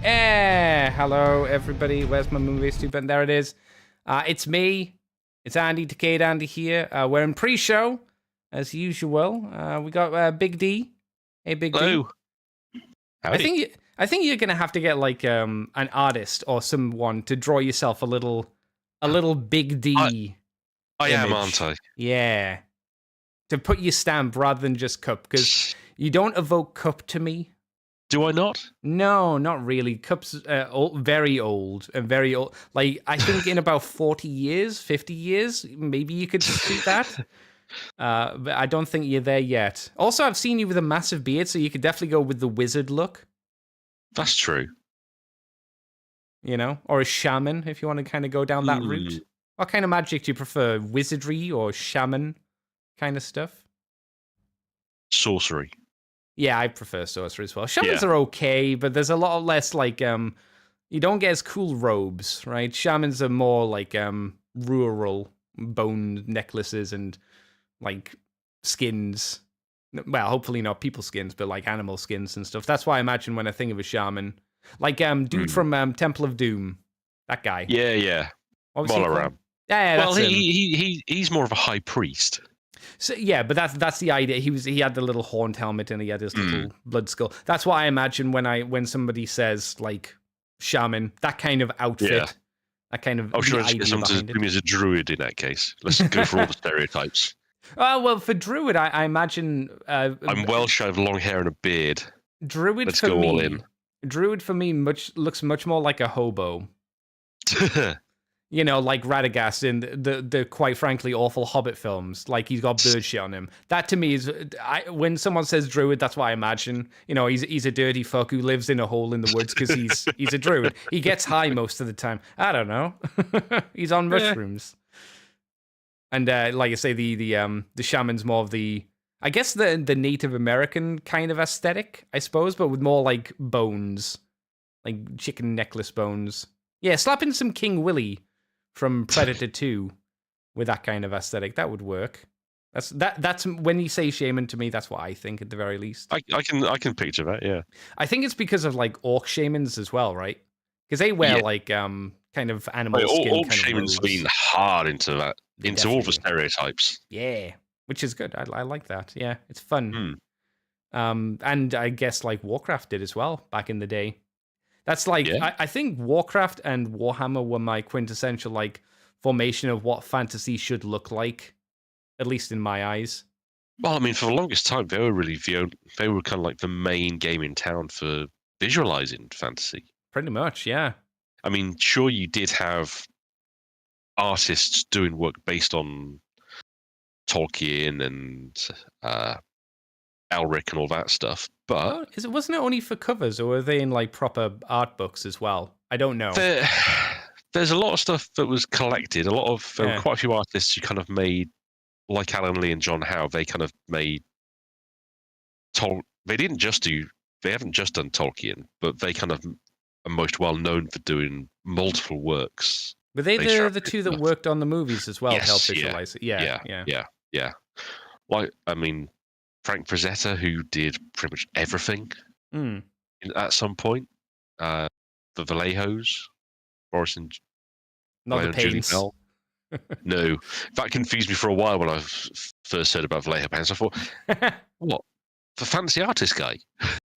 Hello everybody. Where's my Moonbase 2 button? There it is. It's me. It's Andy, Decade Andy here. We're in pre-show, as usual. We got Big D. Hey, Big D. Hello. Howdy. I think you're gonna have to get like an artist or someone to draw yourself a little Big D. I am, image. aren't I? Yeah. To put your stamp rather than just Cup, because you don't evoke Cup to me. Do I not? No, not really. Cup's very old and very old. Like, I think in about 40 years, 50 years, maybe you could do that. But I don't think you're there yet. Also, I've seen you with a massive beard, so you could definitely go with the wizard look. That's true. You know? Or a shaman, if you want to kind of go down that route. What kind of magic do you prefer? Wizardry or shaman kind of stuff? Sorcery. Yeah, I prefer sorcery as well. Shamans are okay, but there's a lot less like you don't get as cool robes, right? Shamans are more like rural bone necklaces and like skins. Well, hopefully not people skins, but like animal skins and stuff. That's why I imagine when I think of a shaman, like dude from Temple of Doom, that guy. Yeah. Balaram. Yeah, well, he's more of a high priest. So yeah, but that's the idea. He had the little horned helmet and he had his little blood skull. That's what I imagine when somebody says like shaman, that kind of outfit, that kind of. Oh, sure, it's someone to me as a druid in that case. Let's go for all the stereotypes. Well, for druid, I imagine. I'm Welsh. I have long hair and a beard. Druid. Let's go all in. Druid for me looks much more like a hobo. You know, like Radagast in the quite frankly awful Hobbit films. Like he's got bird shit on him. That to me is when someone says druid, that's what I imagine. You know, he's a dirty fuck who lives in a hole in the woods because he's a druid. He gets high most of the time. I don't know. He's on mushrooms. And like I say, the shaman's more of the, I guess the Native American kind of aesthetic, I suppose, but with more like bones, like chicken necklace bones. Yeah, slap in some King Willy from Predator 2 with that kind of aesthetic. That would work. That's when you say shaman to me, that's what I think at the very least. I can picture that, yeah. I think it's because of like orc shamans as well, right? Because they wear like kind of animal skin. Orc shamans lean hard into that, into all the stereotypes. Yeah, which is good. I like that. Yeah, it's fun. And I guess like Warcraft did as well back in the day. That's like, I think Warcraft and Warhammer were my quintessential like formation of what fantasy should look like, at least in my eyes. Well, I mean, for the longest time, they were kind of like the main game in town for visualizing fantasy. Pretty much, yeah. I mean, sure, you did have artists doing work based on Tolkien and Elric and all that stuff, but wasn't it only for covers, or were they in like proper art books as well? I don't know. There's a lot of stuff that was collected. There were quite a few artists who kind of made, like Alan Lee and John Howe. They kind of made They haven't just done Tolkien, but they kind of are most well known for doing multiple works. Were they the two that worked on the movies as well? Yes, helped visualize it. Yeah. Like, I mean, Frank Frazetta, who did pretty much everything at some point. The Vallejos, Boris and not the Paints. No, that confused me for a while when I first heard about Vallejo Paints. I thought, what? The fancy artist guy?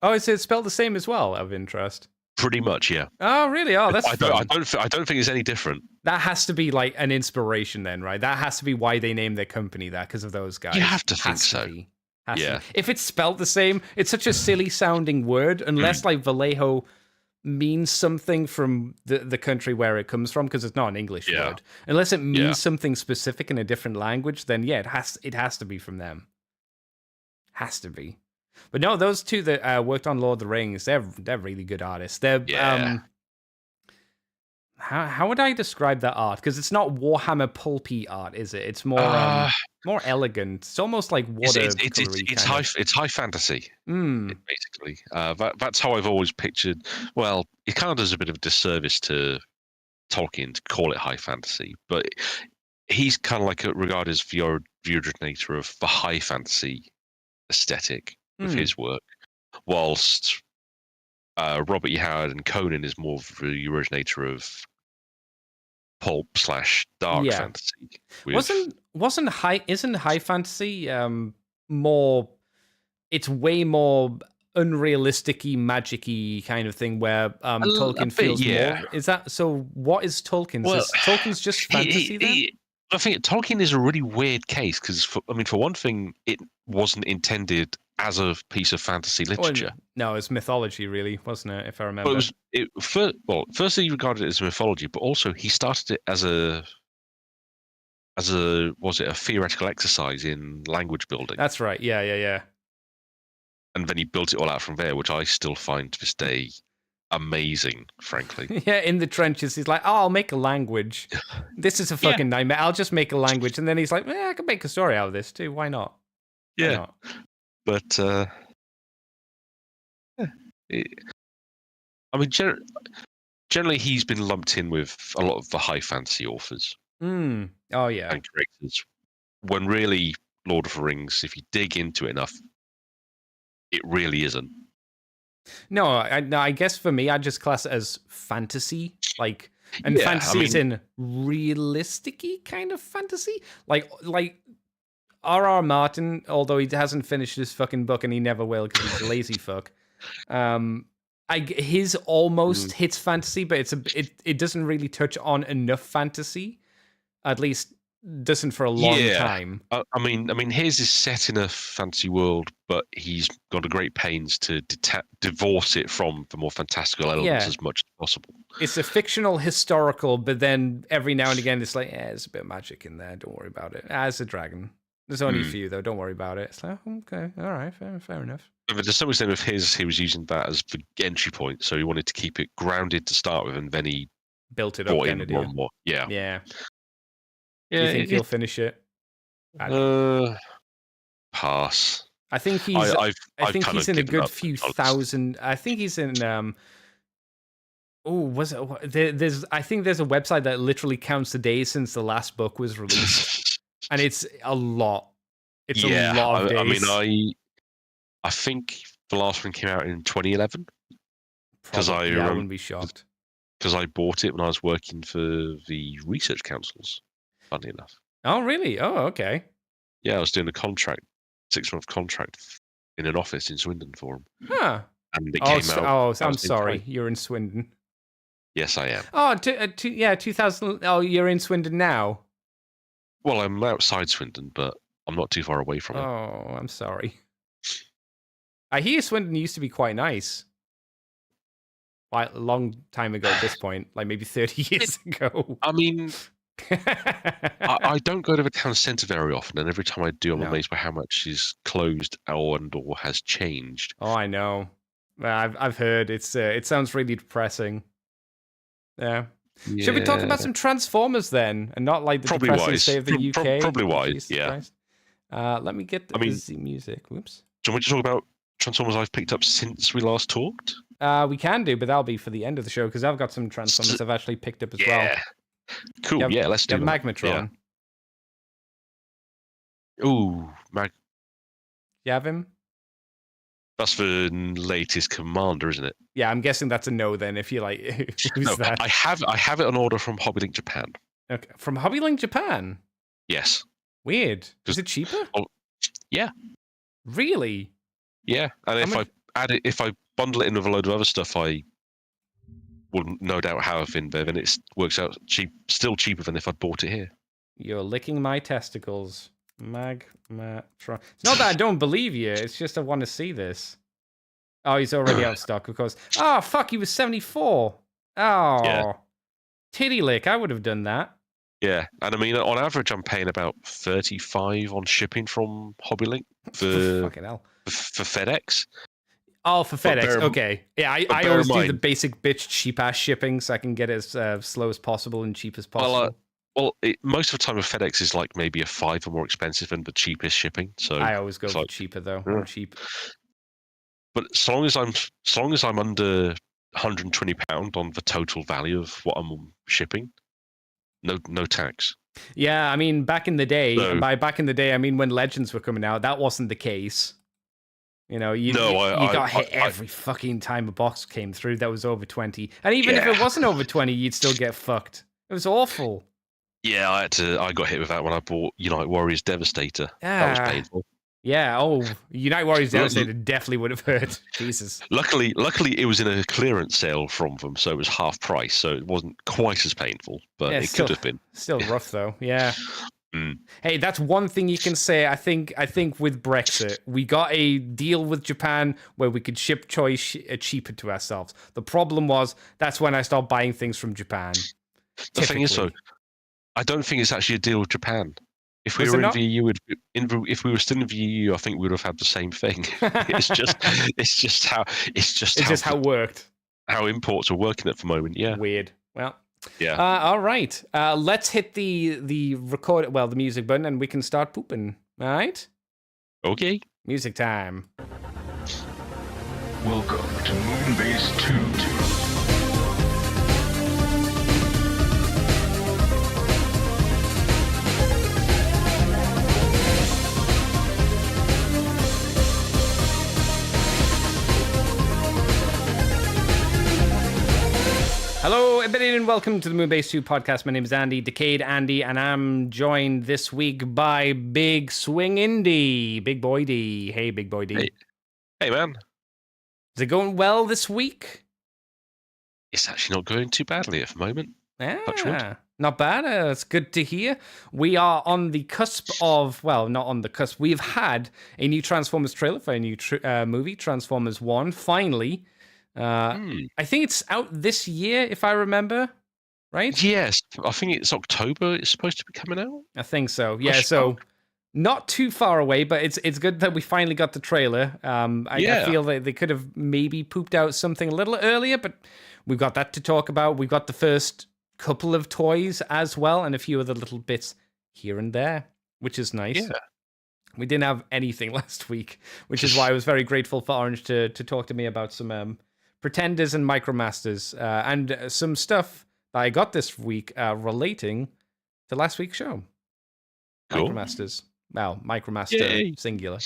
Oh, is it spelled the same as well? Out of interest. Pretty much, yeah. Oh, really? Oh, that's. I don't think it's any different. That has to be like an inspiration, then, right? That has to be why they named their company that, because of those guys. You have to think so. Yeah. If it's spelled the same, it's such a silly sounding word, unless like Vallejo means something from the country where it comes from, because it's not an English word. Unless it means something specific in a different language, then yeah, it has to be from them. Has to be. But no, those two that worked on Lord of the Rings, they're really good artists. They're how would I describe that art? Because it's not Warhammer pulpy art, is it? It's more more elegant. It's almost like it's high fantasy, basically. That's how I've always pictured. Well, it kind of does a bit of a disservice to Tolkien to call it high fantasy, but he's kind of like regarded as the originator of the high fantasy aesthetic of his work, whilst Robert E. Howard and Conan is more of the originator of pulp/dark fantasy. Isn't high fantasy more? It's way more unrealistic-y, magic-y kind of thing where Tolkien feels more. Is that so? What is Tolkien's? Well, is Tolkien's just fantasy then? I think Tolkien is a really weird case because, for one thing, it wasn't intended as a piece of fantasy literature. No, it's mythology, really, wasn't it? If I remember. But firstly, he regarded it as mythology, but also he started it as a theoretical exercise in language building. That's right. Yeah. And then he built it all out from there, which I still find to this day amazing, frankly. Yeah, in the trenches, he's like, "Oh, I'll make a language. This is a fucking nightmare. I'll just make a language." And then he's like, "I can make a story out of this too. Why not?" Why not? But generally, he's been lumped in with a lot of the high fantasy authors. Oh yeah, and creators. When really, Lord of the Rings, if you dig into it enough, it really isn't. No, I guess for me, I just class it as fantasy, fantasy is in realistic-y kind of fantasy, like R.R. Martin, although he hasn't finished his fucking book and he never will because he's a lazy fuck. His almost hits fantasy, but it doesn't really touch on enough fantasy, at least doesn't for a long time. I mean, his is set in a fantasy world, but he's got a great pains to divorce it from the more fantastical elements as much as possible. It's a fictional historical, but then every now and again it's like, there's a bit of magic in there. Don't worry about it. It's a dragon. There's only a few though. Don't worry about it. It's like, okay, all right, fair enough. But to some extent, with his, he was using that as the entry point, so he wanted to keep it grounded to start with, and then he built it up in more and more. Yeah. Do you think he'll finish it? Pass. I think he's. I think he's in a good few thousand. I think he's in. There's. I think there's a website that literally counts the days since the last book was released, and it's a lot. It's a lot of days. I think the last one came out in 2011. Because I wouldn't be shocked. Because I bought it when I was working for the research councils. Funny enough. Oh, really? Oh, okay. Yeah, I was doing a 6-month contract in an office in Swindon for them. Huh. And it came out. I'm sorry. You're in Swindon. Yes, I am. Oh, 2000. Oh, you're in Swindon now? Well, I'm outside Swindon, but I'm not too far away from it. Oh, I'm sorry. I hear Swindon used to be quite nice. Like a long time ago at this point, like maybe 30 years ago. I mean, I don't go to the town centre very often, and every time I do, I'm amazed by how much is closed or has changed. Oh, I know. I've heard it sounds really depressing. Yeah. Should we talk about some Transformers then, and not like the depressing state of the UK? Probably wise. Yeah. Let me get the music. Whoops. Do you want me to talk about Transformers I've picked up since we last talked? We can do, but that'll be for the end of the show because I've got some Transformers I've actually picked up as well. Cool. Let's do that. Magmatron. Yeah. Ooh, You have him? That's the latest Commander, isn't it? Yeah, I'm guessing that's a no then. If you like, who's that? I have it on order from HobbyLink Japan. Okay, from HobbyLink Japan. Yes. Weird. Is it cheaper? Yeah. Really? Yeah, and if I bundle it in with a load of other stuff, I will no doubt have in there, and it works out still cheaper than if I'd bought it here. You're licking my testicles, Magmatron. It's not that I don't believe you. It's just I want to see this. Oh, he's already out of stock, of course. Oh, fuck, he was 74. Oh, titty lick. I would have done that. Yeah, and I mean, on average, I'm paying about 35 on shipping from HobbyLink for fucking hell. For FedEx. Oh, for FedEx. Okay. Yeah, I always do the basic bitch cheap ass shipping so I can get it as slow as possible and cheap as possible. Most of the time with FedEx is like maybe a 5 or more expensive than the cheapest shipping. So I always go for cheaper though. I'm cheap. But as long as I'm under £120 on the total value of what I'm shipping, no tax. Yeah, I mean back in the day, by back in the day I mean when Legends were coming out, that wasn't the case. You know, you got hit every fucking time a box came through that was over 20. And even if it wasn't over 20, you'd still get fucked. It was awful. Yeah, I got hit with that when I bought Unite Warriors Devastator. That was painful. Yeah, Unite Warriors Devastator definitely would have hurt. Jesus. Luckily, it was in a clearance sale from them, so it was half price, so it wasn't quite as painful, but it could have been. Still rough, though. Yeah. Hey, that's one thing you can say. I think with Brexit, we got a deal with Japan where we could ship choice cheaper to ourselves. The problem was that's when I stopped buying things from Japan. The thing is, though, I don't think it's actually a deal with Japan. If we were in the EU, if we were still in the EU, I think we would have had the same thing. It's just how it worked. How imports are working at the moment. Yeah. Weird. Well. Yeah. All right. Let's hit the the music button, and we can start pooping. All right. Okay. Music time. Welcome to Moonbase 2. Hello, everybody, and welcome to the Moonbase 2 podcast. My name is Andy, Decade Andy, and I'm joined this week by Big Swing Indy, Big Boy D. Hey, Big Boy D. Hey, man. Is it going well this week? It's actually not going too badly at the moment. Not bad. It's good to hear. We are on the cusp of, well, not on the cusp. We've had a new Transformers trailer for a new movie, Transformers 1, finally. I think it's out this year, if I remember, right? Yes, I think it's October. It's supposed to be coming out. I think so. Yeah, so not too far away, but it's good that we finally got the trailer. I feel that they could have maybe pooped out something a little earlier, but we've got that to talk about. We've got the first couple of toys as well, and a few other little bits here and there, which is nice. Yeah. We didn't have anything last week, which is why I was very grateful for Orange to talk to me about some Pretenders and Micromasters, and some stuff that I got this week relating to last week's show. Cool. Micromasters. Well, Micromaster singular.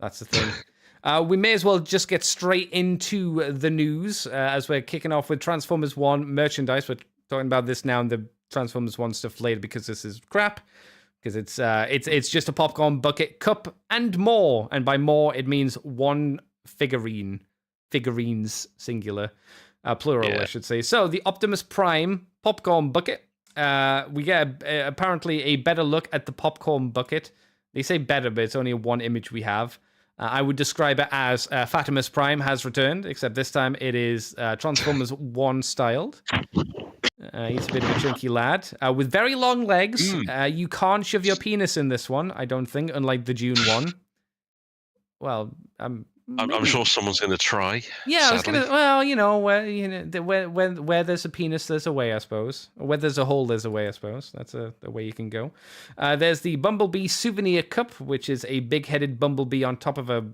That's the thing. We may as well just get straight into the news as we're kicking off with Transformers 1 merchandise. We're talking about this now and the Transformers 1 stuff later because this is crap. Because it's just a popcorn bucket, cup, and more. And by more, it means one figurines singular, plural, I should say. So the Optimus Prime popcorn bucket. We get apparently a better look at the popcorn bucket. They say better, but it's only one image we have. I would describe it as Fatimus Prime has returned, except this time it is Transformers 1 styled. He's a bit of a chunky lad with very long legs. You can't shove your penis in this one, I don't think, unlike the June one. Well, I'm sure someone's going to try. Yeah, sadly. I was going to. Well, where there's a penis, there's a way, I suppose. Or where there's a hole, there's a way, I suppose. That's the way you can go. There's the Bumblebee Souvenir Cup, which is a big-headed bumblebee on top of a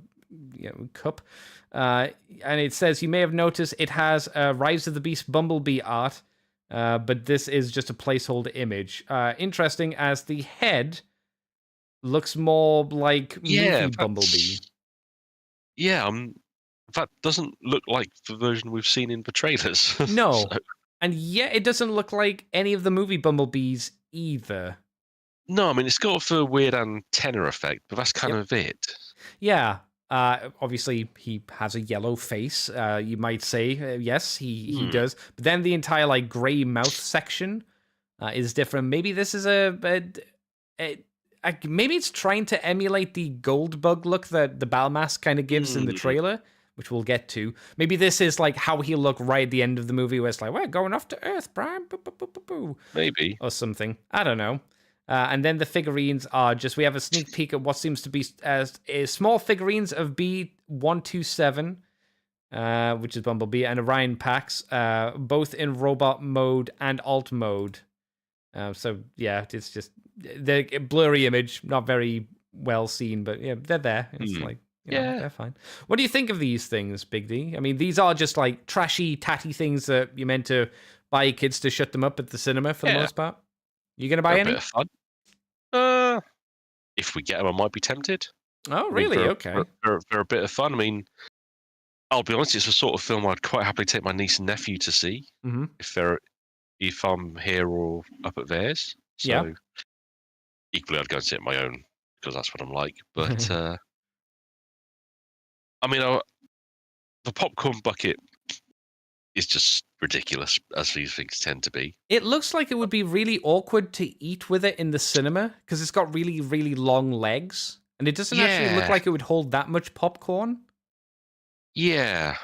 cup. And it says, you may have noticed it has Rise of the Beast Bumblebee art, but this is just a placeholder image. Interesting, as the head looks more like movie Bumblebee. Yeah, that doesn't look like the version we've seen in the trailers. No, so. And yet it doesn't look like any of the movie Bumblebees either. No, I mean, it's got the weird antenna effect, but that's kind of it. Yeah, obviously he has a yellow face, you might say. Yes, he does. But then the entire, grey mouth section is different. Maybe this is maybe it's trying to emulate the Goldbug look that the Balmask kind of gives in the trailer, which we'll get to. Maybe this is how he'll look right at the end of the movie, where it's like, we're going off to Earth, Prime. Boo, boo, boo, boo, boo. Maybe. Or something. I don't know. And then the figurines are we have a sneak peek at what seems to be small figurines of B127, which is Bumblebee, and Orion Pax, both in robot mode and alt mode. So, yeah, it's just the blurry image, not very well seen, but yeah, they're there. It's they're fine. What do you think of these things, Big D? I mean, these are just trashy, tatty things that you're meant to buy your kids to shut them up at the cinema for the most part. You going to buy any? A bit of fun. If we get them, I might be tempted. Oh, really? Okay. They're a bit of fun. I mean, I'll be honest, it's the sort of film I'd quite happily take my niece and nephew to see if I'm here or up at theirs. So equally, I'd go and sit on my own because that's what I'm like. But I mean, the popcorn bucket is just ridiculous, as these things tend to be. It looks like it would be really awkward to eat with it in the cinema because it's got really, really long legs. And it doesn't actually look like it would hold that much popcorn. Yeah.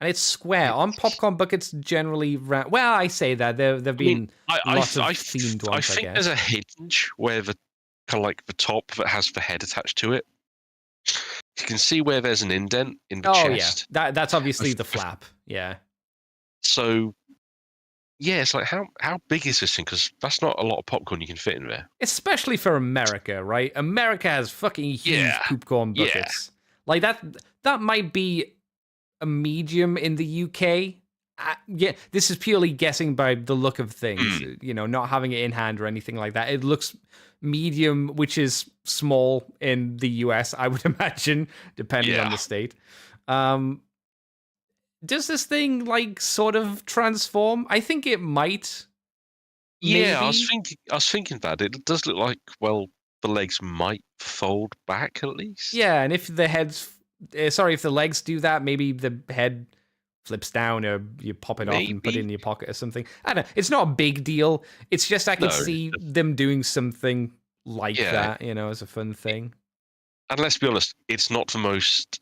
And it's square. On popcorn buckets generally round. Well, I say that. There've been lots of themed ones, I think there's a hinge where the kind of like the top that has the head attached to it. You can see where there's an indent in the chest. Yeah. That's obviously the flap. Yeah. So, yeah, it's like, how big is this thing? Because that's not a lot of popcorn you can fit in there. Especially for America, right? America has fucking huge popcorn buckets. Like, that might be a medium in the UK. This is purely guessing by the look of things, not having it in hand or anything like that. It looks medium, which is small in the US, I would imagine, depending on the state. Does this thing like sort of transform? I think it might. Yeah, maybe. I was thinking that it does look like, well, the legs might fold back at least. Yeah, and if the legs do that, maybe the head flips down, or you pop it off and put it in your pocket or something. I don't know. It's not a big deal. It's just I could see them doing something like that, as a fun thing. And let's be honest, it's not the most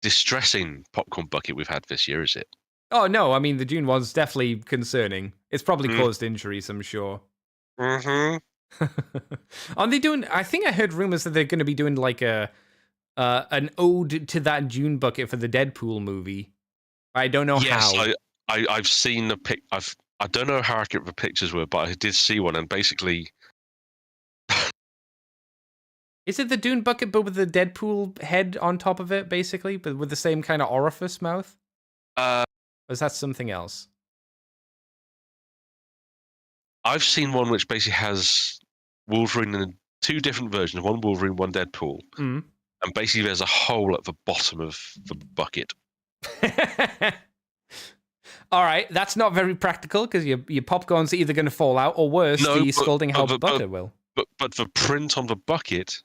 distressing popcorn bucket we've had this year, is it? Oh, no. I mean, the Dune one's definitely concerning. It's probably caused injuries, I'm sure. Mm-hmm. Are they doing... I think I heard rumors that they're going to be doing like an ode to that Dune bucket for the Deadpool movie. I don't know how. Yes, I've seen the pic. I don't know how accurate the pictures were, but I did see one, and basically... Is it the Dune bucket, but with the Deadpool head on top of it, basically? But with the same kind of orifice mouth? Or is that something else? I've seen one which basically has Wolverine in two different versions. One Wolverine, one Deadpool. Mm. And basically there's a hole at the bottom of the bucket. All right, that's not very practical, because your popcorn's either going to fall out, or worse, the scalding hot butter will. But the print on the bucket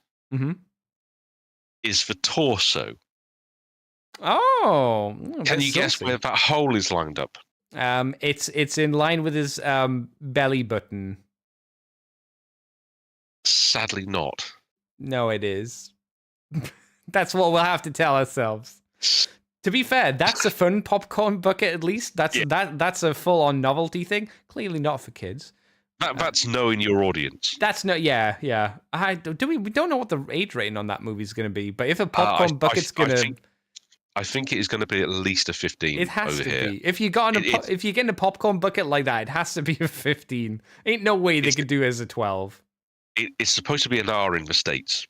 is the torso. Oh, can you guess where that hole is lined up? It's in line with his belly button. Sadly, not. No, it is. That's what we'll have to tell ourselves. To be fair, that's a fun popcorn bucket. At least that's a full-on novelty thing. Clearly not for kids. That's knowing your audience. That's no, yeah. We don't know what the age rating on that movie is going to be, but if a popcorn bucket's going to, I think it is going to be at least a 15. It has over to here. be. If you if you're getting a popcorn bucket like that, it has to be a 15. Ain't no way they could do it as a 12. It's supposed to be an R in the States.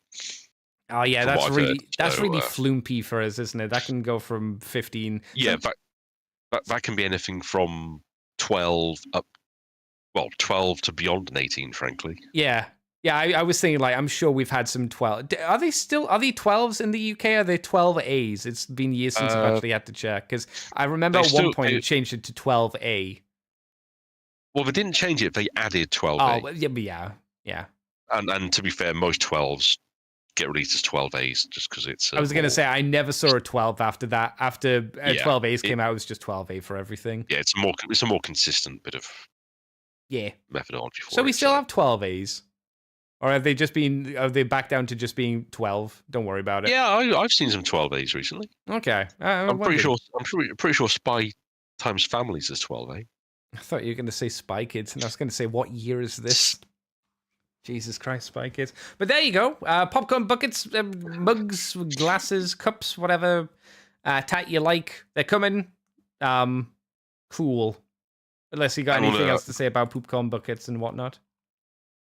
Oh yeah, that's really flumpy for us, isn't it? That can go from 15. Yeah, that can be anything from 12 up. Well, 12 to beyond an 18, frankly. Yeah. I was thinking, like, I'm sure we've had some 12. Are they 12s in the UK? Are they 12As? It's been years since I've actually had to check, because I remember at one point it changed it to 12A. Well, they didn't change it. They added 12A. Oh, yeah. And to be fair, most 12s get released as 12As just because it's... I was going to say, I never saw a 12 after that. After 12As came out, it was just 12A for everything. Yeah, it's a more consistent bit of methodology for it. So we still have 12As? Or have they back down to just being 12? Don't worry about it. Yeah, I've seen some 12As recently. Okay. I'm pretty sure Spy Times Families is 12A. I thought you were going to say Spy Kids, and I was going to say, what year is this? Jesus Christ, Spy Kids. But there you go. Popcorn buckets, mugs, glasses, cups, whatever type you like. They're coming. Cool. Unless you got anything else to say about popcorn buckets and whatnot.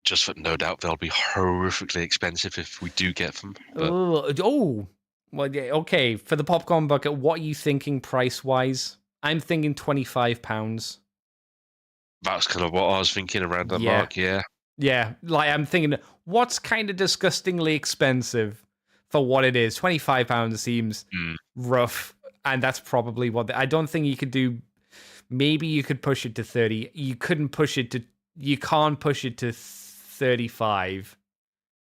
Just that no doubt they'll be horrifically expensive if we do get them. Oh. Well, yeah, okay. For the popcorn bucket, what are you thinking price-wise? I'm thinking £25. That's kind of what I was thinking around that mark, yeah. Yeah, like I'm thinking, what's kind of disgustingly expensive? for what it is. £25 seems rough, and that's probably what I don't think you could do. Maybe you could push it to 30. You can't push it to 35.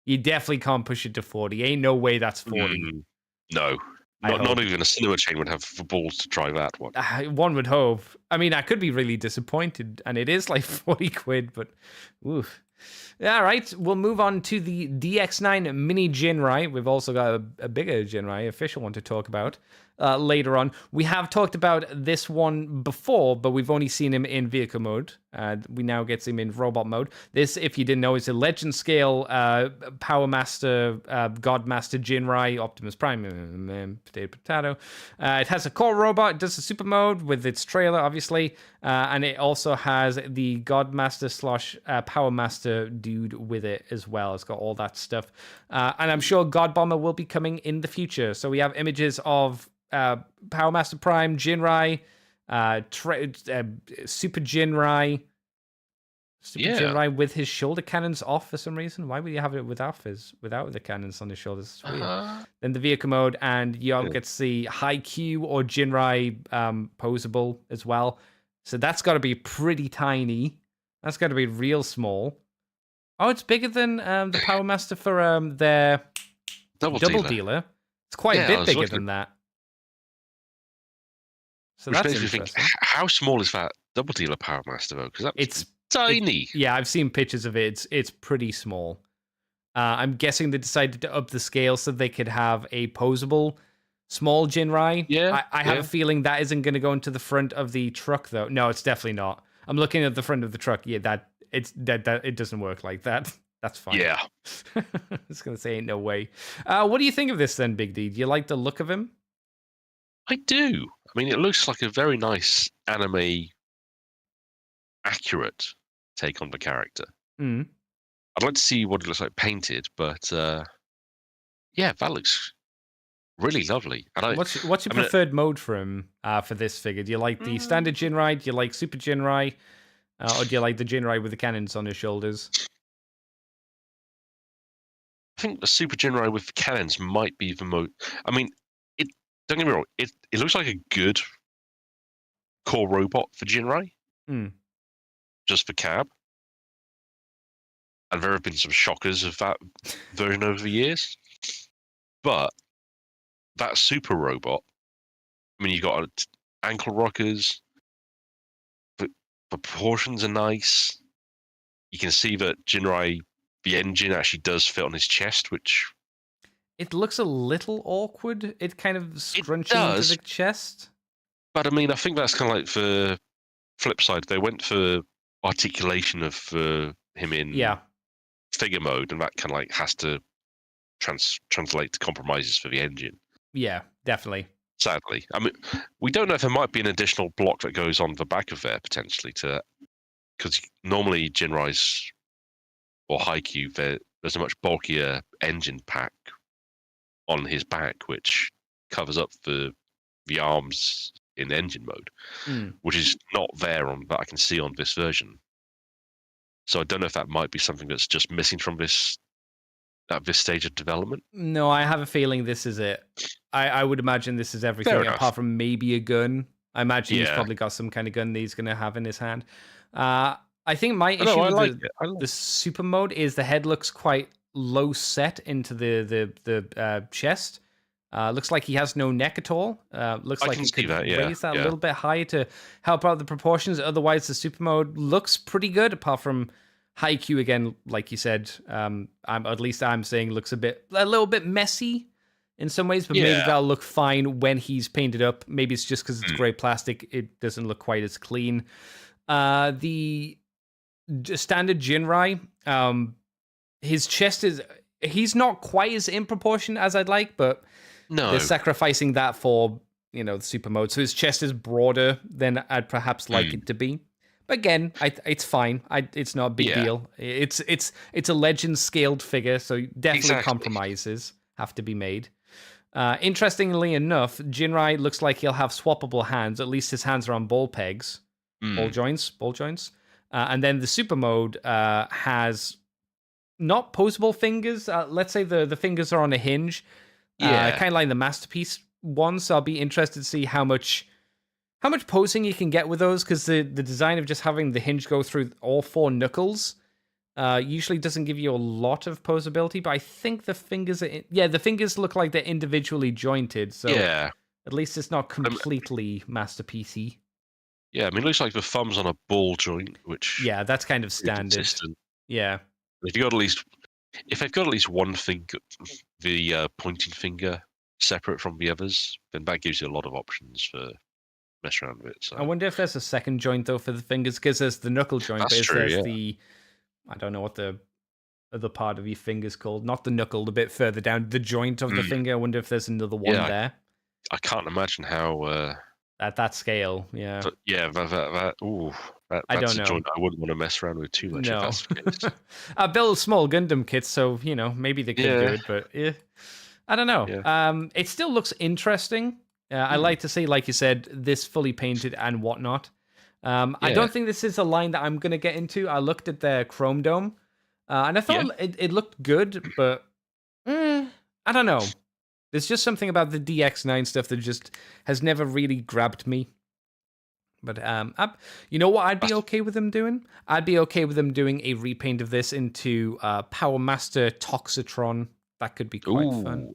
You definitely can't push it to 40. Ain't no way that's 40. No. Not even a cinema chain would have the balls to try that one. One would hope. I mean, I could be really disappointed, and it is like 40 quid, but oof. All right, we'll move on to the DX9 Mini Jinrai. We've also got a bigger Jinrai, official one to talk about later on. We have talked about this one before, but we've only seen him in vehicle mode. We now get him in robot mode. This, if you didn't know, is a legend scale Power Master, God Master Jinrai, Optimus Prime, potato. It has a core robot. It does a super mode with its trailer, obviously. And it also has the God Master / Power Master dude with it as well. It's got all that stuff. And I'm sure God Bomber will be coming in the future. So we have images of Power Master Prime, Jinrai, Super Jinrai. Jinrai with his shoulder cannons off for some reason. Why would you have it without the cannons on his shoulders? It's weird. Then the vehicle mode, and you get to see Haikyuu or Jinrai posable as well. So that's got to be pretty tiny. That's got to be real small. Oh, it's bigger than the Power Master for their double dealer. It's quite a bit bigger than that. So which that's makes me think, how small is that double dealer Power Master though? Because it's tiny. I've seen pictures of it. It's pretty small. I'm guessing they decided to up the scale so they could have a posable small Jinrai. Yeah, I have a feeling that isn't going to go into the front of the truck though. No, it's definitely not. I'm looking at the front of the truck. Yeah, that it doesn't work like that. That's fine. Yeah. I was going to say, ain't no way. What do you think of this then, Big D? Do you like the look of him? I do. I mean, it looks like a very nice anime accurate take on the character. I'd like to see what it looks like painted, but that looks really lovely. And what's your preferred mode for him for this figure? Do you like the standard Jinrai? Do you like Super Jinrai? Or do you like the Jinrai with the cannons on his shoulders? I think the Super Jinrai with the cannons might be the most... I mean, don't get me wrong, it looks like a good core robot for Jinrai. Just for cab. And there have been some shockers of that version over the years. But that super robot, I mean, you've got ankle rockers, the proportions are nice. You can see that Jinrai, the engine, actually does fit on his chest, which... It looks a little awkward. It kind of scrunches into the chest. But I mean, I think that's kind of like the flip side. They went for articulation of him in figure mode, and that kind of like has to translate to compromises for the engine. Yeah, definitely. Sadly. I mean, we don't know if there might be an additional block that goes on the back of there, potentially, because normally Jinrai's or Haikyuu, there's a much bulkier engine pack on his back, which covers up the arms in engine mode, which is not there that I can see on this version. So I don't know if that might be something that's just missing from this stage of development. No, I have a feeling this is it. I would imagine this is everything apart from maybe a gun. I imagine he's probably got some kind of gun that he's going to have in his hand. I think my issue with the super mode is the head looks quite low set into the chest. Looks like he has no neck at all. Looks like he could raise that a little bit higher to help out the proportions. Otherwise, the super mode looks pretty good, apart from Haikyuu again, like you said. At least I'm saying looks a little bit messy in some ways, but maybe that'll look fine when he's painted up. Maybe it's just because it's gray plastic; it doesn't look quite as clean. The standard Jinrai, his chest he's not quite as in proportion as I'd like, but they're sacrificing that for the super mode. So his chest is broader than I'd perhaps like it to be. But again, it's fine. It's not a big deal. It's a legend scaled figure, so definitely compromises have to be made. Interestingly enough, Jinrai looks like he'll have swappable hands. At least his hands are on ball pegs, ball joints. And then the super mode has not posable fingers. Let's say the fingers are on a hinge. Yeah. Kind of like the Masterpiece one. So I'll be interested to see how much posing you can get with those, because the design of just having the hinge go through all 4 knuckles usually doesn't give you a lot of posability. But I think the fingers the fingers look like they're individually jointed. So yeah. At least it's not completely Masterpiece-y. Yeah, I mean, it looks like the thumb's on a ball joint, which that's kind of standard. Consistent. Yeah. If they've got at least one finger, the pointing finger separate from the others, then that gives you a lot of options for mess around with it. So. I wonder if there's a second joint though for the fingers, because there's the knuckle joint, That's but there's true, the I don't know what the other part of your finger's called. Not the knuckle, the bit further down, the joint of the finger. I wonder if there's another one there. I can't imagine how. At that scale, yeah. But yeah, that's I don't know. a joint I wouldn't want to mess around with too much. No. If that's the case. I build small Gundam kits, so maybe they could do it, but I don't know. Yeah. It still looks interesting. I like to see, like you said, this fully painted and whatnot. I don't think this is a line that I'm going to get into. I looked at their Chrome Dome, and I thought it looked good, but I don't know. There's just something about the DX9 stuff that just has never really grabbed me. But you know what I'd be okay with them doing? I'd be okay with them doing a repaint of this into Power Master Toxitron. That could be quite fun.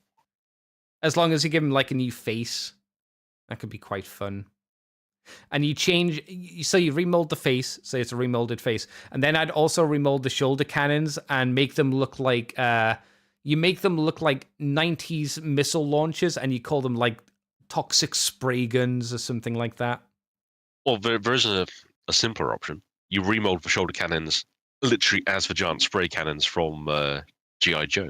As long as you give him like a new face, that could be quite fun. And you change, so you remold the face, say it's a remolded face, and then I'd also remold the shoulder cannons and make them look like you make them look like 90s missile launchers, and you call them like toxic spray guns or something like that. Well, there is a simpler option. You remold the shoulder cannons literally as the giant spray cannons from G.I. Joe.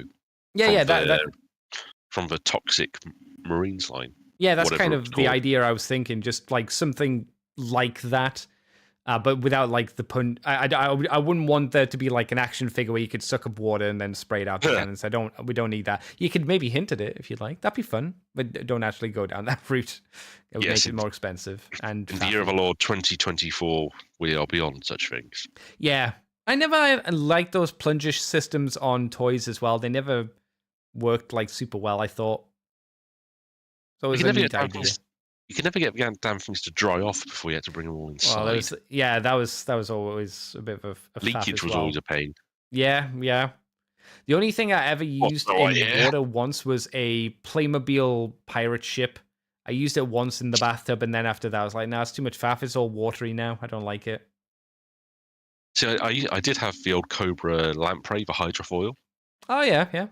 From the Toxic Marines line. Yeah, that's kind of the idea I was thinking, just like something like that. But without like the pun, I wouldn't want there to be like an action figure where you could suck up water and then spray it out the cannons. We don't need that. You could maybe hint at it if you'd like. That'd be fun, but don't actually go down that route. It would make it more expensive. And in the year of our Lord 2024, we are beyond such things. Yeah, I never liked those plunger systems on toys as well. They never worked like super well, I thought. So it was a neat idea. You can never get the damn things to dry off before you had to bring them all inside. Well, that was always a bit of a leakage was always a pain. Yeah. The only thing I ever used in water once was a Playmobil pirate ship. I used it once in the bathtub, and then after that, I was like, "No, it's too much faff. It's all watery now. I don't like it." See, I did have the old Cobra lamprey, the hydrofoil. Oh yeah.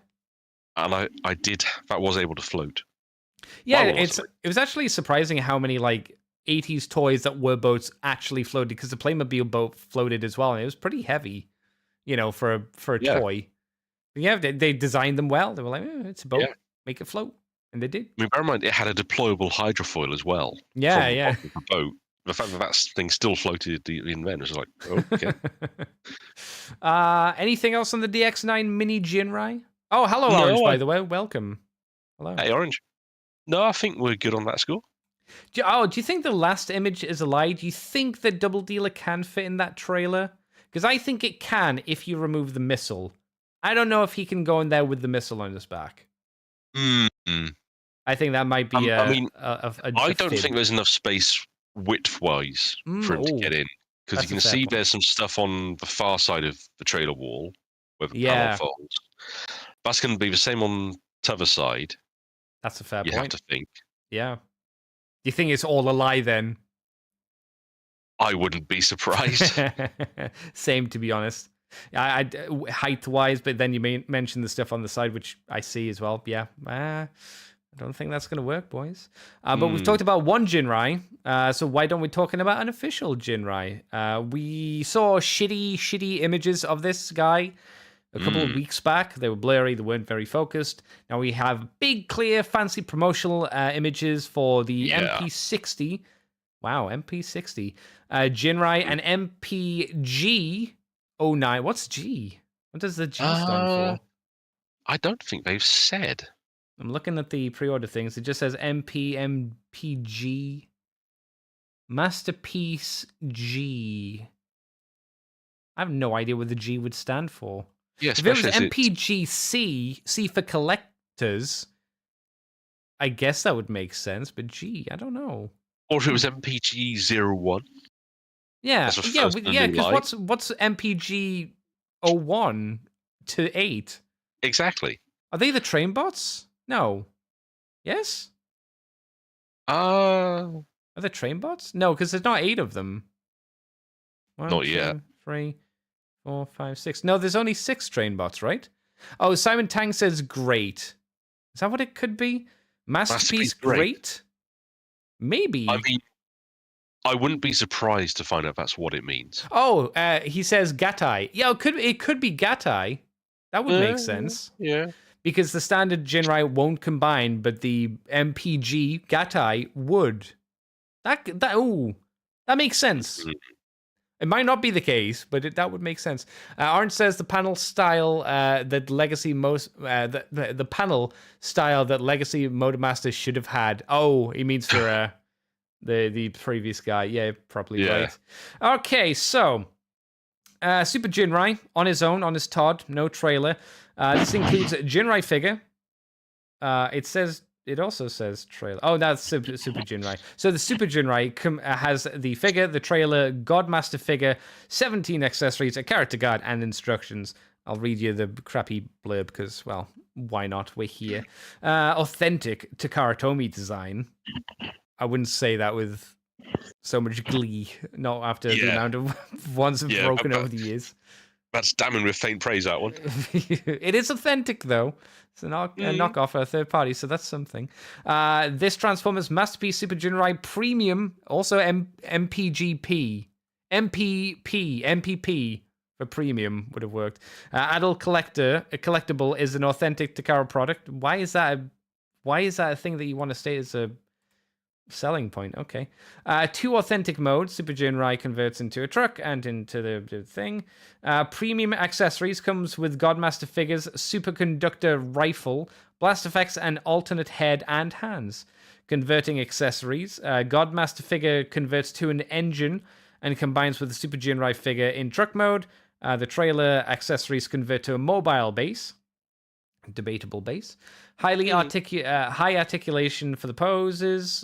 And that was able to float. Yeah, it was actually surprising how many like 80s toys that were boats actually floated, because the Playmobil boat floated as well, and it was pretty heavy, for a toy. But yeah, they designed them well. They were like, it's a boat, make it float, and they did. I mean, bear in mind, it had a deployable hydrofoil as well. Yeah. The boat. The fact that thing still floated in then was like, okay. Anything else on the DX9 Mini Jinrai? Oh, hello, Orange, by the way. Welcome. Hello. Hey, Orange. No, I think we're good on that score. Do you think the last image is a lie? Do you think the Double Dealer can fit in that trailer? Because I think it can if you remove the missile. I don't know if he can go in there with the missile on his back. I think that might be I don't think there's enough space width-wise for him to get in. Because you can see there's some stuff on the far side of the trailer wall where the panel folds. That's going to be the same on the other side. That's a fair point. You have to think. Yeah. Do you think it's all a lie then? I wouldn't be surprised. Same, to be honest. Height-wise, but then you mentioned the stuff on the side, which I see as well. Yeah. I don't think that's going to work, boys. But we've talked about one Jinrai, so why don't we talking about an official Jinrai? We saw shitty images of this guy a couple of weeks back. They were blurry. They weren't very focused. Now we have big, clear, fancy promotional images for the MP60. Wow, MP60. Jinrai and MPG09. What's G? What does the G stand for? I don't think they've said. I'm looking at the pre-order things. It just says MPG. Masterpiece G. I have no idea what the G would stand for. Yeah, if it was MPGC, C for collectors, I guess that would make sense, but gee, I don't know. Or if it was MPG-01. Yeah, because what's MPG 01 to 8? Exactly. Are they the train bots? No. Yes? Are they train bots? No, because there's not 8 of them. 1, not 2, yet. 3, 4, 5, 6. No, there's only 6 train bots, right? Oh, Simon Tang says great. Is that what it could be? Masterpiece great? Maybe. I mean, I wouldn't be surprised to find out that's what it means. Oh, he says Gatai. Yeah, it could be Gatai. That would make sense. Yeah. Because the standard Jinrai won't combine, but the MPG Gatai would. That makes sense. Mm-hmm. It might not be the case, but that would make sense. Orange says the panel style that Legacy the panel style that Legacy Motormaster should have had. Oh, he means for the previous guy. Yeah, probably right. Okay, so Super Jinrai on his own, on his Todd, no trailer. This includes a Jinrai figure. It also says trailer. Oh, that's Super Jinrai. So the Super Jinrai has the figure, the trailer, Godmaster figure, 17 accessories, a character guide, and instructions. I'll read you the crappy blurb because, well, why not? We're here. Authentic Takara Tomy design. I wouldn't say that with so much glee, not after the amount of ones have broken over the years. That's damning with faint praise, that one. It is authentic, though. It's a knockoff, a third party, so that's something. This Transformers Masterpiece Super Jinrai Premium, also MPGP. MPP for Premium would have worked. Adult Collectible is an authentic Takara product. Why is that a thing that you want to state as a selling point? Okay. 2 authentic modes. Super Jinrai converts into a truck and into the thing. Premium accessories comes with Godmaster figures, superconductor rifle, blast effects, and alternate head and hands. Converting accessories. Godmaster figure converts to an engine and combines with the Super Jinrai figure in truck mode. The trailer accessories convert to a mobile base. Debatable base. High articulation for the poses.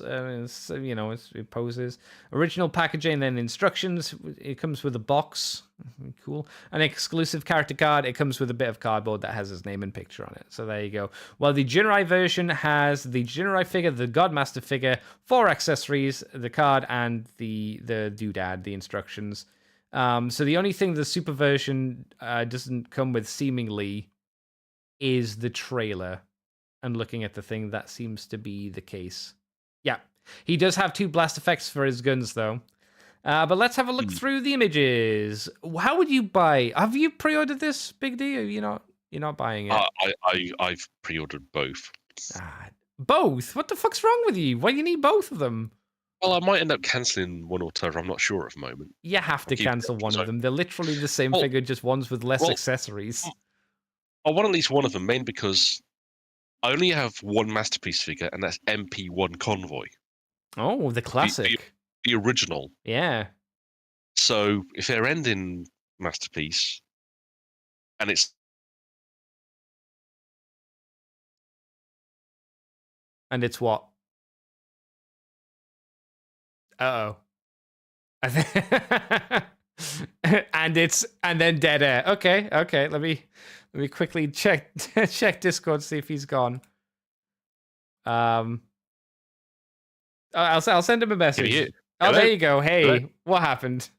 Poses. Original packaging, then instructions. It comes with a box. Cool. An exclusive character card. It comes with a bit of cardboard that has his name and picture on it. So there you go. Well, the Jinrai version has the Jinrai figure, the Godmaster figure, 4 accessories, the card, and the doodad, the instructions. So the only thing the Super version doesn't come with, seemingly, is the trailer. And looking at the thing, that seems to be the case. Yeah. He does have 2 blast effects for his guns, though. But let's have a look through the images. How would you buy? Have you pre-ordered this, Big D? Or you're not buying it? I've pre-ordered both. Both? What the fuck's wrong with you? Why do you need both of them? Well, I might end up cancelling one or two. I'm not sure at the moment. You have to cancel one of them. They're literally the same figure, just ones with less accessories. I want at least one of them, mainly because I only have one Masterpiece figure, and that's MP1 Convoy. Oh, the classic. The original. Yeah. So if they're ending Masterpiece, and it's... And it's what? Uh-oh. and then dead air. Okay. Let me quickly check Discord, see if he's gone. I'll send him a message. Oh, there you go. Hey, hello? What happened?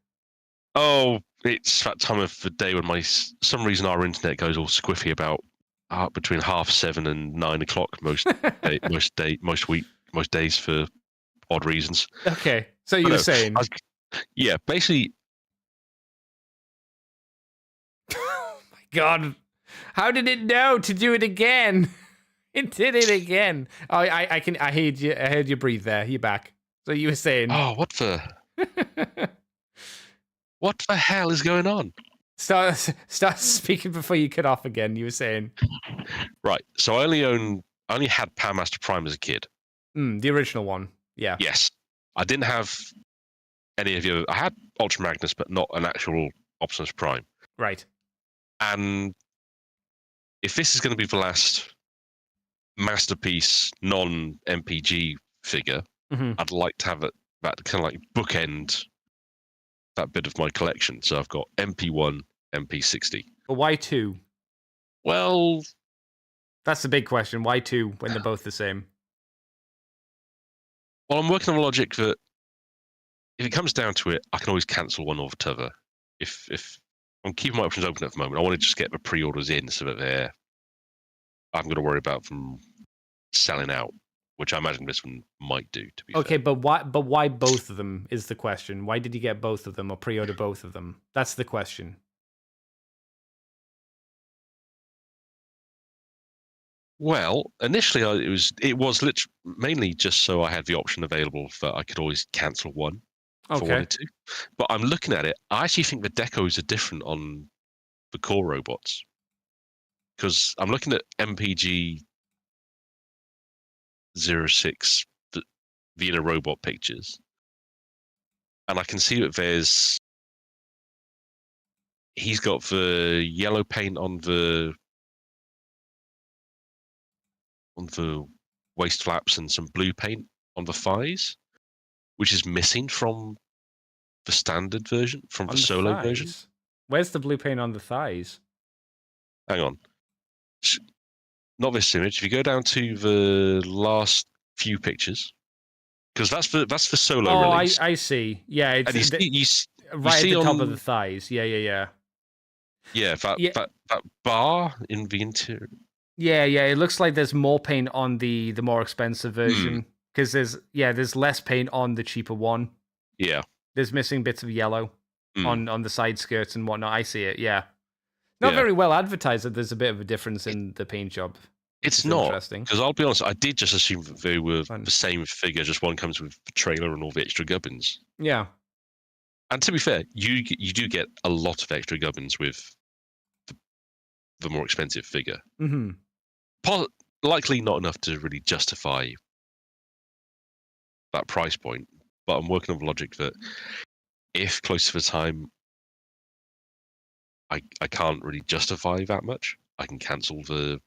Oh, it's that time of the day when some reason our internet goes all squiffy about between 7:30 and 9 o'clock most days for odd reasons. Okay, so you were saying? Yeah, basically. Oh my God. How did it know to do it again? It did it again. Oh, I heard you. I heard you breathe there. You're back. So you were saying? Oh, what the hell is going on? Start speaking before you cut off again. You were saying? Right. So I only had Power Master Prime as a kid. The original one. Yeah. Yes. I didn't have any of you. I had Ultra Magnus, but not an actual Optimus Prime. Right. And if this is going to be the last masterpiece non-MPG figure, I'd like to have it that kind of like bookend that bit of my collection. So I've got MP1, MP60. But why 2? Well, that's the big question. Why 2 when they're both the same? Well, I'm working on a logic that if it comes down to it, I can always cancel one or the other. If I'm keeping my options open at the moment, I want to just get the pre-orders in so that I'm going to worry about them selling out, which I imagine this one might do. To be okay, fair. but why both of them is the question. Why did you get both of them or pre-order both of them? That's the question. Well, initially it was literally mainly just so I had the option available that I could always cancel one if I wanted to. But I'm looking at it. I actually think the decos are different on the core robots because I'm looking at MPG 06, the inner robot pictures, and I can see that he's got the yellow paint on the waist flaps and some blue paint on the thighs, which is missing from the standard version, from the solo version. Where's the blue paint on the thighs? Hang on. Not this image. If you go down to the last few pictures, because that's the solo release. I see. Yeah, it's right at the top of the thighs. Yeah. Yeah, that bar in the interior. Yeah, it looks like there's more paint on the more expensive version because there's less paint on the cheaper one. Yeah, there's missing bits of yellow on the side skirts and whatnot. I see it. Yeah, not very well advertised that there's a bit of a difference in the paint job. It's not, because I'll be honest, I did just assume that they were the same figure, just one comes with the trailer and all the extra gubbins. Yeah. And to be fair, you do get a lot of extra gubbins with the more expensive figure. Mm-hmm. Likely not enough to really justify that price point, but I'm working on the logic that if close to the time I can't really justify that much, I can cancel the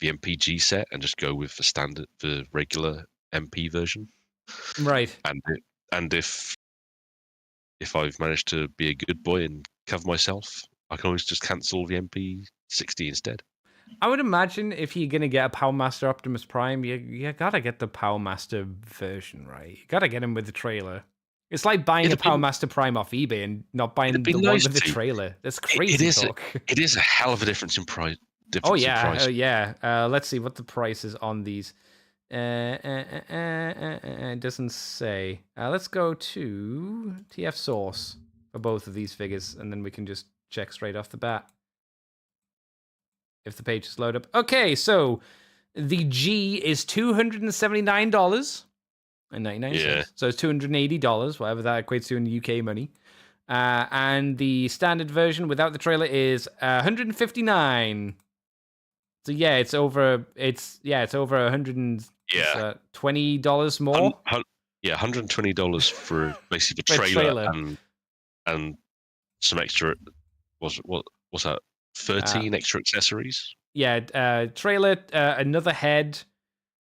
MPG set and just go with the regular MP version. Right. And if I've managed to be a good boy and cover myself, I can always just cancel the MP60 instead. I would imagine if you're gonna get a Power Master Optimus Prime, you gotta get the Power Master version, right? You gotta get him with the trailer. It's like buying a Power Master Prime off eBay and not buying the one with the trailer. That's crazy talk. It is a hell of a difference in price. Let's see what the price is on these. It doesn't say. Let's go to TF Source for both of these figures, and then we can just check straight off the bat if the pages load up. Okay, so the G is $279.99. So it's $280, whatever that equates to in UK money. And the standard version without the trailer is $159. So yeah, it's over $120 more. $120 for basically the trailer. And some extra. What's that? 13 extra accessories. Yeah, trailer, another head,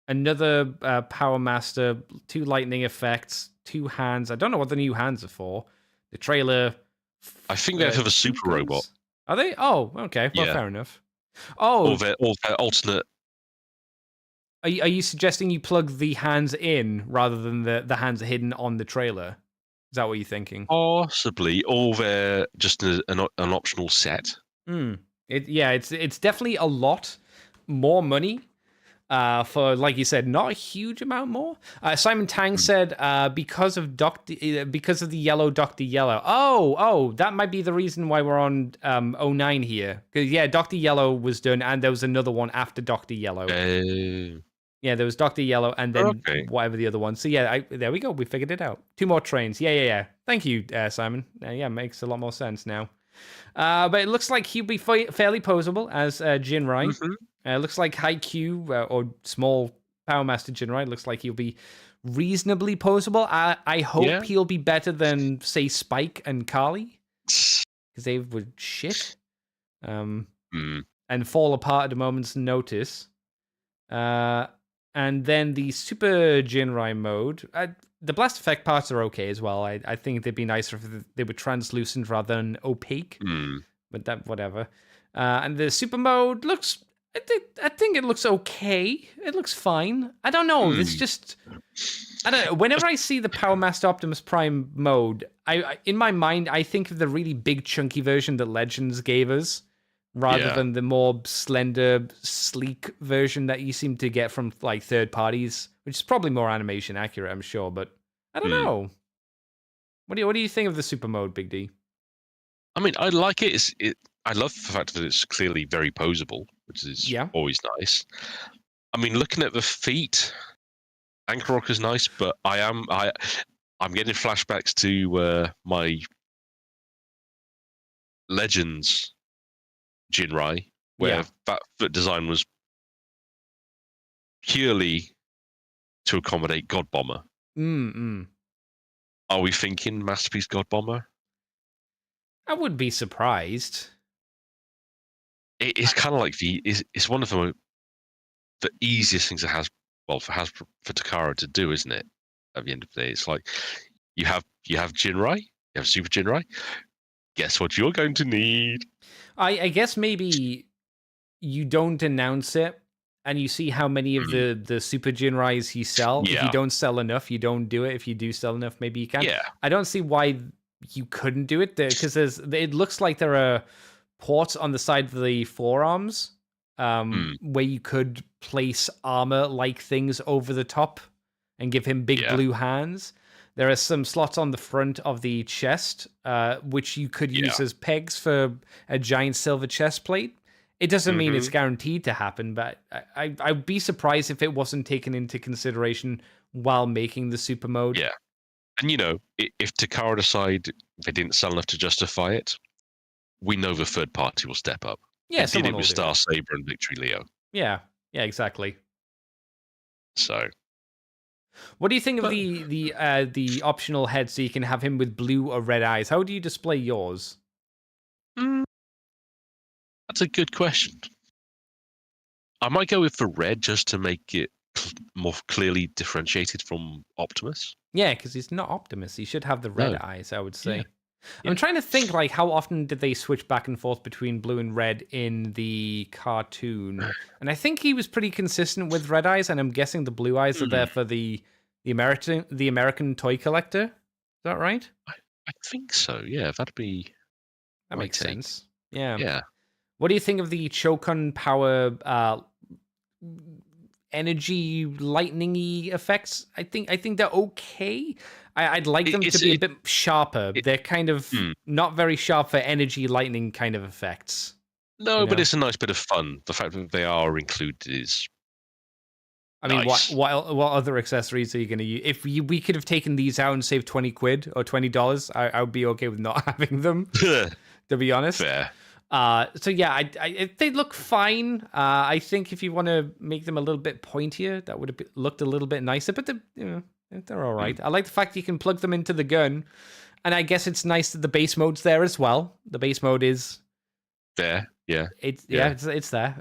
another Power Master, 2 lightning effects, 2 hands. I don't know what the new hands are for. The trailer. I think they're for the super robot. Are they? Oh, okay. Well, fair enough. Oh, or their alternate. Are you suggesting you plug the hands in rather than the hands hidden on the trailer? Is that what you're thinking? Possibly, or they're just an optional set. It's definitely a lot more money for, like you said, not a huge amount more. Simon Tang said because of the yellow Dr. Yellow. Oh, that might be the reason why we're on 09 here. Because Dr. Yellow was done, and there was another one after Dr. Yellow. Yeah, there was Dr. Yellow and then whatever the other one. So there we go. We figured it out. 2 more trains. Yeah. Thank you, Simon. Makes a lot more sense now. But it looks like he'll be fairly posable as Jinrai. Mm-hmm. Looks like Haikyuu or small Power Master Jinrai. Looks like he'll be reasonably posable. I hope he'll be better than, say, Spike and Carly, because they were shit and fall apart at a moment's notice. And then the Super Jinrai mode, the blast effect parts are okay as well. I think they'd be nicer if they were translucent rather than opaque. But that, whatever. And the Super mode looks... I think it looks okay. It looks fine. I don't know. It's just... I don't know. Whenever I see the Power Master Optimus Prime mode, I in my mind, I think of the really big, chunky version that Legends gave us, rather than the more slender, sleek version that you seem to get from like third parties, which is probably more animation accurate, I'm sure. But I don't know. What do you think of the Super mode, Big D? I mean, I like it. I love the fact that it's clearly very posable, which is always nice. I mean, looking at the feet, Anchor Rock is nice, but I'm getting flashbacks to my Legends Jinrai, where that foot design was purely to accommodate God Bomber. Are we thinking Masterpiece God Bomber? I would be surprised. It's kind of like it's one of the easiest things it has. Well, for Takara to do, isn't it? At the end of the day, it's like you have Jinrai, you have Super Jinrai. Guess what you're going to need? I guess maybe you don't announce it, and you see how many of the Super Jinrais you sell. If you don't sell enough, you don't do it. If you do sell enough, maybe you can. Yeah. I don't see why you couldn't do it there, because it looks like there are ports on the side of the forearms where you could place armor-like things over the top and give him big blue hands. There are some slots on the front of the chest, which you could use as pegs for a giant silver chest plate. It doesn't mean it's guaranteed to happen, but I'd be surprised if it wasn't taken into consideration while making the super mode. Yeah. And, if Takara decide they didn't sell enough to justify it, we know the third party will step up. Yeah, they did it with Star Saber and Victory Leo. Yeah, exactly. So, what do you think of the optional head so you can have him with blue or red eyes? How do you display yours? That's a good question. I might go with the red just to make it more clearly differentiated from Optimus. Yeah, because he's not Optimus. He should have the red eyes, I would say. Yeah. I'm trying to think, like, how often did they switch back and forth between blue and red in the cartoon? And I think he was pretty consistent with red eyes, and I'm guessing the blue eyes are there for the American toy collector. Is that right? I think so. Yeah, that makes sense. Yeah. Yeah. What do you think of the Chokun power energy lightning-y effects? I think they're okay. I'd like them to be a bit sharper. They're kind of not very sharp for energy lightning kind of effects. No, but it's a nice bit of fun. The fact that they are included is I mean, nice. what other accessories are you going to use? If we could have taken these out and saved £20 or $20, I would be okay with not having them, to be honest. Fair. So yeah, they look fine. I think if you want to make them a little bit pointier, that would have looked a little bit nicer. But they're all right. I like the fact you can plug them into the gun, and I guess it's nice that the base mode's there as well. The base mode is there. Yeah. It's there.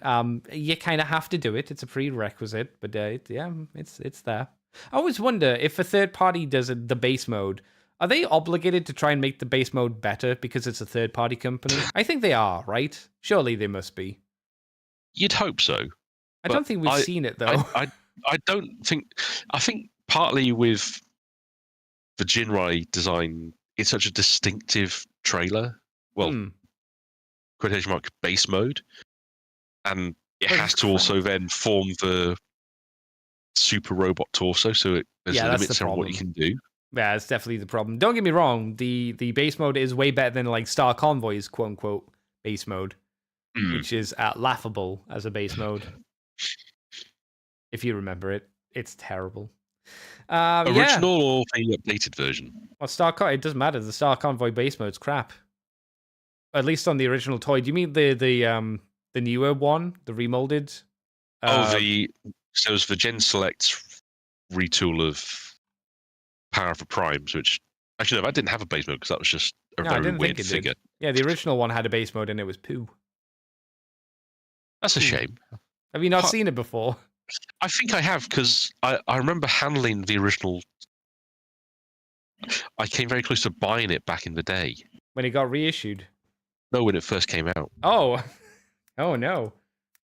You kind of have to do it. It's a prerequisite, but it's there. I always wonder if a third party does the base mode. Are they obligated to try and make the base mode better because it's a third-party company? I think they are, right? Surely they must be. You'd hope so. I don't think we've seen it, though. I don't think... I think partly with the Jinrai design, it's such a distinctive trailer. Well, quotation mark, base mode. And it has to also then form the super robot torso, so there's limits on what you can do. Yeah, it's definitely the problem. Don't get me wrong, the base mode is way better than like Star Convoy's quote-unquote base mode, which is laughable as a base mode. If you remember it, it's terrible. Original or the updated version? Well, it doesn't matter. The Star Convoy base mode's crap. At least on the original toy. Do you mean the newer one, the remolded? So it was the Gen Select retool of Power for Primes, which actually no, that didn't have a base mode because that was just a very weird figure. Yeah, the original one had a base mode and it was poo. That's a shame. Have you not seen it before? I think I have, because I remember handling the original. I came very close to buying it back in the day. When it got reissued? No, when it first came out. Oh. Oh, no.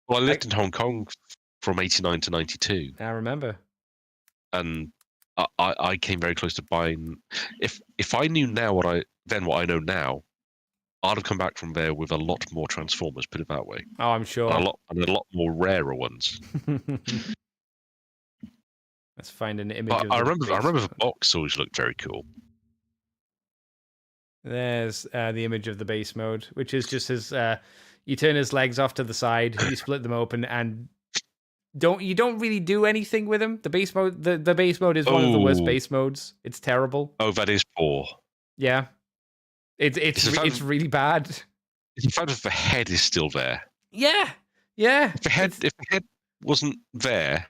Well, I lived in Hong Kong from 89 to 92. I remember. And I came very close to buying. If I knew now what I know now, I'd have come back from there with a lot more Transformers. Put it that way. Oh, I'm sure. And a lot more rarer ones. Let's find an image. I remember the box always looked very cool. There's the image of the base mode, which is just his. You turn his legs off to the side, you split them open, and you don't really do anything with him. The base mode, the base mode is one of the worst base modes. It's terrible. Oh, that is poor. Yeah, it's really bad. It's the fact that the head is still there. Yeah. If the head wasn't there,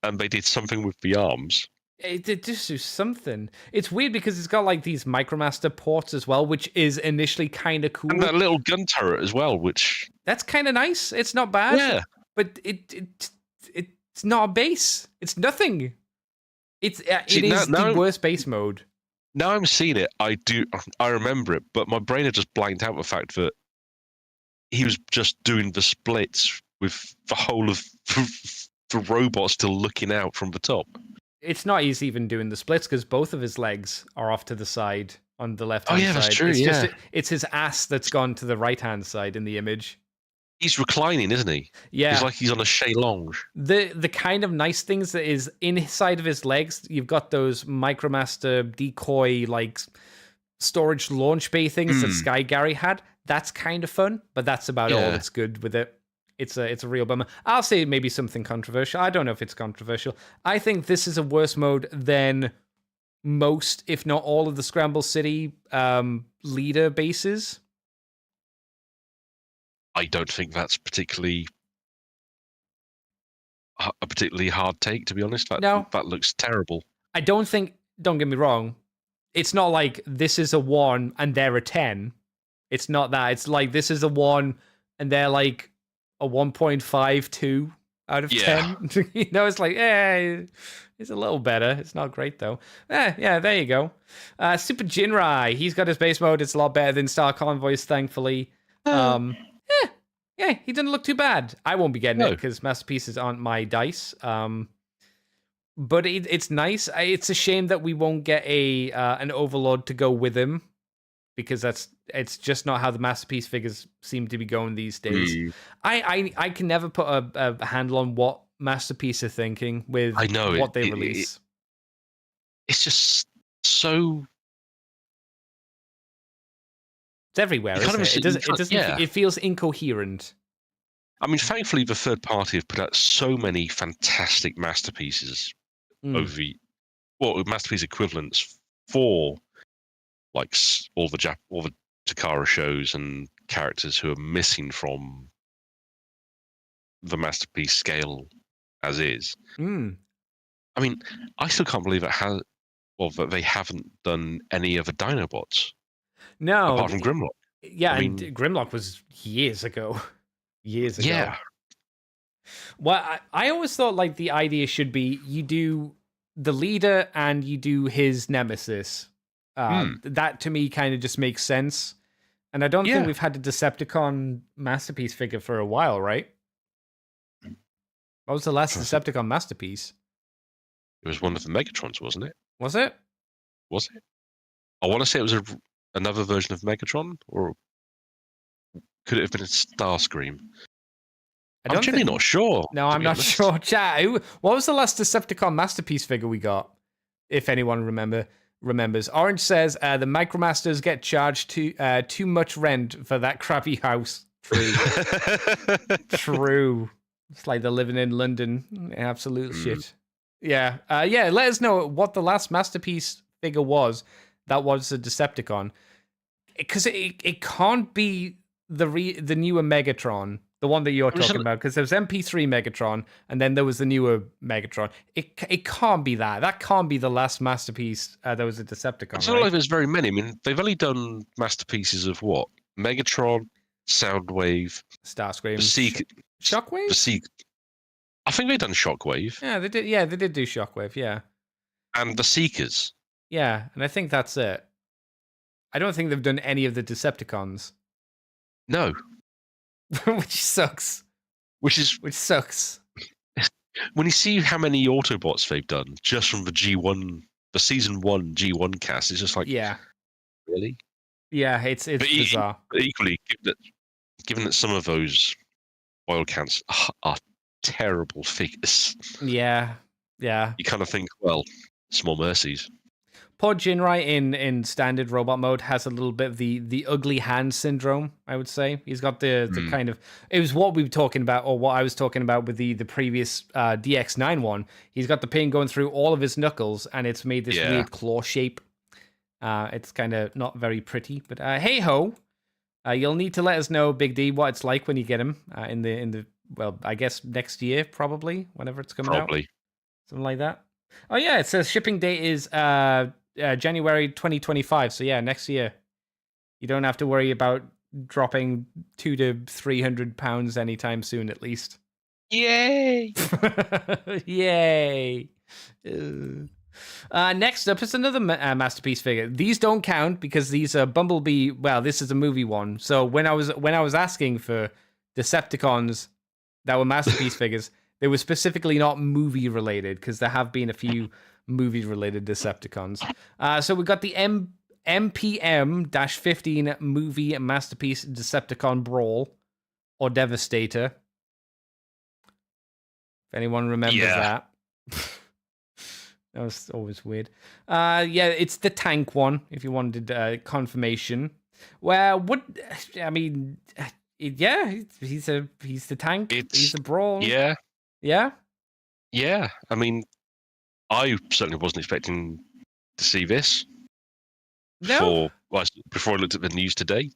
and they did something with the arms. It just do something. It's weird because it's got like these Micromaster ports as well, which is initially kind of cool. And that little gun turret as well, which that's kind of nice. It's not bad. Yeah, but it's not a base. It's nothing. It is the worst base mode. Now I'm seeing it. I remember it, but my brain had just blanked out the fact that he was just doing the splits with the whole of the robot still looking out from the top. It's not easy even doing the splits because both of his legs are off to the side on the left hand side. That's true. It's his ass that's gone to the right hand side in the image. He's reclining, isn't he? Yeah. He's like he's on a chaise lounge. The kind of nice things that is inside of his legs, you've got those Micromaster decoy like storage launch bay things that Sky Gary had. That's kind of fun, but that's about all that's good with it. It's a real bummer. I'll say maybe something controversial. I don't know if it's controversial. I think this is a worse mode than most, if not all, of the Scramble City leader bases. I don't think that's a particularly hard take, to be honest. That looks terrible. I don't think. Don't get me wrong. It's not like this is a 1 and they're a 10. It's not that. It's like this is a 1 and they're like a 1.52 out of 10. It's like, it's a little better. It's not great, though. There you go. Super Jinrai. He's got his base mode. It's a lot better than Star Convoys, thankfully. He doesn't look too bad. I won't be getting it because Masterpieces aren't my dice. But it's nice. It's a shame that we won't get an Overlord to go with him, because it's just not how the Masterpiece figures seem to be going these days. I can never put a handle on what Masterpiece are thinking with what they release. It's just so. It's everywhere, isn't it? It feels incoherent. I mean, thankfully, the third party have put out so many fantastic Masterpieces over Masterpiece equivalents for like all the Takara shows and characters who are missing from the Masterpiece scale as is. I mean, I still can't believe that they haven't done any of the Dinobots. No, apart from Grimlock. Yeah, and Grimlock was years ago. Yeah. Well, I always thought like the idea should be you do the leader and you do his nemesis. That to me kind of just makes sense. And I don't think we've had a Decepticon Masterpiece figure for a while, right? What was the last Decepticon Masterpiece? It was one of the Megatrons, wasn't it? Was it? Was it? I want to say it was another version of Megatron, or could it have been a Starscream? I'm genuinely not sure. No, I'm not sure. Chat, what was the last Decepticon Masterpiece figure we got? If anyone remembers. Orange says the Micromasters get charged too much rent for that crappy house. True. True. It's like they're living in London. Absolute shit. Yeah. Let us know what the last Masterpiece figure was that was a Decepticon. Because it can't be the newer Megatron, the one that you're talking about, because there was MP3 Megatron, and then there was the newer Megatron. It can't be that. That can't be the last Masterpiece that was a Decepticon. It's not like there's very many. I mean, they've only done Masterpieces of what? Megatron, Soundwave, Starscream, Shockwave? I think they've done Shockwave. Yeah, they did. Yeah, they did do Shockwave. Yeah, and the Seekers. Yeah, and I think that's it. I don't think they've done any of the Decepticons. No, which sucks. Which sucks. When you see how many Autobots they've done just from the G1, the season 1 G1 cast, it's just like, yeah, really? Yeah, it's bizarre. But equally, given that some of those Wildcats are terrible figures. Yeah. You kind of think, well, small mercies. Poor Jinrai in standard robot mode has a little bit of the ugly hand syndrome, I would say. He's got the kind of... It was what we were talking about, or what I was talking about with the previous DX9 one. He's got the pain going through all of his knuckles, and it's made this weird claw shape. It's kind of not very pretty, but hey-ho. You'll need to let us know, Big D, what it's like when you get him in the well, I guess next year, probably, whenever it's coming out. Something like that. Oh, yeah, it says shipping date is... January 2025. So yeah, next year. You don't have to worry about dropping £200 to £300 anytime soon, at least. Yay! Yay! Next up is another Masterpiece figure. These don't count because these are Bumblebee. Well, this is a movie one. So when I was asking for Decepticons that were Masterpiece figures, they were specifically not movie related because there have been a few movie-related Decepticons. So we got the MPM-15 movie Masterpiece Decepticon Brawl, or Devastator. If anyone remembers that. That was always weird. Yeah, it's the tank one, if you wanted confirmation. Well, yeah, he's the tank. He's the Brawl. Yeah. Yeah? Yeah, I mean... I certainly wasn't expecting to see this before I looked at the news today.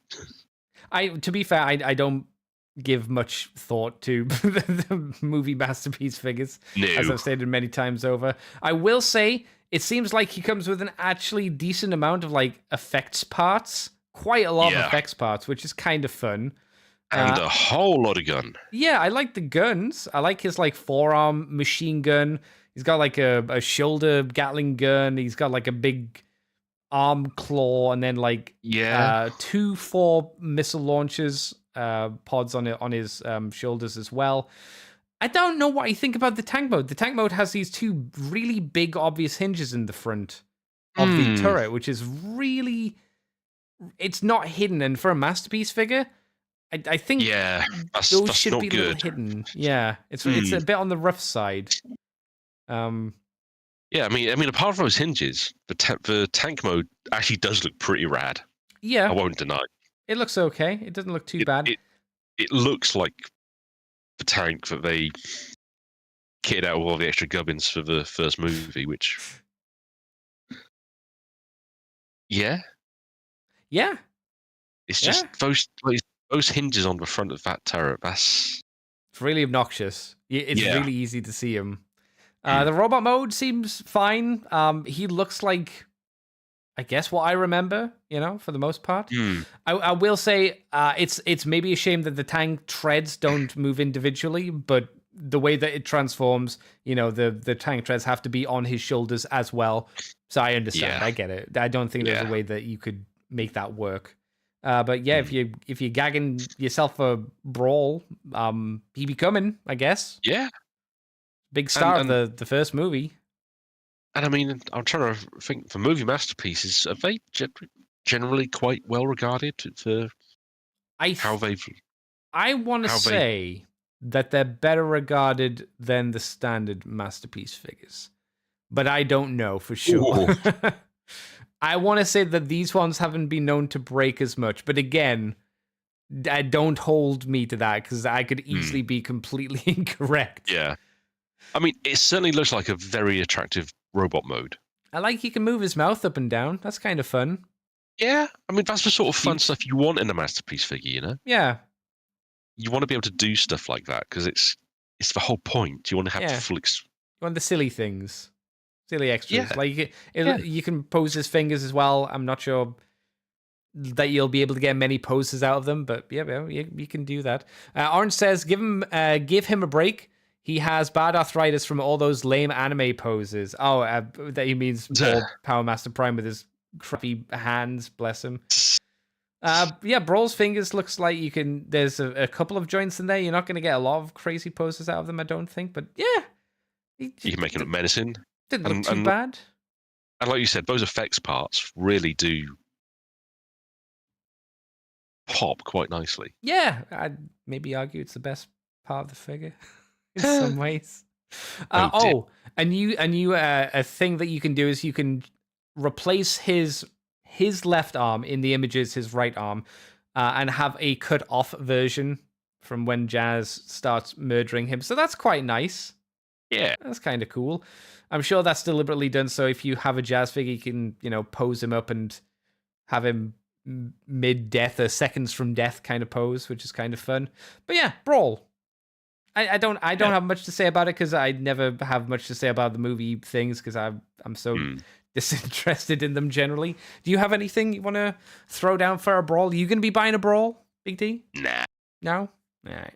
To be fair, I don't give much thought to the movie Masterpiece figures, as I've stated many times over. I will say, it seems like he comes with an actually decent amount of effects parts, quite a lot of effects parts, which is kind of fun. And a whole lot of gun. Yeah, I like the guns. I like his forearm machine gun. He's got a shoulder Gatling gun. He's got a big arm claw, and then 2 4 missile launchers pods on his shoulders as well. I don't know what I think about the tank mode. The tank mode has these 2 really big obvious hinges in the front of the turret, which is really... It's not hidden, and for a Masterpiece figure, I think those should be a little hidden. Yeah, it's a bit on the rough side. Yeah, I mean, apart from those hinges, the tank mode actually does look pretty rad. Yeah, I won't deny. It looks okay. It doesn't look too bad. It looks like the tank that they kitted out with all the extra gubbins for the first movie, which... Yeah. It's just those hinges on the front of that turret. It's really obnoxious. It's really easy to see him. The robot mode seems fine. He looks like, I guess, what I remember, for the most part. I will say it's maybe a shame that the tank treads don't move individually, but the way that it transforms, the tank treads have to be on his shoulders as well. So I understand. I get it. I don't think there's a way that you could make that work. But yeah, if you're gagging yourself a Brawl, he be coming, I guess. Yeah. Big star of the first movie. And I mean, I'm trying to think, for movie masterpieces, are they generally quite well regarded for how they've... I want to say that they're better regarded than the standard Masterpiece figures. But I don't know for sure. I want to say that these ones haven't been known to break as much. But again, don't hold me to that, because I could easily be completely incorrect. Yeah. I mean, it certainly looks like a very attractive robot mode. I like he can move his mouth up and down. That's kind of fun. Yeah. I mean, that's the sort of fun stuff you want in a Masterpiece figure, Yeah. You want to be able to do stuff like that, because it's the whole point. You want to have the full... You want the silly things. Silly extras. You can pose his fingers as well. I'm not sure that you'll be able to get many poses out of them, but yeah, you can do that. Orange says, give him a break. He has bad arthritis from all those lame anime poses. Oh, that he means Power Master Prime with his crappy hands. Bless him. Yeah, Brawl's fingers looks like you can. There's a couple of joints in there. You're not going to get a lot of crazy poses out of them, I don't think. But yeah, you can make it look menacing. Didn't look too bad. And like you said, those effects parts really do pop quite nicely. Yeah, I'd maybe argue it's the best part of the figure in some ways. A new thing that you can do is you can replace his left arm in the images, his right arm, and have a cut off version from when Jazz starts murdering him. So that's quite nice. Yeah, that's kind of cool. I'm sure that's deliberately done so if you have a Jazz figure, you can pose him up and have him mid-death or seconds from death kind of pose, which is kind of fun. But yeah, Brawl. I don't have much to say about it because I never have much to say about the movie things because I'm so disinterested in them generally. Do you have anything you want to throw down for a Brawl? Are you going to be buying a Brawl, Big D? Nah. No? All right.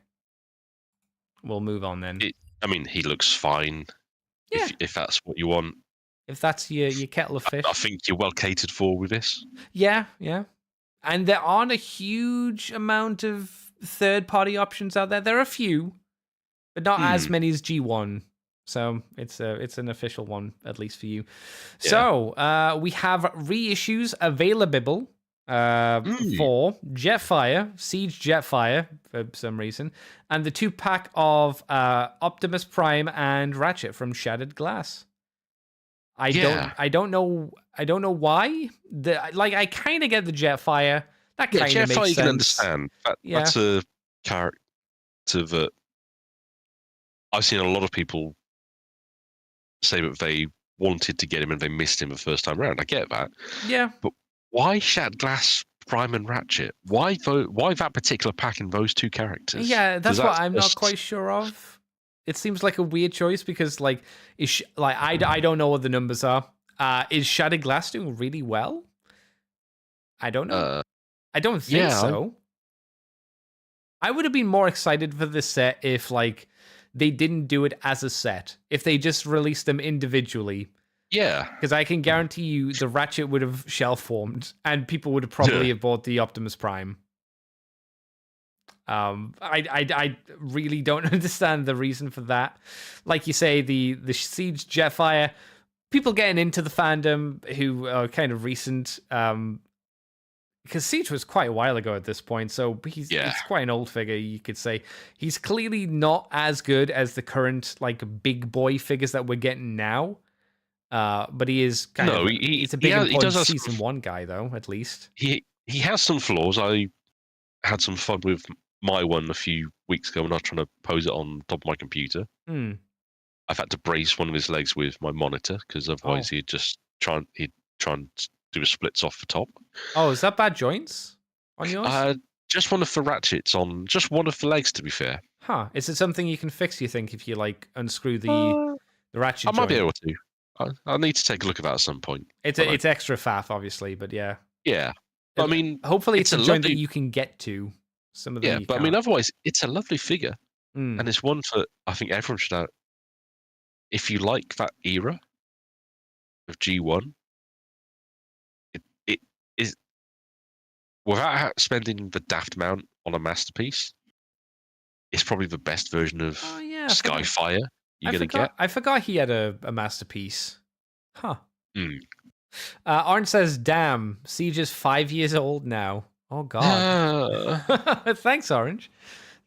We'll move on then. He looks fine. Yeah. If that's what you want. If that's your kettle of fish. I think you're well catered for with this. Yeah. And there aren't a huge amount of third-party options out there. There are a few, but not as many as G1. So it's an official one, at least for you. Yeah. So we have reissues available for Jetfire, Siege Jetfire, for some reason, and the 2-pack of Optimus Prime and Ratchet from Shattered Glass. I don't know why. I kind of get the Jetfire. That kind of makes sense. Jetfire you can understand. That's a character that I've seen a lot of people say that they wanted to get him and they missed him the first time around. I get that. Yeah. But why Shattered Glass, Prime and Ratchet? Why that particular pack in those two characters? Yeah, that's what I'm not quite sure of. It seems like a weird choice because I don't know what the numbers are. Is Shattered Glass doing really well? I don't know. I don't think so. I would have been more excited for this set if they didn't do it as a set. If they just released them individually. Yeah. Because I can guarantee you the Ratchet would have shelf formed and people would have probably have bought the Optimus Prime. I really don't understand the reason for that. Like you say, the Siege Jetfire, people getting into the fandom who are kind of recent, because Siege was quite a while ago at this point, so he's quite an old figure, you could say. He's clearly not as good as the current big boy figures that we're getting now. But he is he's a big important season 1 guy though, at least. He has some flaws. I had some fun with my one a few weeks ago when I was trying to pose it on top of my computer. I've had to brace one of his legs with my monitor because otherwise he'd try and do the splits off the top. Oh, is that bad joints on yours? Just one of the ratchets on just one of the legs, to be fair. Huh. Is it something you can fix, you think, if you unscrew the ratchet I might be able to. I need to take a look at that at some point. It's extra faff, obviously, but yeah. Yeah. But, hopefully it's a joint that you can get to. Some of them otherwise, it's a lovely figure. And it's one for, I think everyone should have. If you like that era of G1, it is, without spending the daft amount on a masterpiece, it's probably the best version of Skyfire you're going to get. I forgot he had a masterpiece. Huh. Orange says, damn, Siege is 5 years old now. Oh, God. Thanks, Orange.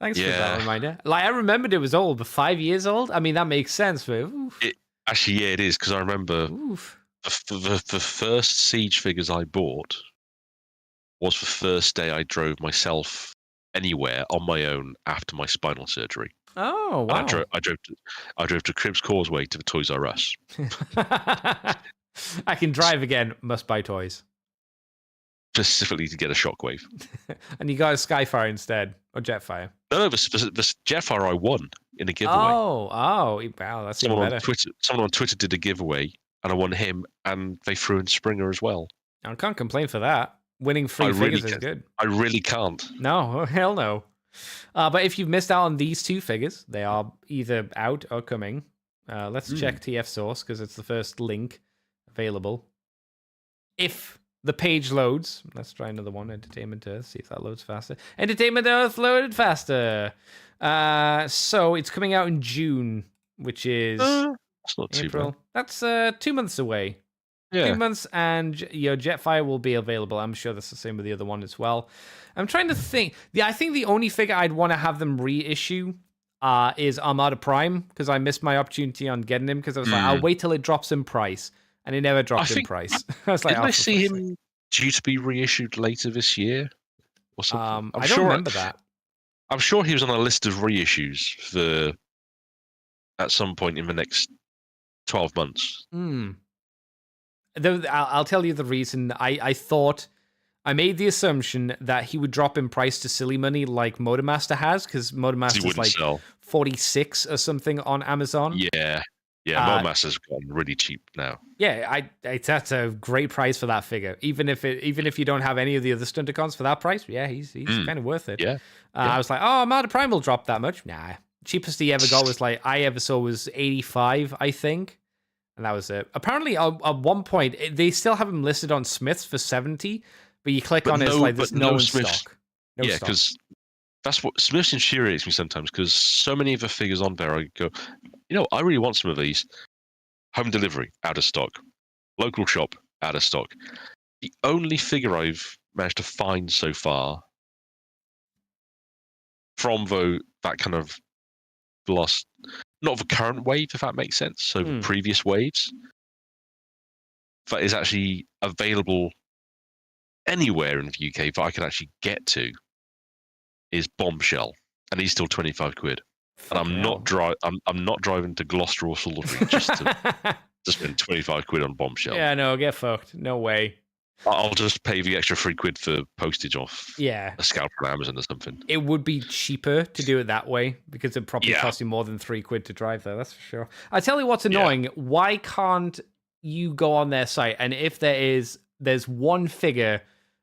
Thanks for that reminder. I remembered it was old, but 5 years old? I mean, that makes sense. Actually, it is, because I remember the first Siege figures I bought was the first day I drove myself anywhere on my own after my spinal surgery. Oh, wow. I drove to Cribs Causeway to the Toys R Us. I can drive again, must buy toys. Specifically to get a Shockwave. And you got a Skyfire instead, or Jetfire? No, the Jetfire I won in a giveaway. Oh, wow, that's even better. Someone on Twitter did a giveaway, and I won him, and they threw in Springer as well. I can't complain for that. Winning free figures is good. I really can't. No, hell no. But if you've missed out on these two figures, they are either out or coming. Let's check TF source because it's the first link available. If the page loads, let's try another one. Entertainment Earth, see if that loads faster. Entertainment Earth loaded faster. So it's coming out in June, which is that's not April. Too bad. That's 2 months away. Yeah. 2 months, and your Jetfire will be available. I'm sure that's the same with the other one as well. I'm trying to think. I think the only figure I'd want to have them reissue is Armada Prime, because I missed my opportunity on getting him, because I was like, I'll wait till it drops in price, and it never dropped in price. I was like, didn't I see him due to be reissued later this year or something? I don't remember that. I'm sure he was on a list of reissues for at some point in the next 12 months. I'll tell you the reason. I made the assumption that he would drop in price to silly money like Motormaster has, because Motormaster is like 46 or something on Amazon. Yeah, Motormaster's gone really cheap now. Yeah, that's a great price for that figure. Even if you don't have any of the other Stunticons for that price, yeah, he's kind of worth it. Yeah. I was like, oh, Armada Prime will drop that much. Nah, cheapest he ever got was I ever saw was 85, I think. And that was it. Apparently, at one point, they still have him listed on Smith's for 70, but you click on it, it's like there's no in stock. Yeah, because that's what Smith's infuriates me sometimes, because so many of the figures on there, I go, I really want some of these. Home delivery, out of stock. Local shop, out of stock. The only figure I've managed to find so far from that kind of lost, not the current wave, if that makes sense, so the previous waves, that is actually available anywhere in the UK that I can actually get to, is Bombshell, and he's still 25 quid. And I'm not driving to Gloucester or Salisbury just to spend 25 quid on Bombshell. Yeah, no, get fucked. No way. I'll just pay the extra 3 quid for postage off a scalp on Amazon or something. It would be cheaper to do it that way, because it probably costs you more than 3 quid to drive there, that's for sure. I tell you what's annoying, why can't you go on their site, and if there's one figure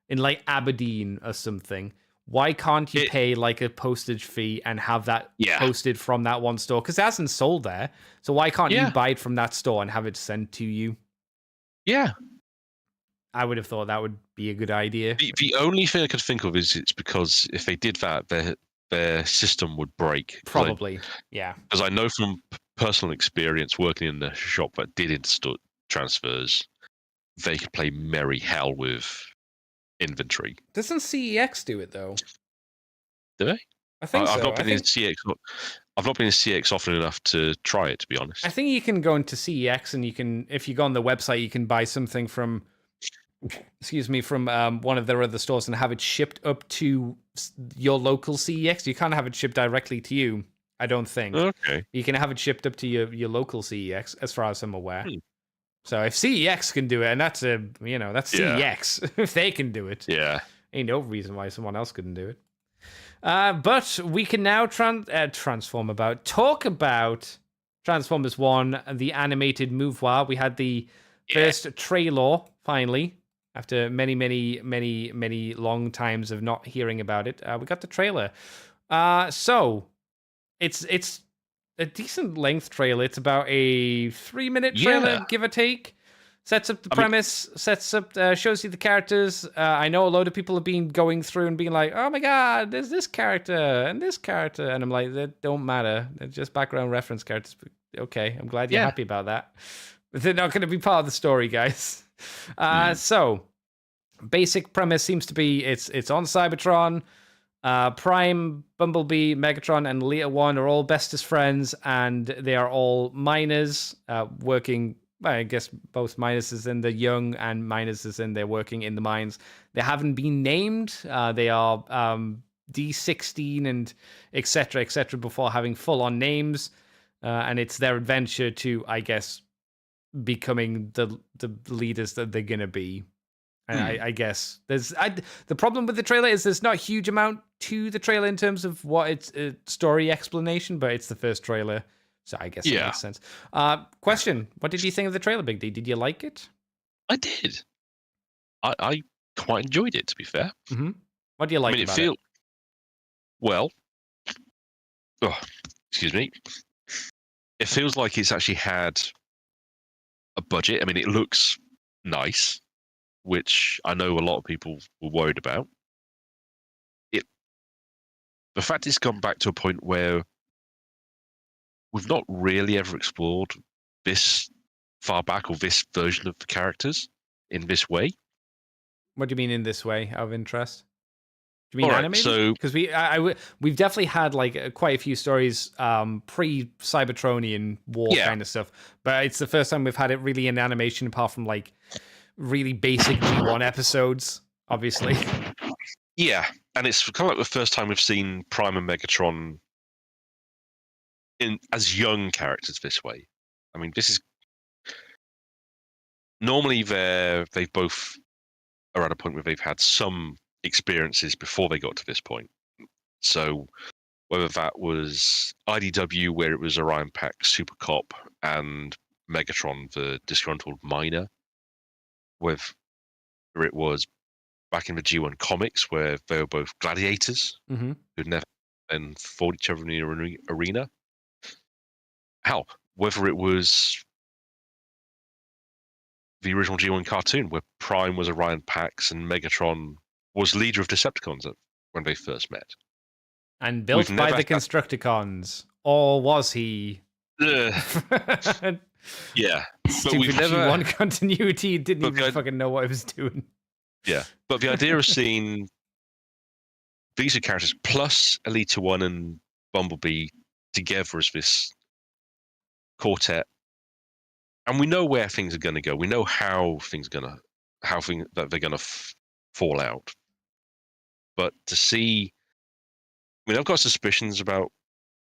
in like Aberdeen or something, why can't you pay like a postage fee and have that posted from that one store? Because it hasn't sold there, so why can't you buy it from that store and have it sent to you? Yeah. I would have thought that would be a good idea. The only thing I could think of is it's because if they did that, their system would break. Probably, yeah. Because I know from personal experience working in the shop that did instant transfers, they could play merry hell with inventory. Doesn't CEX do it though? Do they? I think so. I've not been in CX. I've not been in CX often enough to try it, to be honest. I think you can go into CEX and you can, if you go on the website, you can buy something from one of their other stores and have it shipped up to your local CEX. You can't have it shipped directly to you, I don't think. Okay. You can have it shipped up to your local CEX, as far as I'm aware. So if CEX can do it, and that's CEX, if they can do it, ain't no reason why someone else couldn't do it. But we can now talk about Transformers 1, the animated mouvement. We had the first trailer, finally, after many, many, many, many long times of not hearing about it. We got the trailer. So it's a decent length trailer. It's about a 3-minute trailer, give or take. Sets up the premise, shows you the characters. I know a load of people have been going through and being like, oh my god, there's this character and this character. And I'm like, that don't matter. They're just background reference characters. Okay, I'm glad you're happy about that. But they're not going to be part of the story, guys. So, basic premise seems to be it's on Cybertron. Prime, Bumblebee, Megatron, and Leader 1 are all bestest friends, and they are all miners working. I guess both minuses in the young and minuses in they're working in the mines. They haven't been named. They are D16 and etc. before having full-on names. And it's their adventure to, I guess, becoming the leaders that they're gonna be. And I guess the problem with the trailer is there's not a huge amount to the trailer in terms of what it's a story explanation, but it's the first trailer, so I guess it makes sense. Question: what did you think of the trailer, Big D? Did you like it? I did. I quite enjoyed it, to be fair. Mm-hmm. What do you like about it? Well, excuse me. It feels like it's actually had a budget. I mean, it looks nice, which I know a lot of people were worried about. The fact it's gone back to a point where we've not really ever explored this far back or this version of the characters in this way. What do you mean in this way, out of interest? Do you mean All animated? Right, so because we've definitely had like quite a few stories pre-Cybertronian war kind of stuff, but it's the first time we've had it really in animation, apart from like really basic G1 episodes, obviously. Yeah, and it's kind of like the first time we've seen Prime and Megatron as young characters this way. I mean, this is normally they both are at a point where they've had some experiences before they got to this point. So whether that was IDW, where it was Orion Pack, Super Cop, and Megatron, the disgruntled miner, whether it was back in the G1 comics, where they were both gladiators who'd never then fought each other in the arena. Hell, whether it was the original G1 cartoon, where Prime was Orion Pax and Megatron was leader of Decepticons when they first met. And built by the Constructicons. Or was he? Yeah. Stupid G1 continuity. Didn't even fucking know what I was doing. Yeah. But the idea of seeing these are characters plus Elita 1 and Bumblebee together as this quartet, and we know where things are going to go. We know how that they're going to fall out. But to see, I mean, I've got suspicions about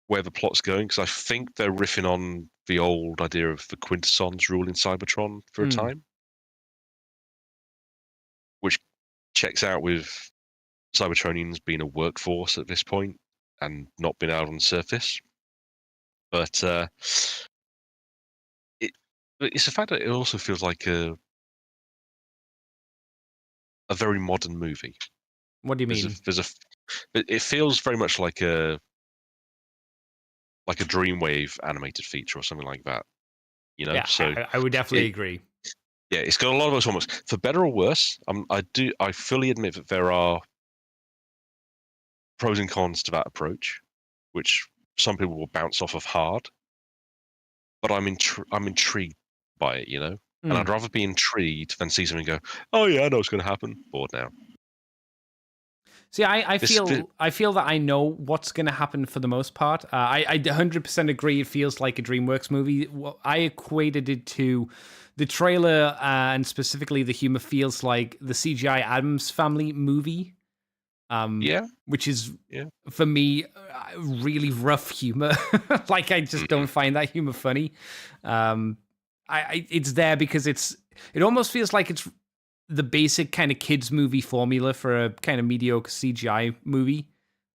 where the plot's going, because I think they're riffing on the old idea of the Quintessons ruling Cybertron for a time, which checks out with Cybertronians being a workforce at this point and not being out on the surface. But it's the fact that it also feels like a very modern movie. What do you mean? It feels very much like a Dreamwave animated feature or something like that. You know, yeah, so I would definitely agree. Yeah, it's got a lot of those moments. For better or worse, I fully admit that there are pros and cons to that approach, which some people will bounce off of hard. But I'm intrigued by it, you know, and I'd rather be intrigued than see something and go, "Oh yeah, I know what's going to happen." Bored now. See, I feel that I know what's going to happen for the most part. I 100% agree. It feels like a DreamWorks movie. I equated it to the trailer, and specifically the humor feels like the CGI Addams Family movie. Which is for me really rough humor. Like I just don't find that humor funny. It's there because it almost feels like it's the basic kind of kids movie formula for a kind of mediocre CGI movie,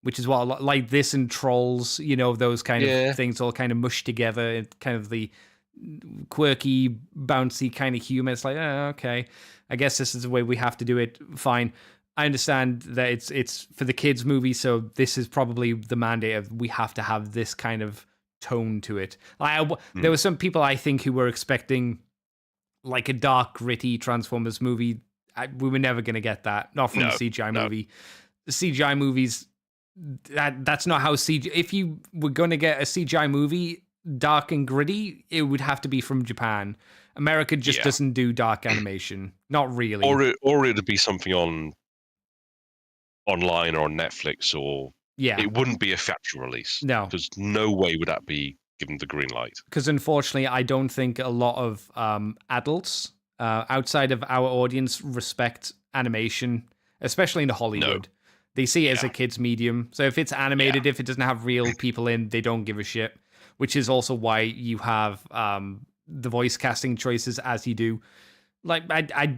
which is what like this and Trolls, you know, those kind of things all kind of mushed together, kind of the quirky, bouncy kind of humor. It's like, okay, I guess this is the way we have to do it. Fine. I understand that it's for the kids movie, so this is probably the mandate of we have to have this kind of tone to it. There were some people I think who were expecting like a dark, gritty Transformers movie. We were never going to get that. Not from a CGI movie. The CGI movies, that's not how CGI... If you were going to get a CGI movie, dark and gritty, it would have to be from Japan. America just doesn't do dark animation. Not really. Or it'd be something online or on Netflix, or it wouldn't be a theatrical release. No. Because no way would that be given the green light. Because unfortunately, I don't think a lot of adults outside of our audience respect animation, especially in Hollywood. No. They see it as a kid's medium. So if it's animated, if it doesn't have real people in, they don't give a shit. Which is also why you have the voice casting choices as you do. Like, I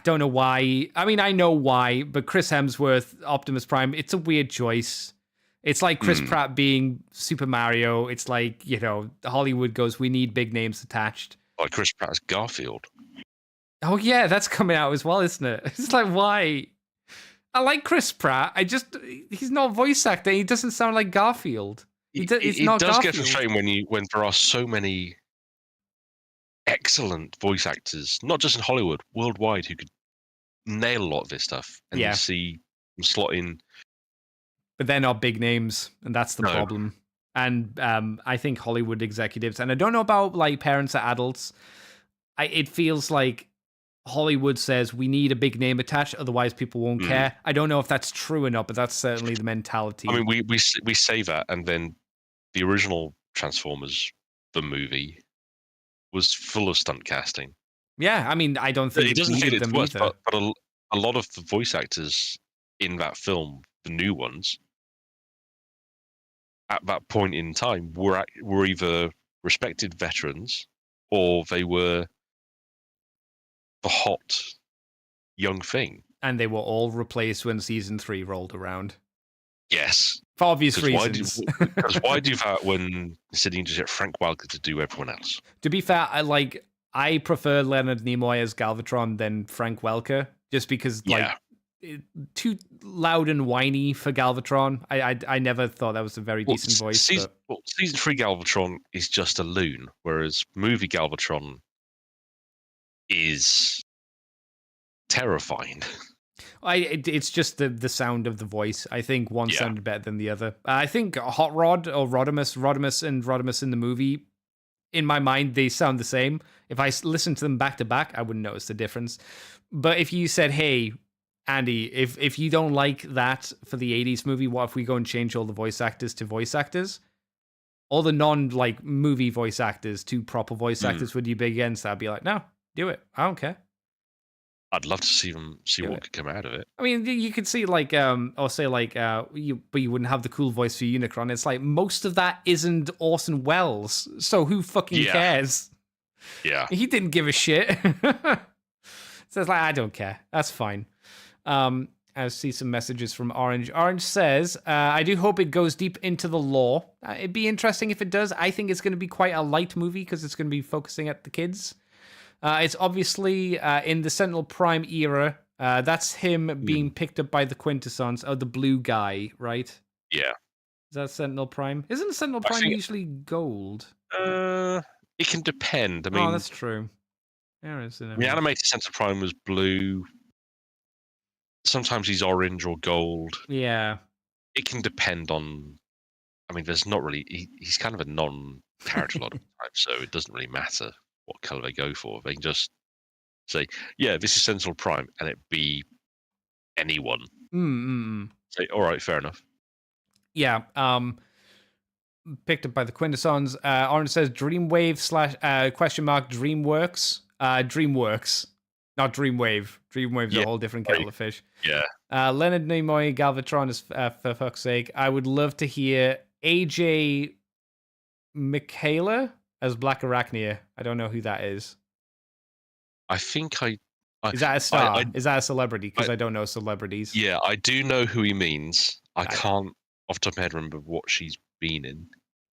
don't know why. I mean, I know why, but Chris Hemsworth, Optimus Prime, it's a weird choice. It's like Chris Pratt being Super Mario. It's like, you know, Hollywood goes, we need big names attached. Like Chris Pratt as Garfield. Oh, yeah, that's coming out as well, isn't it? It's like, why? I like Chris Pratt. He's not a voice actor. He doesn't sound like Garfield. It not does Garfield. get frustrating when there are so many excellent voice actors, not just in Hollywood, worldwide, who could nail a lot of this stuff, and you see them slot in. But they're not big names, and that's the problem. And I think Hollywood executives, and I don't know about like parents or adults, it feels like Hollywood says we need a big name attached, otherwise people won't care. I don't know if that's true or not, but that's certainly the mentality. I mean, we say that, and then the original Transformers, the movie, was full of stunt casting. Yeah, I mean, I don't think it doesn't feel it's worse, either. But a lot of the voice actors in that film, the new ones, at that point in time, were either respected veterans or they were the hot young thing. And they were all replaced when season 3 rolled around. Yes. For obvious reasons. Because why do that when instead you just get Frank Welker to do everyone else? To be fair, I prefer Leonard Nimoy as Galvatron than Frank Welker, just because too loud and whiny for Galvatron. I never thought that was a very decent voice. Season 3 Galvatron is just a loon, whereas movie Galvatron is terrifying. It's just the sound of the voice. I think one sounded better than the other. I think Hot Rod or Rodimus in the movie, in my mind, they sound the same. If I listen to them back to back, I wouldn't notice the difference. But if you said, hey, Andy, if you don't like that for the 80s movie, what if we go and change all the voice actors to voice actors? All the movie voice actors to proper voice actors, would you be against that? I'd be like, no, do it. I don't care. I'd love to see what could come out of it. I mean, you could see but you wouldn't have the cool voice for Unicron. It's like most of that isn't Orson Welles, so who fucking cares? Yeah, he didn't give a shit. So it's like, I don't care. That's fine. I see some messages from Orange. Orange says, I do hope it goes deep into the lore. It'd be interesting if it does. I think it's going to be quite a light movie because it's going to be focusing at the kids. It's obviously in the Sentinel Prime era. That's him being picked up by the Quintessons. Oh, the blue guy, right? Yeah. Is that Sentinel Prime? Isn't Sentinel Prime usually gold? It can depend. I mean, that's true. The animated Sentinel Prime was blue. Sometimes he's orange or gold. Yeah. It can depend on. I mean, there's not really. He's kind of a non-character a lot of the time, so it doesn't really matter what color they go for. They can just say, yeah, this is Sentinel Prime, and it be anyone. Say, all right, fair enough. Yeah. Picked up by the Quintessons. Orange says Dreamwave / DreamWorks. DreamWorks, not Dreamwave. Dreamwave's a whole different kettle of fish. Yeah. Leonard Nimoy, Galvatron is for fuck's sake. I would love to hear AJ Michaela as Black Arachnia. I don't know who that is. I think is that a star? Is that a celebrity? Because I don't know celebrities. Yeah, I do know who he means. I can't, off the top of my head, remember what she's been in.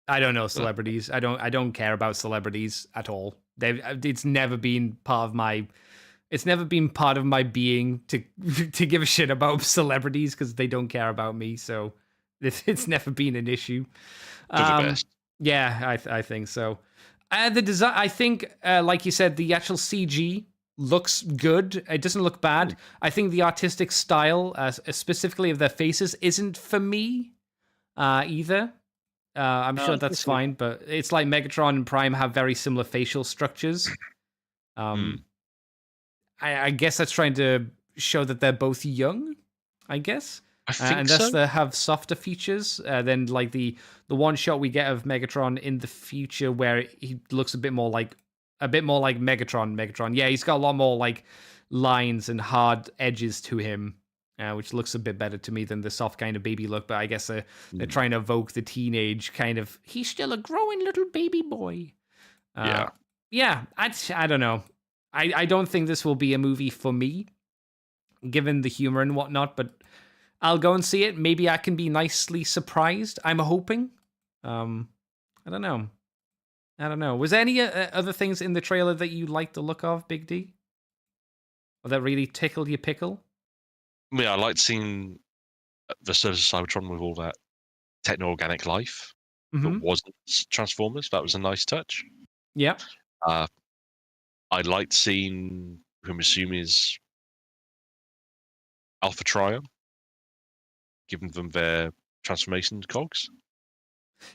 I don't know celebrities. I don't care about celebrities at all. It's never been part of my. It's never been part of my being to give a shit about celebrities because they don't care about me. So it's never been an issue. They're the best. Yeah, I think so. The design, I think, like you said, the actual CG looks good. It doesn't look bad. I think the artistic style, specifically of their faces, isn't for me either. I'm sure that's fine, but it's like Megatron and Prime have very similar facial structures. I guess that's trying to show that they're both young, I guess. I think and thus so. they have softer features than like the one shot we get of Megatron in the future where he looks a bit more like Megatron. Yeah, he's got a lot more like lines and hard edges to him. Which looks a bit better to me than the soft kind of baby look, but I guess they're trying to evoke the teenage kind of, he's still a growing little baby boy. I don't know. I don't think this will be a movie for me, given the humor and whatnot, but I'll go and see it. Maybe I can be nicely surprised. I'm hoping. I don't know. Was there any other things in the trailer that you liked the look of, Big D? Or that really tickled your pickle? I liked seeing the surface of Cybertron with all that techno-organic life that wasn't Transformers. That was a nice touch. Yeah. I liked seeing who I'm assuming is Alpha Trion, giving them their transformation cogs.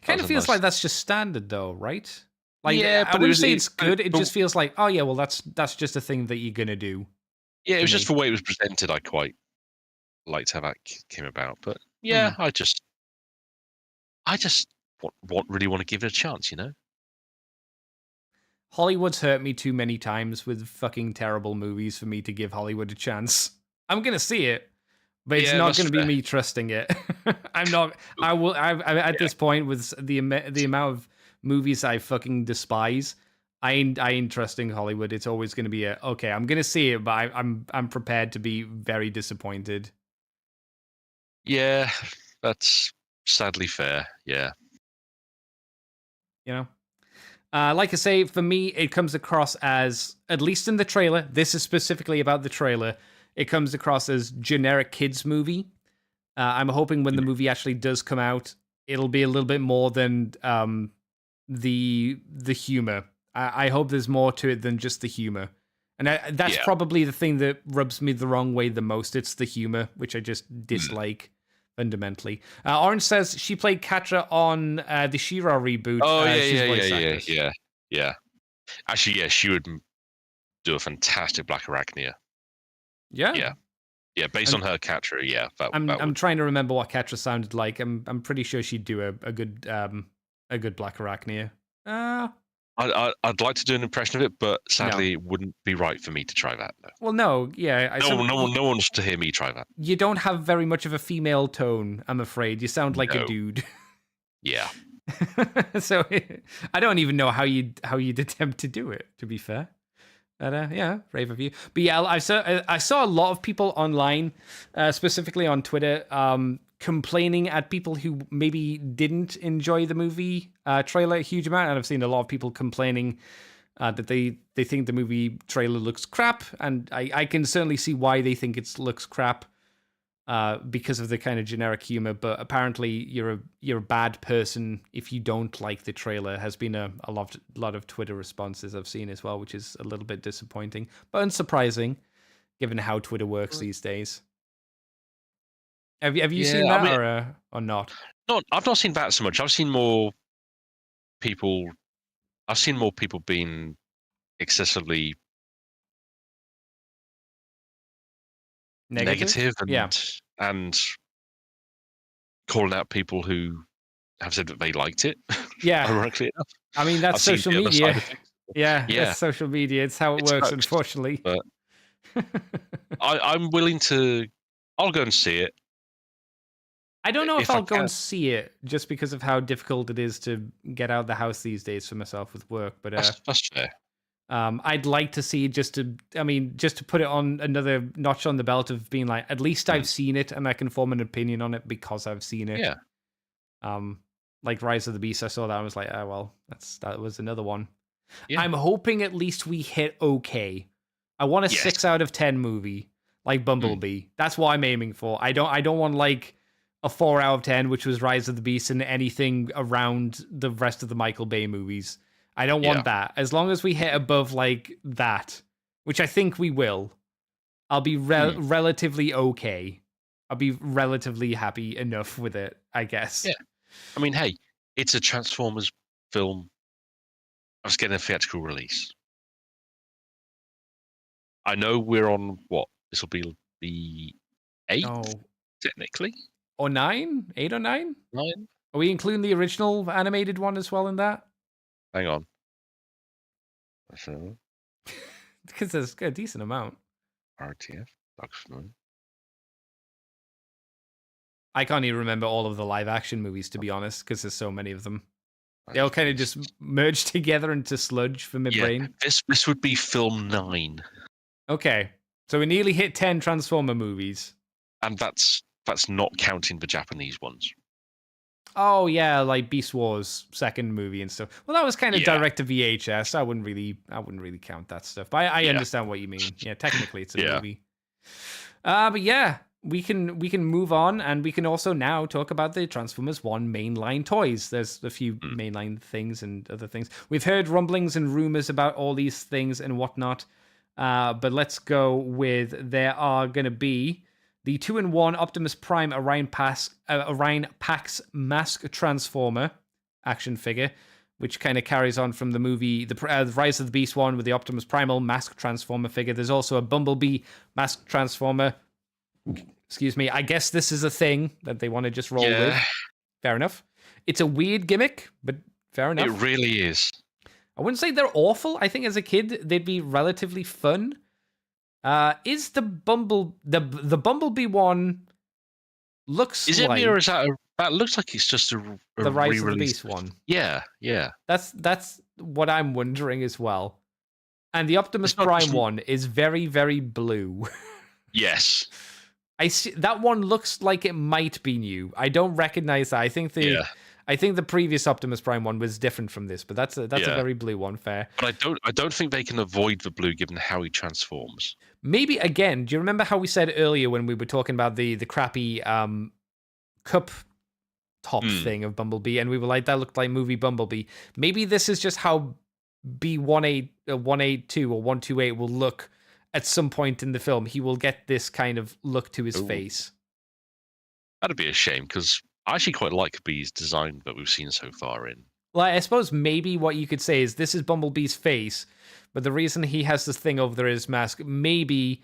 Kind of feels like that's just standard, though, right? Like, yeah, I wouldn't say it's good. It just feels like, oh yeah, well that's just a thing that you're gonna do. Yeah, it was just the way it was presented. I quite liked how that came about. But yeah, I just really want to give it a chance, you know. Hollywood's hurt me too many times with fucking terrible movies for me to give Hollywood a chance. I'm gonna see it, but it's not going to be me trusting it. I'm not. I will. At this point, with the amount of movies I fucking despise, I ain't trusting Hollywood. It's always going to be okay. I'm going to see it, but I'm prepared to be very disappointed. Yeah, that's sadly fair. Yeah. You know. Like I say, for me, it comes across as, at least in the trailer, this is specifically about the trailer, it comes across as generic kids movie. I'm hoping when the movie actually does come out, it'll be a little bit more than the humor. I hope there's more to it than just the humor. And that's probably the thing that rubs me the wrong way the most. It's the humor, which I just dislike. Fundamentally. Orange says she played Catra on the She-Ra reboot. Oh, yeah. Actually, yeah, she would do a fantastic Black Arachnia. Yeah. Yeah, based on her Catra, yeah. I'm trying to remember what Catra sounded like. I'm pretty sure she'd do a good Black Arachnia. I'd like to do an impression of it, but sadly, it wouldn't be right for me to try that. No. Well, no, yeah. No one wants to hear me try that. You don't have very much of a female tone, I'm afraid. You sound like a dude. Yeah. So I don't even know how you'd attempt to do it, to be fair. But yeah, rave of you. But yeah, I saw a lot of people online, specifically on Twitter, complaining at people who maybe didn't enjoy the movie trailer a huge amount, and I've seen a lot of people complaining that they think the movie trailer looks crap, and I can certainly see why they think it looks crap because of the kind of generic humor. But apparently, you're a bad person if you don't like the trailer. Has been a lot of Twitter responses I've seen as well, which is a little bit disappointing, but unsurprising given how Twitter works these days. Have you seen that or not? No, I've not seen that so much. I've seen more people being excessively negative and calling out people who have said that they liked it. Yeah. Ironically enough. I mean, that's social media. Yeah, that's social media. It's how it works, unfortunately. But I'm willing to. I'll go and see it. I don't know if I'll go and see it just because of how difficult it is to get out of the house these days for myself with work. But that's fair. I'd like to see just to put it on another notch on the belt of being like, at least I've seen it and I can form an opinion on it because I've seen it. Yeah. Like Rise of the Beast, I saw that and I was like, oh well, that was another one. Yeah. I'm hoping at least we hit okay. I want a 6 out of 10 movie like Bumblebee. That's what I'm aiming for. I don't want like a 4 out of 10, which was Rise of the Beast, and anything around the rest of the Michael Bay movies. I don't want that. As long as we hit above like that, which I think we will, I'll be relatively okay. I'll be relatively happy enough with it, I guess. Yeah. I mean, hey, it's a Transformers film. I was getting a theatrical release. I know we're on what? This will be the 8th, technically. Or 9? 8 or 9? 9. Are we including the original animated one as well in that? Hang on. Because there's a decent amount. RTF. I can't even remember all of the live action movies, to be honest, because there's so many of them. They all kind of just merge together into sludge for my brain. This would be film 9. Okay. So we nearly hit 10 Transformer movies. And that's not counting the Japanese ones. Oh yeah, like Beast Wars second movie and stuff. Well, that was kind of direct to VHS. I wouldn't really count that stuff. But I understand what you mean. Yeah, technically it's a movie. But yeah, we can move on, and we can also now talk about the Transformers 1 mainline toys. There's a few mainline things and other things. We've heard rumblings and rumors about all these things and whatnot, but let's go with there are going to be the 2-in-1 Optimus Prime Orion Pax Mask Transformer action figure, which kind of carries on from the movie, the Rise of the Beast one with the Optimus Primal Mask Transformer figure. There's also a Bumblebee Mask Transformer. Excuse me. I guess this is a thing that they want to just roll with. Fair enough. It's a weird gimmick, but fair enough. It really is. I wouldn't say they're awful. I think as a kid, they'd be relatively fun. Is the Bumblebee one looks is like... it me, or is that that looks like it's just a the Rise of the Beast one. Yeah. That's what I'm wondering as well. And the Optimus Prime one is very, very blue. Yes. I see that one looks like it might be new. I don't recognize that. I think the previous Optimus Prime one was different from this, but that's a very blue one. Fair. But I don't think they can avoid the blue given how he transforms. Maybe again. Do you remember how we said earlier when we were talking about the crappy cup top thing of Bumblebee, and we were like, that looked like movie Bumblebee. Maybe this is just how B182 or 128 will look at some point in the film. He will get this kind of look to his face. That'd be a shame, because I actually quite like B's design that we've seen so far in. Well, I suppose maybe what you could say is this is Bumblebee's face, but the reason he has this thing over his mask, maybe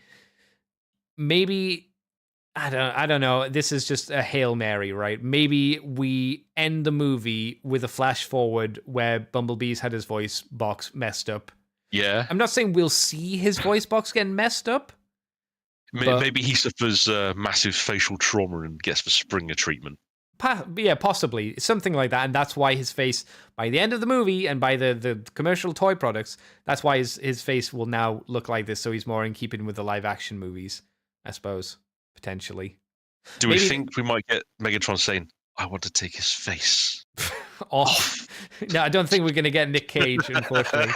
I don't know. This is just a Hail Mary, right? Maybe we end the movie with a flash forward where Bumblebee's had his voice box messed up. Yeah. I'm not saying we'll see his voice box getting messed up. Maybe he suffers massive facial trauma and gets the Springer treatment. Yeah, possibly. Something like that. And that's why his face, by the end of the movie and by the commercial toy products, that's why his face will now look like this. So he's more in keeping with the live action movies, I suppose. Potentially. Do we think we might get Megatron saying, I want to take his face off? No, I don't think we're going to get Nick Cage, unfortunately.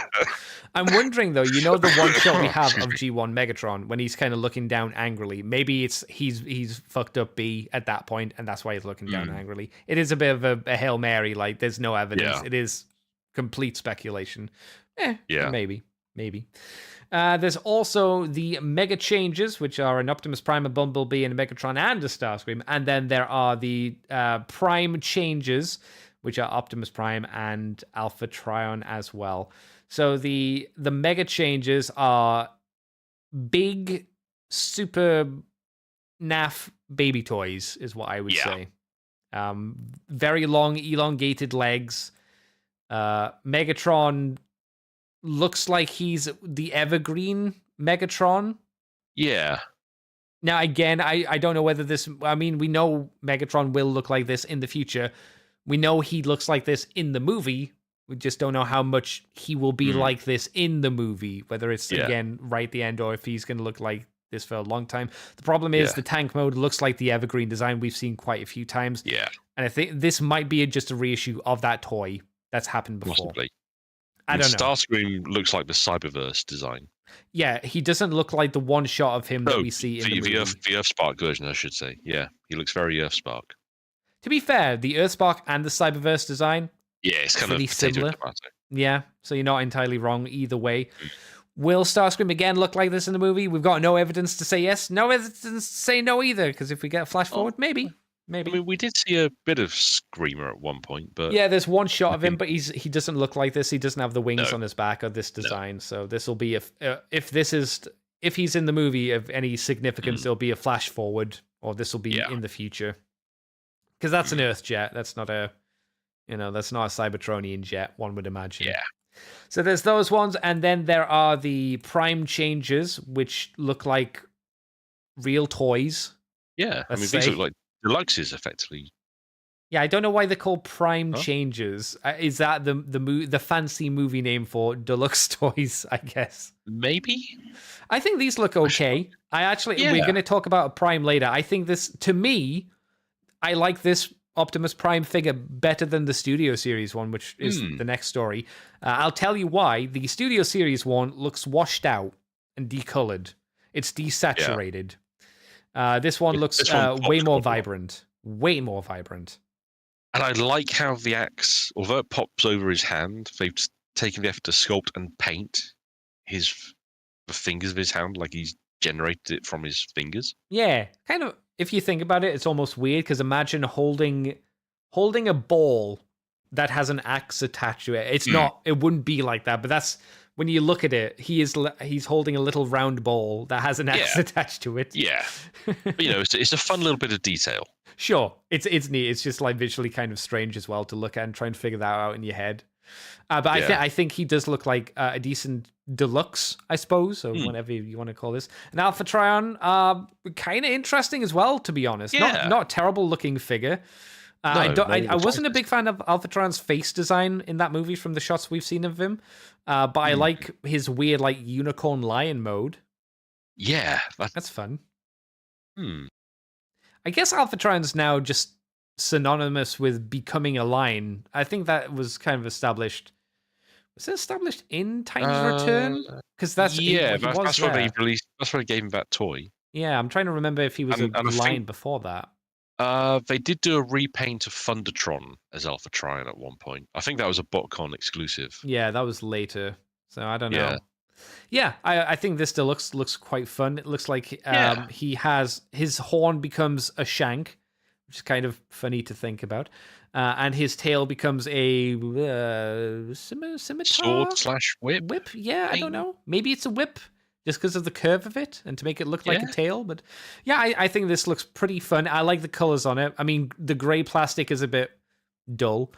I'm wondering, though, the one shot we have of G1 Megatron when he's kind of looking down angrily. Maybe he's fucked up B at that point, and that's why he's looking down angrily. It is a bit of a Hail Mary, like there's no evidence. Yeah. It is complete speculation. Yeah. Maybe. There's also the Mega Changes, which are an Optimus Prime, a Bumblebee, and a Megatron, and a Starscream. And then there are the Prime Changes, which are Optimus Prime and Alpha Trion as well. So the Mega Changes are big, super naff baby toys, is what I would say. Very long, elongated legs. Megatron looks like he's the evergreen Megatron. Yeah. Now, again, I don't know whether this... I mean, we know Megatron will look like this in the future. We know he looks like this in the movie. We just don't know how much he will be like this in the movie, whether it's, again, right at the end or if he's going to look like this for a long time. The problem is the tank mode looks like the evergreen design we've seen quite a few times. Yeah. And I think this might be just a reissue of that toy that's happened before. Possibly. I don't know. Starscream looks like the Cyberverse design. Yeah, he doesn't look like the one shot of him that we see in the movie. The Earthspark version, I should say. Yeah, he looks very Earthspark. To be fair, the Earthspark and the Cyberverse design, it's kind of similar. Yeah, so you're not entirely wrong either way. Will Starscream again look like this in the movie? We've got no evidence to say yes, no evidence to say no either, because if we get a flash forward, maybe. I mean, we did see a bit of Screamer at one point, but... Yeah, there's one shot of him, but he doesn't look like this. He doesn't have the wings on his back or this design, so this will be... If he's in the movie of any significance, it'll be a flash forward, or this will be in the future. Because that's an Earth jet. That's not a... that's not a Cybertronian jet, one would imagine. Yeah. So there's those ones, and then there are the Prime Changes, which look like real toys. Yeah, I mean, these look like Deluxes, effectively. Yeah, I don't know why they're called Prime Changes. Is that the fancy movie name for deluxe toys, I guess? Maybe. I think these look okay. We're going to talk about a Prime later. I think this, to me, I like this Optimus Prime figure better than the Studio Series one, which is the next story. I'll tell you why. The Studio Series one looks washed out and decolored. It's desaturated. This one looks way more vibrant. Way more vibrant. And I like how the axe, although it pops over his hand, they've taken the effort to sculpt and paint the fingers of his hand like he's generated it from his fingers. Yeah, kind of. If you think about it, it's almost weird because imagine holding a ball that has an axe attached to it. It's not. It wouldn't be like that. But that's when you look at it. He's holding a little round ball that has an axe attached to it. Yeah, but, it's a fun little bit of detail. Sure, it's neat. It's just like visually kind of strange as well to look at and try and figure that out in your head. But I think he does look like a decent deluxe, I suppose, or whatever you want to call this. An Alpha Trion, kind of interesting as well, to be honest. Yeah. Not a terrible looking figure. I wasn't a big fan of Alpha Trion's face design in that movie from the shots we've seen of him, but I like his weird like unicorn lion mode. Yeah, that's fun. I guess Alpha Trion's now just synonymous with becoming a lion. I think that was kind of established. Was it established in Tiny's Return? Because that's what they released. That's why they gave him that toy. Yeah, I'm trying to remember if he was a lion before that. They did do a repaint of Thundertron as Alpha Trion at one point. I think that was a BotCon exclusive. Yeah, that was later. So I don't know. Yeah, I think this still looks quite fun. It looks like he has his horn becomes a shank, which is kind of funny to think about. And his tail becomes a scimitar? Sword/whip? Whip? Yeah, I don't know. Maybe it's a whip just because of the curve of it and to make it look like a tail. But yeah, I think this looks pretty fun. I like the colors on it. I mean, the gray plastic is a bit dull,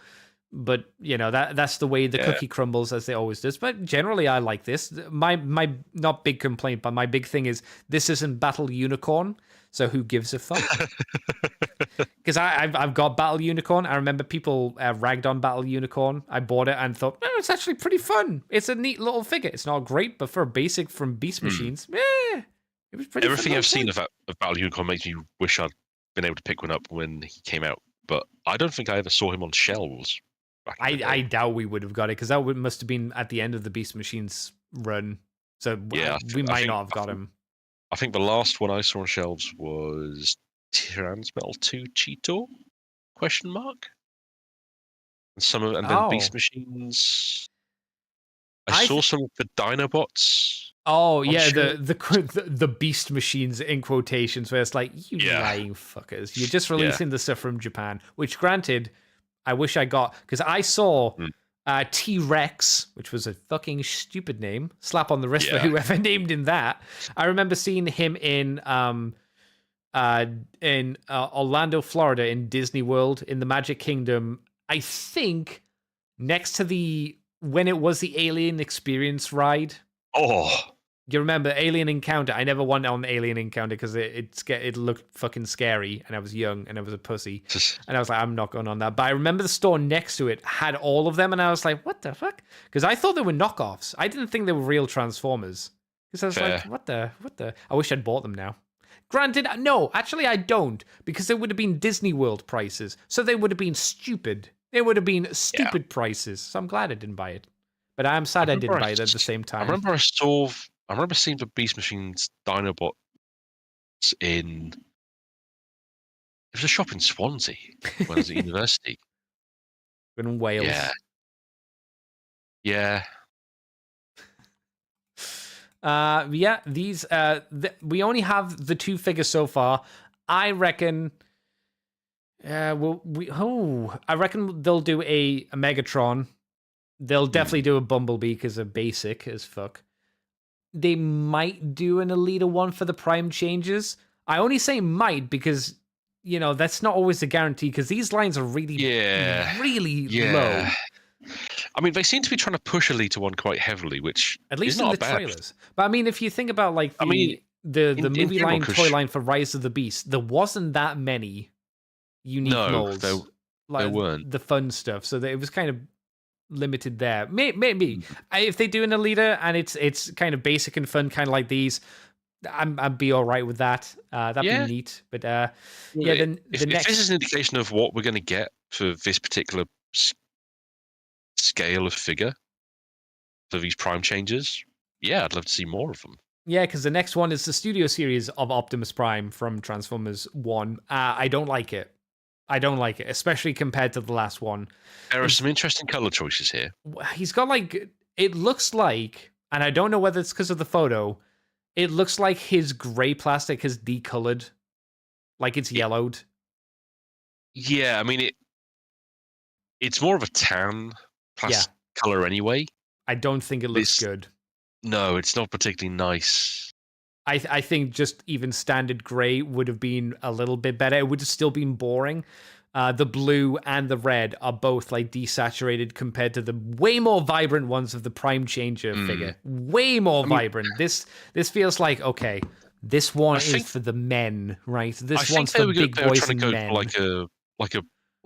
but that's the way the cookie crumbles, as they always does. But generally, I like this. My not big complaint, but my big thing is this isn't Battle Unicorn. So who gives a fuck? Because I've got Battle Unicorn. I remember people ragged on Battle Unicorn. I bought it and thought, it's actually pretty fun. It's a neat little figure. It's not great, but for a basic from Beast Machines, it was pretty Everything fun. I've seen of Battle Unicorn makes me wish I'd been able to pick one up when he came out. But I don't think I ever saw him on shelves. I doubt we would have got it because that must have been at the end of the Beast Machines run. So we might not have got him. I think the last one I saw on shelves was Transmetal 2 Cheetor? ? And then Beast Machines. I saw some of the Dinobots. Oh yeah, the Beast Machines in quotations, where it's like, you lying fuckers, you're just releasing the stuff from Japan. Which, granted, I wish I got, because I saw T-Rex, which was a fucking stupid name. Slap on the wrist for whoever named him that. I remember seeing him in Orlando, Florida, in Disney World, in the Magic Kingdom. I think next to when it was the Alien Experience ride. Oh. You remember Alien Encounter? I never went on Alien Encounter because it looked fucking scary, and I was young and I was a pussy, and I was like, I'm not going on that. But I remember the store next to it had all of them, and I was like, what the fuck? Because I thought they were knockoffs. I didn't think they were real Transformers. Because I was like, what the? I wish I'd bought them now. Granted, no, actually I don't, because they would have been Disney World prices, so they would have been stupid. They would have been stupid prices. So I'm glad I didn't buy it. But I'm sad I didn't buy it at the same time. I remember seeing the Beast Machines Dinobots it was a shop in Swansea when I was at university. In Wales. Yeah. These we only have the two figures so far. I reckon I reckon they'll do a Megatron. They'll definitely do a Bumblebee because they're basic as fuck. They might do an Elita one for the Prime changes. I only say might because, that's not always a guarantee because these lines are really low. I mean, they seem to be trying to push Elita one quite heavily, which at least is in not the bad. trailers. But I mean, if you think about like the movie line, toy line for Rise of the Beast, there wasn't that many unique molds. There weren't. The fun stuff. So it was kind of limited there. Maybe if they do an Elita and it's kind of basic and fun, kind of like these, I'd be all right with that. That'd be neat. But if this is an indication of what we're going to get for this particular scale of figure for these Prime changes, I'd love to see more of them. Yeah, because the next one is the studio series of Optimus Prime from Transformers 1. I don't like it. I don't like it, especially compared to the last one. There are some interesting color choices here. He's got it looks like, and I don't know whether it's because of the photo, it looks like his gray plastic has decolored, like it's yellowed. Yeah, I mean it's more of a tan plastic color anyway. I don't think it looks good. No, it's not particularly nice. I think just even standard gray would have been a little bit better. It would have still been boring. The blue and the red are both like desaturated compared to the way more vibrant ones of the Prime Changer figure. Way more vibrant. This feels like, okay, this one is for the men, right? This one's for big boys and men.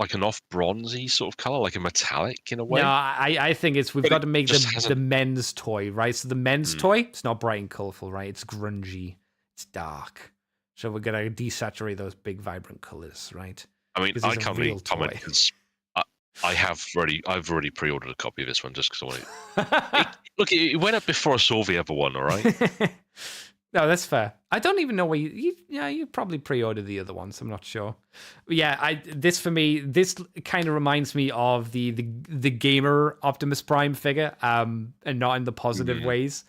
Like an off bronzy sort of color, like a metallic in a way. No, I think we've got to make the men's toy, right? So the men's toy, it's not bright and colorful, right? It's grungy, it's dark. So we're gonna desaturate those big vibrant colors, right? I mean, I can't really comment because I've already pre-ordered a copy of this one just because I want it. Look, it went up before I saw the other one. All right. No, that's fair. I don't even know where you probably pre-ordered the other ones. I'm not sure. But yeah, this kind of reminds me of the gamer Optimus Prime figure, and not in the positive ways.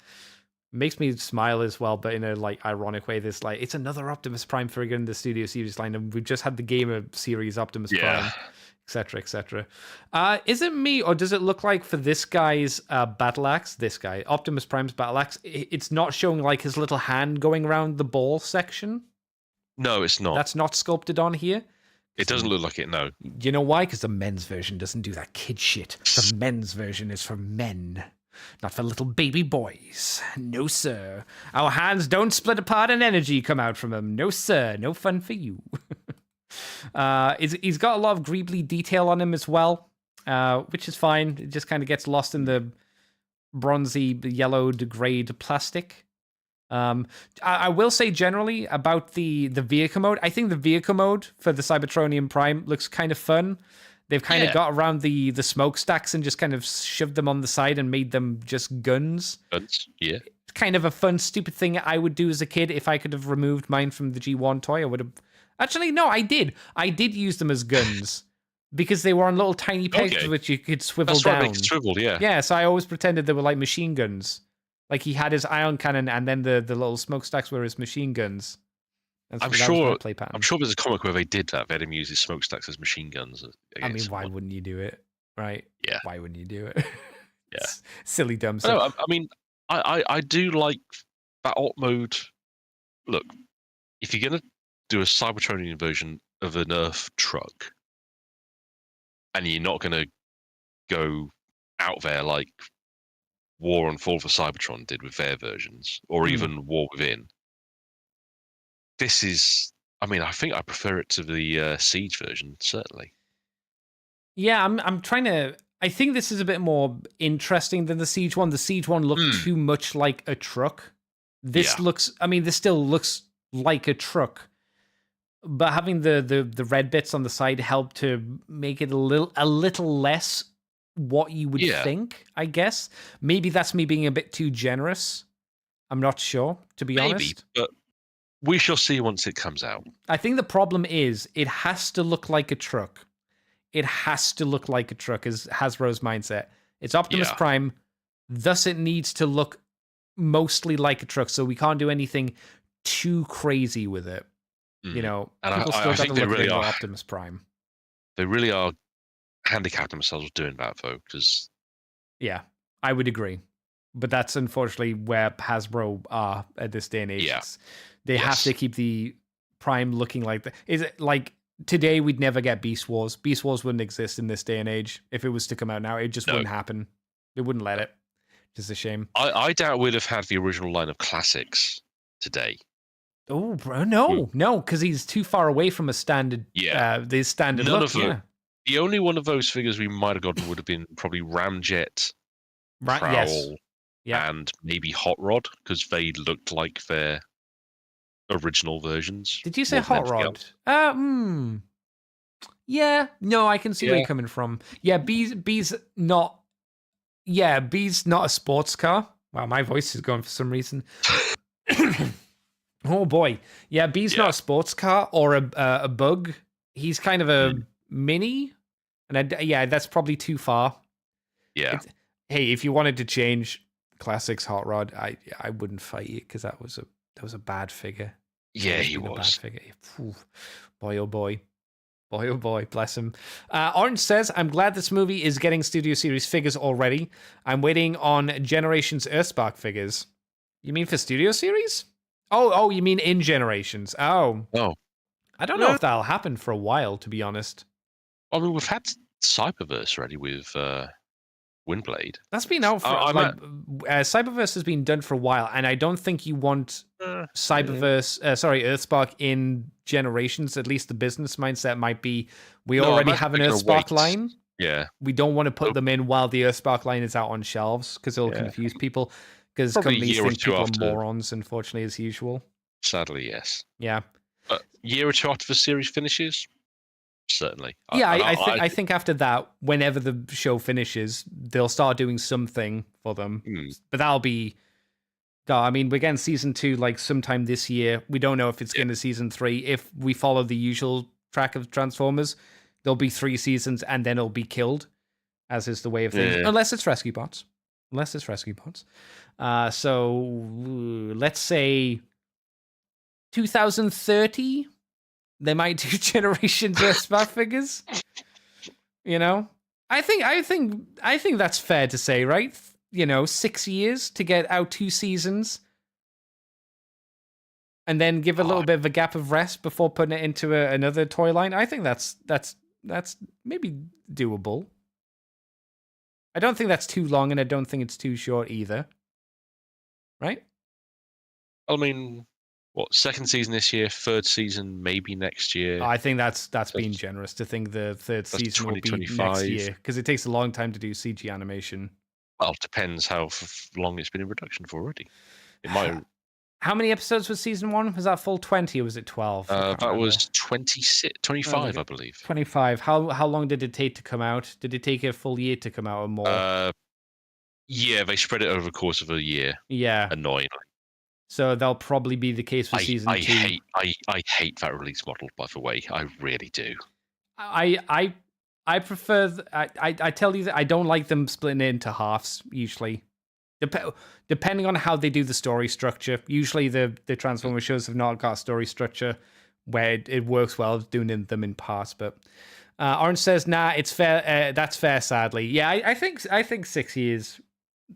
Makes me smile as well, but in a like ironic way. This like it's another Optimus Prime figure in the Studio Series line, and we've just had the gamer series Optimus Prime. Etc. Etc. Is it me, or does it look like for this guy's battle axe, this guy Optimus Prime's battle axe, it's not showing like his little hand going around the ball section? No, it's not. That's not sculpted on here. It doesn't look like it. No. You know why? Because the men's version doesn't do that kid shit. The men's version is for men, not for little baby boys. No sir. Our hands don't split apart and energy come out from them. No sir. No fun for you. He's got a lot of greebly detail on him as well, which is fine. It just kind of gets lost in the bronzy, yellowed, grayed plastic. I will say generally about the vehicle mode. I think the vehicle mode for the Cybertronian Prime looks kind of fun. They've kind of got around the smokestacks and just kind of shoved them on the side and made them just guns. Yeah. It's kind of a fun, stupid thing I would do as a kid. If I could have removed mine from the G1 toy, I would have... Actually, no, I did. I did use them as guns because they were on little tiny pegs which you could swivel down. That's right, they swiveled, yeah. Yeah, so I always pretended they were like machine guns. Like he had his ion cannon and then the little smokestacks were his machine guns. I'm sure there's a comic where they did that. They had him use his smokestacks as machine guns. I mean, why wouldn't you do it, right? Yeah. Why wouldn't you do it? Yeah. Silly dumb stuff. No, I mean, I do like that alt mode. Look, if you're going to do a Cybertronian version of an Earth truck, and you're not going to go out there like War and Fall for Cybertron did with their versions, or even War Within. This is, I mean, I think I prefer it to the Siege version, certainly. Yeah, I'm trying to... I think this is a bit more interesting than the Siege one. The Siege one looked too much like a truck. This looks... I mean, this still looks like a truck. But having the red bits on the side helped to make it a little less what you would think, I guess. Maybe that's me being a bit too generous. I'm not sure, to be honest. But we shall see once it comes out. I think the problem is it has to look like a truck. It has to look like a truck, is Hasbro's mindset. It's Optimus Prime, thus it needs to look mostly like a truck, so we can't do anything too crazy with it. You know, and people still got to look really Optimus Prime. They really are handicapping themselves with doing that, though, because... Yeah, I would agree. But that's unfortunately where Hasbro are at this day and age. Yeah. They have to keep the Prime looking like that. Is it like today we'd never get Beast Wars? Beast Wars wouldn't exist in this day and age. If it was to come out now, it just wouldn't happen. They wouldn't let it. Just a shame. I doubt we'd have had the original line of classics today. Oh, bro, no, because he's too far away from a standard. The standard None look. Of them. The only one of those figures we might have gotten would have been probably Ramjet, Prowl, and maybe Hot Rod, because they looked like their original versions. Did you say Hot Rod? Yeah, no, I can see where you're coming from. Yeah, B's not. Yeah, B's not a sports car. Wow, my voice is going for some reason. Oh boy, yeah. B's not a sports car or a bug. He's kind of a mini, and that's probably too far. Yeah. Hey, if you wanted to change Classics Hot Rod, I wouldn't fight you because that was a bad figure. Yeah, he was. A bad figure. Boy, oh boy. Boy, oh boy, bless him. Orange says, I'm glad this movie is getting Studio Series figures already. I'm waiting on Generations Earthspark figures. You mean for Studio Series? Oh, you mean in Generations. Oh. I don't know if that'll happen for a while, to be honest. I mean, we've had Cyberverse ready with Windblade. That's been out for Cyberverse has been done for a while, and I don't think you want Earthspark in Generations. At least the business mindset might be we already have an Earthspark line. Yeah, we don't want to put them in while the Earthspark line is out on shelves because it'll confuse people. Because companies think people are morons, unfortunately, as usual. Sadly, yes. Yeah. But year or two after the series finishes, certainly. Yeah, I think after that, whenever the show finishes, they'll start doing something for them. But that'll be... I mean, we're getting season 2 like sometime this year. We don't know if it's going to season 3. If we follow the usual track of Transformers, there'll be 3 seasons and then it'll be killed, as is the way of things. Unless it's Rescue Bots. So let's say 2030, they might do Generations Earthspark figures. You know, I think that's fair to say, right? 6 years to get out 2 seasons, and then give a little bit of a gap of rest before putting it into another toy line. I think that's maybe doable. I don't think that's too long, and I don't think it's too short either. Right? I mean, what, second season this year, third season maybe next year? I think that's being generous to think the third season will be next year, because it takes a long time to do CG animation. Well, it depends how long it's been in production for already. It might. How many episodes was season 1? Was that full 20 or was it 12? That was 25, I believe. 25. How long did it take to come out? Did it take a full year to come out or more? Yeah, they spread it over the course of a year. Yeah. Annoyingly. So that'll probably be the case for season 2. I hate that release model, by the way. I really do. I prefer... I tell you that I don't like them splitting it into halves, usually. Depending on how they do the story structure. Usually the Transformers shows have not got a story structure where it works well doing them in parts. But Orange says, nah, it's fair. That's fair, sadly. Yeah, I think 6 years.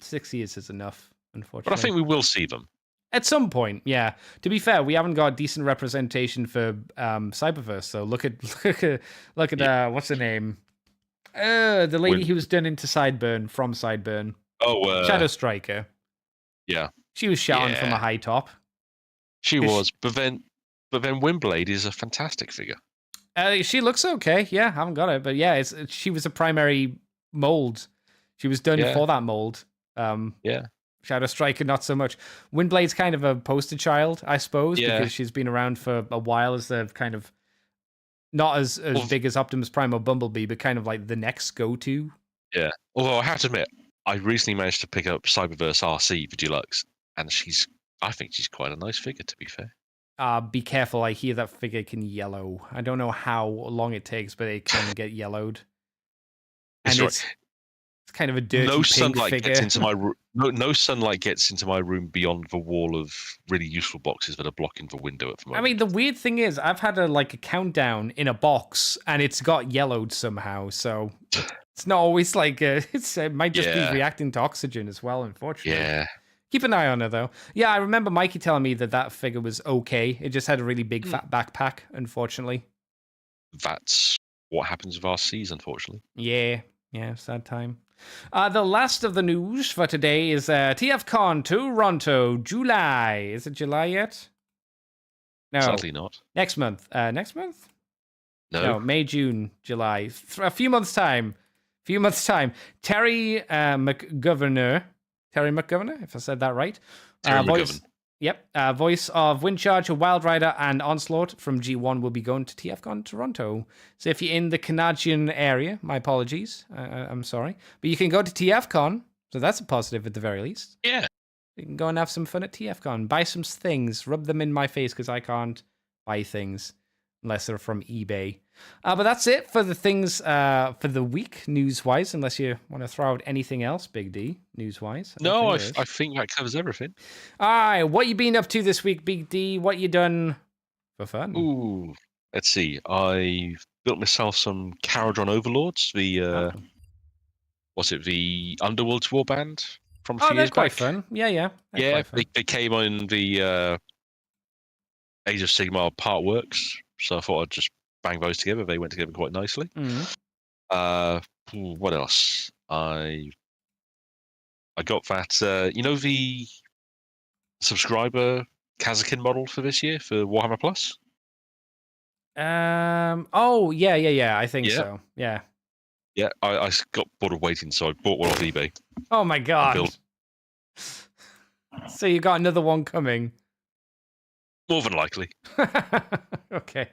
6 years is enough, unfortunately. But I think we will see them. At some point, yeah. To be fair, we haven't got decent representation for Cyberverse. So look at what's her name? The lady who was done into Sideburn from Sideburn. Oh, Shadow Striker. Yeah, she was shouting from a high top. She was, but then Windblade is a fantastic figure. She looks okay. Yeah, I haven't got it, but yeah, she was a primary mold. She was done for that mold. Shadow Striker, not so much. Windblade's kind of a poster child, I suppose, because she's been around for a while as the kind of not as big as Optimus Prime or Bumblebee, but kind of like the next go-to. Yeah. Although I have to admit, I recently managed to pick up Cyberverse RC for Deluxe, and I think she's quite a nice figure, to be fair. Be careful, I hear that figure can yellow. I don't know how long it takes, but it can get yellowed. And it's kind of a dirty pink figure. Gets into my room. No sunlight gets into my room beyond the wall of really useful boxes that are blocking the window at the moment. I mean, the weird thing is, I've had a countdown in a box, and it's got yellowed somehow, so... It's not always like it might just be reacting to oxygen as well, unfortunately. Yeah. Keep an eye on her, though. Yeah, I remember Mikey telling me that figure was okay. It just had a really big fat backpack, unfortunately. That's what happens with RCs, unfortunately. Yeah, sad time. The last of the news for today is TFCon Toronto, July. Is it July yet? No. Sadly not. Next month. Next month? No, May, June, July. A few months' time. Terry McGovern, if I said that right. McGovern. Voice of Windcharger, Wild Rider, and Onslaught from G1 will be going to TFCon Toronto. So if you're in the Canadian area, my apologies. I'm sorry. But you can go to TFCon, so that's a positive at the very least. Yeah. You can go and have some fun at TFCon. Buy some things. Rub them in my face because I can't buy things unless they're from eBay. But that's it for the things for the week, news-wise, unless you want to throw out anything else, Big D, news-wise. No, I think that covers everything. All right, what you been up to this week, Big D? What you done for fun? Ooh, let's see. I built myself some Caradron Overlords, the the Underworld's warband from a few years back. Quite fun. Yeah. Yeah, they came on the Age of Sigmar part works, so I thought I'd just bang those together. They went together quite nicely. What else? I got that. The subscriber Kazakin model for this year for Warhammer Plus. Oh yeah. I think so. Yeah. Yeah, I got bored of waiting, so I bought one off eBay. Oh my god! So you got another one coming? More than likely. Okay.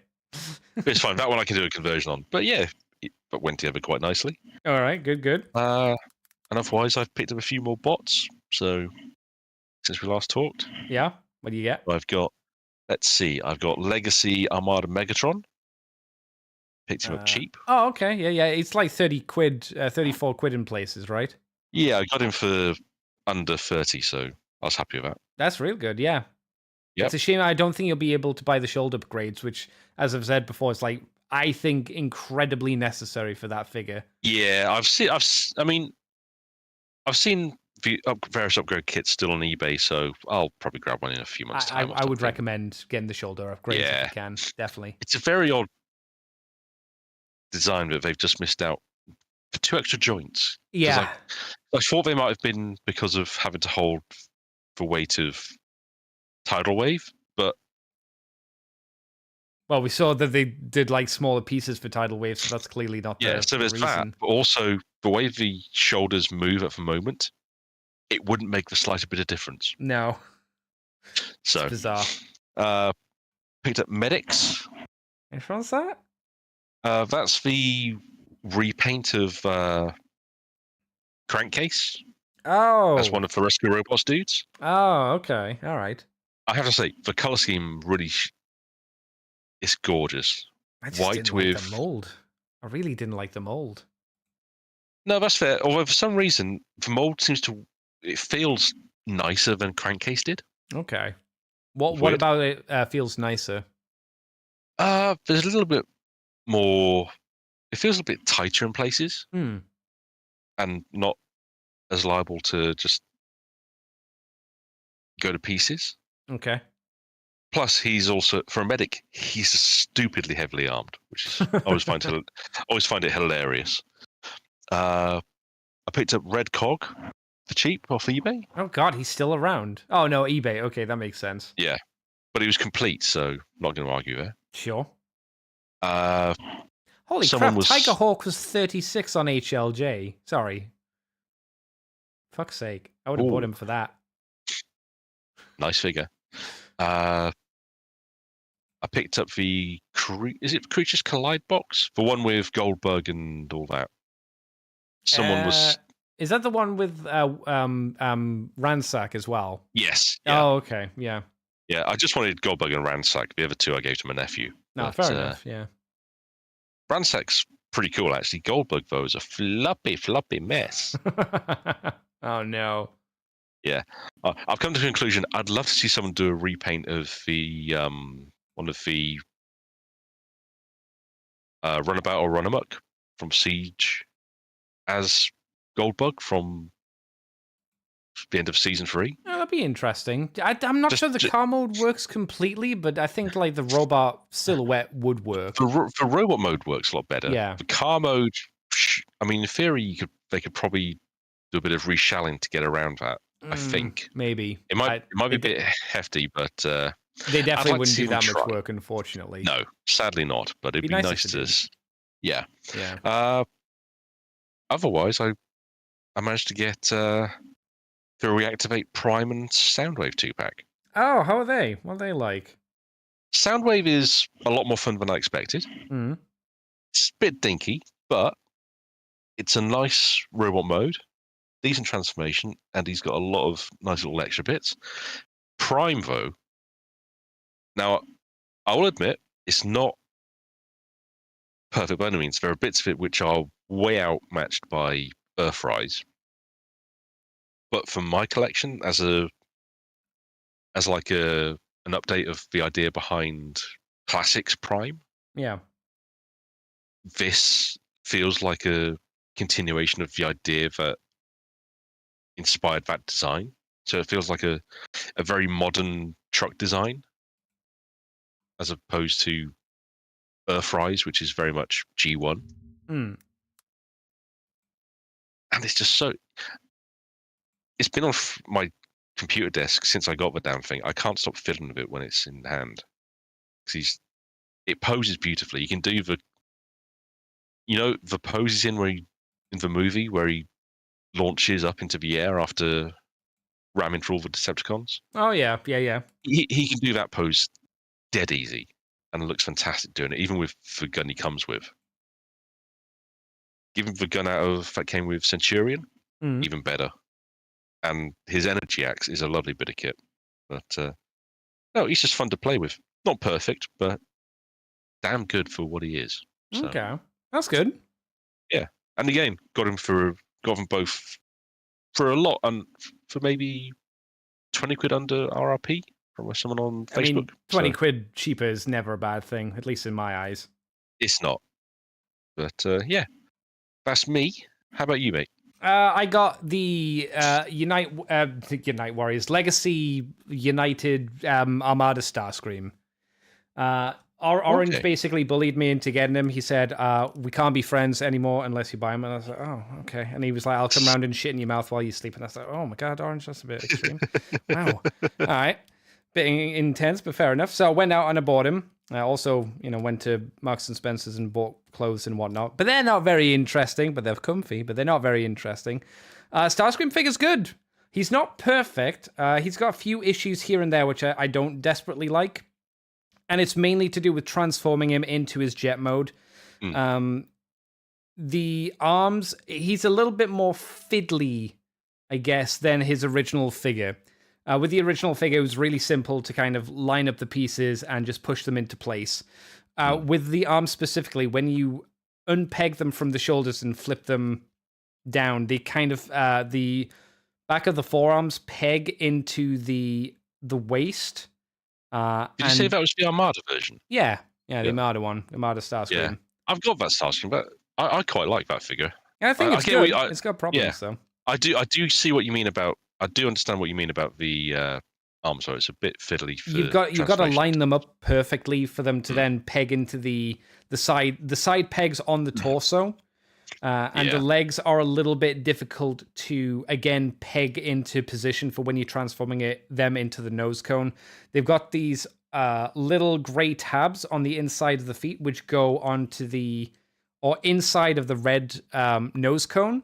It's fine. That one I can do a conversion on. But yeah, it went together quite nicely. All right, good. And otherwise, I've picked up a few more bots. So since we last talked. Yeah. What do you get? I've got Legacy Armada Megatron. Picked him up cheap. Oh, okay. Yeah. It's like 30 quid, 34 quid in places, right? Yeah, I got him for under 30, so I was happy with that. That's real good, yeah. Yep. It's a shame I don't think you'll be able to buy the shoulder upgrades, which, as I've said before, it's like, I think, incredibly necessary for that figure. Yeah, I've seen various upgrade kits still on eBay, so I'll probably grab one in a few months' time. I would recommend getting the shoulder upgrades if you can, definitely. It's a very odd design, but they've just missed out for 2 extra joints. Yeah. I thought they might have been because of having to hold the weight of Tidal Wave, but well, we saw that they did like smaller pieces for Tidal Wave, so that's clearly not the so there's reason. that, but also the way the shoulders move at the moment, it wouldn't make the slightest bit of difference. No. So it's bizarre. Picked up Medics. Which one's that? That's the repaint of Crankcase. Oh. As one of the Rescue Robots dudes. Oh, okay. All right. I have to say, the color scheme really is gorgeous. I just didn't like the mold. I really didn't like the mold. No, that's fair. Although for some reason, the mold it feels nicer than Crankcase did. Okay. What about it feels nicer? There's a little bit more. It feels a bit tighter in places, and not as liable to just go to pieces. Okay. Plus, he's also, for a medic, he's stupidly heavily armed, which is, I always find it hilarious. I picked up Red Cog for cheap off eBay. Oh God, he's still around. Oh no, eBay. Okay, that makes sense. Yeah, but he was complete, so not going to argue there. Sure. Holy crap! Tiger Hawk was 36 on HLJ. Sorry. Fuck's sake! I would have bought him for that. Nice figure. I picked up the Creatures Collide box? The one with Goldberg and all that. Someone was. Is that the one with Ransack as well? Yes. Yeah. Oh, okay. Yeah. Yeah, I just wanted Goldberg and Ransack. The other two I gave to my nephew. No, fair enough. Yeah. Ransack's pretty cool, actually. Goldberg, though, is a floppy mess. Oh no. Yeah, I've come to the conclusion I'd love to see someone do a repaint of the one of the Runabout or Runamuck from Siege as Goldbug from the end of season 3. Oh, that'd be interesting. I'm not sure the car mode works completely, but I think like the robot silhouette would work. The robot mode works a lot better. Yeah. The car mode, I mean, in theory, they could probably do a bit of reshelling to get around that. I think maybe it might be a bit hefty, but they definitely wouldn't do that much work, unfortunately. No, sadly not. But it'd be nice to yeah. Otherwise, I managed to get the Reactivate Prime and Soundwave 2-pack. Oh, how are they? What are they like? Soundwave is a lot more fun than I expected. It's a bit dinky, but it's a nice robot mode. decent transformation, and he's got a lot of nice little extra bits. Prime, though, now I will admit it's not perfect by any means. There are bits of it which are way outmatched by Earthrise. But for my collection, as like an update of the idea behind Classics Prime, yeah, this feels like a continuation of the idea that inspired that design. So it feels like a very modern truck design, as opposed to Earthrise, which is very much G1. Mm. And it's just so... It's been on my computer desk since I got the damn thing. I can't stop fiddling with it when it's in hand. Because it poses beautifully. You can do the... You know, the poses in the movie where he launches up into the air after ramming through all the Decepticons? Oh, yeah. He can do that pose dead easy. And it looks fantastic doing it, even with the gun he comes with. Given the gun that came with Centurion, even better. And his energy axe is a lovely bit of kit. But no, he's just fun to play with. Not perfect, but damn good for what he is. So, okay, that's good. Yeah, and again, got them both for a lot, and for maybe 20 quid under RRP from someone on Facebook. I mean, 20 quid cheaper is never a bad thing, at least in my eyes. It's not. But yeah, that's me. How about you, mate? I got the Unite Warriors Legacy United Armada Starscream. Orange basically bullied me into getting him. He said, we can't be friends anymore unless you buy him. And I was like, oh, okay. And he was like, I'll come around and shit in your mouth while you sleep. And I was like, oh my God, Orange, that's a bit extreme. Wow. All right. Bit intense, but fair enough. So I went out and I bought him. I also, went to Marks and Spencer's and bought clothes and whatnot. But they're not very interesting, but they're comfy, but they're not very interesting. Starscream figure's good. He's not perfect. He's got a few issues here and there, which I don't desperately like. And it's mainly to do with transforming him into his jet mode. The arms, he's a little bit more fiddly, I guess, than his original figure. With the original figure, it was really simple to kind of line up the pieces and just push them into place. With the arms specifically, when you unpeg them from the shoulders and flip them down, they kind of, the back of the forearms peg into the waist. Did you say that was the Armada version? Yeah, the Armada one, the Armada Starscream. Yeah, I've got that Starscream, but I quite like that figure. Yeah, I think it's good. It's got problems, though. I do see what you mean about... I do understand what you mean about the arms, so it's a bit fiddly. You've got to line them up perfectly for them to then peg into the side pegs on the torso, and the legs are a little bit difficult to again peg into position for when you're transforming them into the nose cone. They've got these little gray tabs on the inside of the feet, which go onto inside of the red nose cone.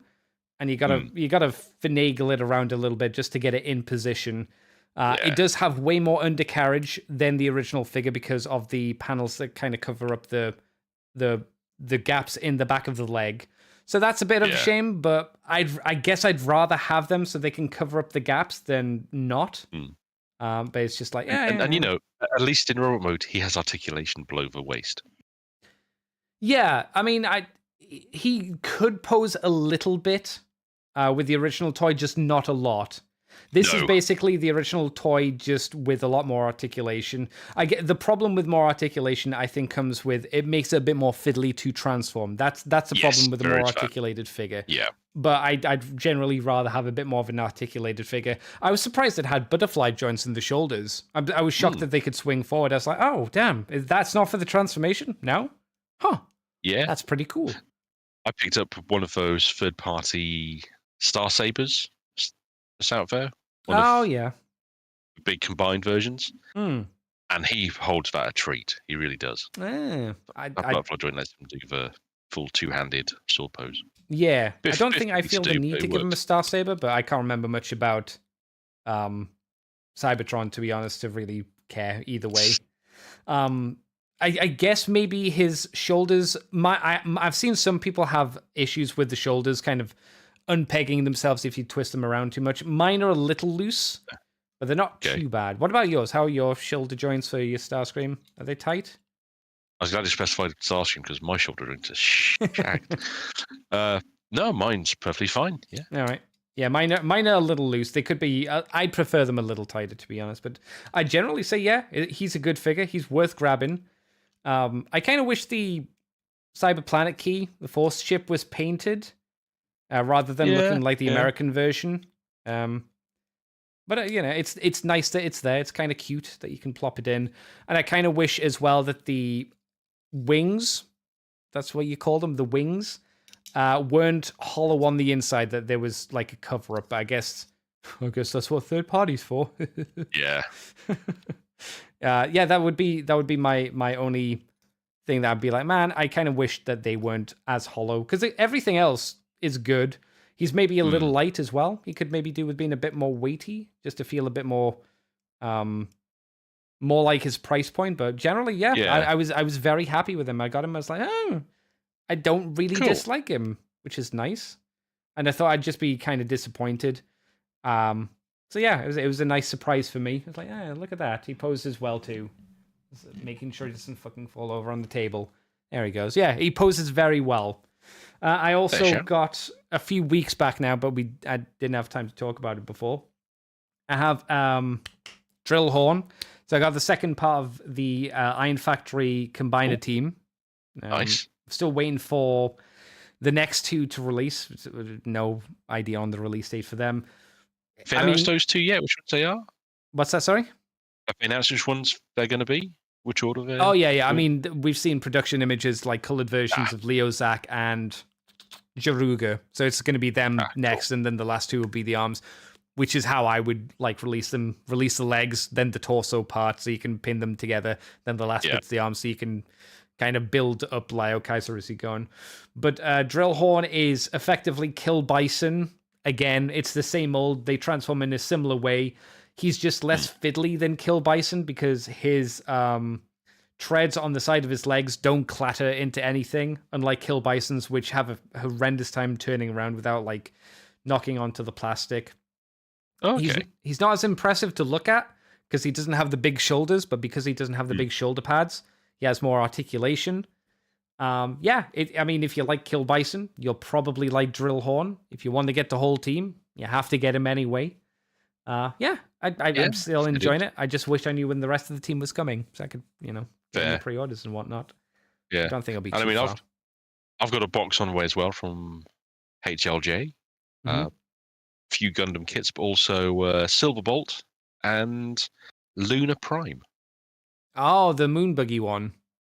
And you gotta finagle it around a little bit just to get it in position. It does have way more undercarriage than the original figure because of the panels that kind of cover up the gaps in the back of the leg. So that's a bit of a shame, but I guess I'd rather have them so they can cover up the gaps than not. But it's just like and at least in robot mode, he has articulation below the waist. Yeah, I mean, he could pose a little bit. With the original toy, just not a lot. This is basically the original toy, just with a lot more articulation. I get the problem with more articulation. I think comes with it makes it a bit more fiddly to transform. That's the problem with the more articulated figure. Yeah, but I'd generally rather have a bit more of an articulated figure. I was surprised it had butterfly joints in the shoulders. I was shocked that they could swing forward. I was like, oh damn, that's not for the transformation. No, huh? Yeah, that's pretty cool. I picked up one of those third-party Star Sabers that's out there. The big combined versions. And he holds that a treat. He really does. I'd join lets him do the full two-handed sword pose. Yeah, I don't think I feel the need to give him a Star Saber, but I can't remember much about Cybertron, to be honest, to really care either way. I guess maybe his shoulders. I've seen some people have issues with the shoulders kind of unpegging themselves if you twist them around too much. Mine are a little loose, but they're not too bad. What about yours? How are your shoulder joints for your Starscream? Are they tight? I was glad you specified Starscream because my shoulder joints are shagged. No, mine's perfectly fine. Yeah. All right. Yeah, mine are a little loose. They could be. I prefer them a little tighter, to be honest. But I generally say, yeah, he's a good figure. He's worth grabbing. I kind of wish the Cyber Planet key, the Force ship, was painted rather than looking like the American version. But it's nice that it's there. It's kind of cute that you can plop it in. And I kind of wish as well that the wings, that's what you call them, the wings, weren't hollow on the inside, that there was like a cover up. I guess that's what third party's for. Yeah. That would be my only thing that I'd be like, man, I kind of wish that they weren't as hollow, because everything else is good. He's maybe a little light as well. He could maybe do with being a bit more weighty, just to feel a bit more like his price point. But generally, I was very happy with him. I got him. I was like, oh, I don't really dislike him, which is nice. And I thought I'd just be kind of disappointed. So yeah, it was a nice surprise for me. I was like, look at that. He poses well too. Making sure he doesn't fucking fall over on the table. There he goes. Yeah, he poses very well. I also got a few weeks back now, but I didn't have time to talk about it before. I have Drill Horn. So I got the second part of the Iron Factory Combiner team. Nice. Still waiting for the next two to release. No idea on the release date for them. Have they announced those two yet? Which ones they are? What's that, sorry? Have they announced which ones they're going to be? Which order they're... Oh, yeah. I mean, we've seen production images, like colored versions of Leo, Zach, and Jaruga. So it's going to be them next, and then the last two will be the arms, which is how I would like release them. Release the legs, then the torso part, so you can pin them together. Then the last bit's the arms, so you can kind of build up Lio Kaiser as you go on. But Drill Horn is effectively Kill Bison. Again, it's the same old. They transform in a similar way. He's just less fiddly than Kill Bison because his treads on the side of his legs don't clatter into anything, unlike Kill Bison's, which have a horrendous time turning around without like knocking onto the plastic. Okay. He's not as impressive to look at because he doesn't have the big shoulders, but because he doesn't have the big shoulder pads, he has more articulation. I mean, if you like Kill Bison, you'll probably like Drill Horn. If you want to get the whole team, you have to get him anyway. I'm still enjoying it. I just wish I knew when the rest of the team was coming, so I could, get the pre-orders and whatnot. Yeah, I don't think I'll be. I've got a box on the way as well from HLJ. Few Gundam kits, but also Silverbolt and Luna Prime. Oh, the Moon Buggy one.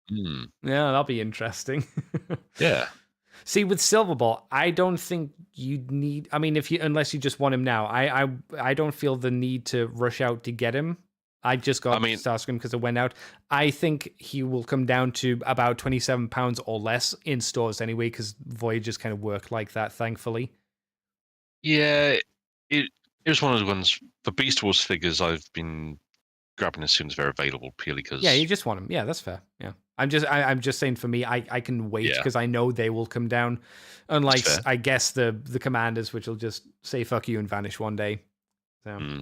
Yeah, that'll be interesting. Yeah. See, with Silverbolt, I don't think you need. I mean, unless you just want him now, I don't feel the need to rush out to get him. I just got Starscream because it went out. I think he will come down to about £27 or less in stores anyway, because Voyagers kind of work like that, thankfully. Yeah, it was one of the ones for Beast Wars figures I've been grabbing as soon as they're available, purely because. Yeah, you just want them. Yeah, that's fair. Yeah. I'm just saying for me, I can wait because I know they will come down. Unlike, I guess, the commanders, which will just say fuck you and vanish one day. So,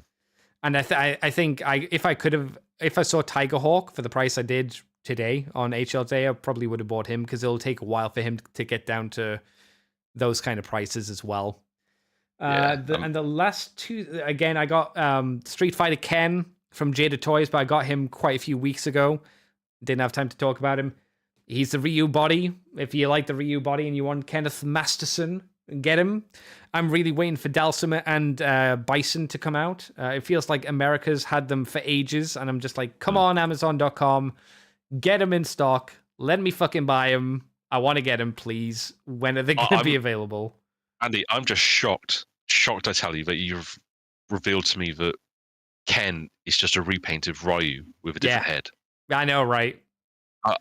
and I think if I saw Tigerhawk for the price I did today on HLJ, I probably would have bought him because it'll take a while for him to get down to those kind of prices as well. And the last two, again, I got Street Fighter Ken from Jada Toys, but I got him quite a few weeks ago. Didn't have time to talk about him. He's the Ryu body. If you like the Ryu body and you want Kenneth Masterson, get him. I'm really waiting for Dalsima and Bison to come out. It feels like America's had them for ages, and I'm just like, come on, Amazon.com, get them in stock. Let me fucking buy them. I want to get them, please. When are they going to be available? Andy, I'm just shocked, I tell you, that you've revealed to me that Ken is just a repainted Ryu with a different head. I know, right? I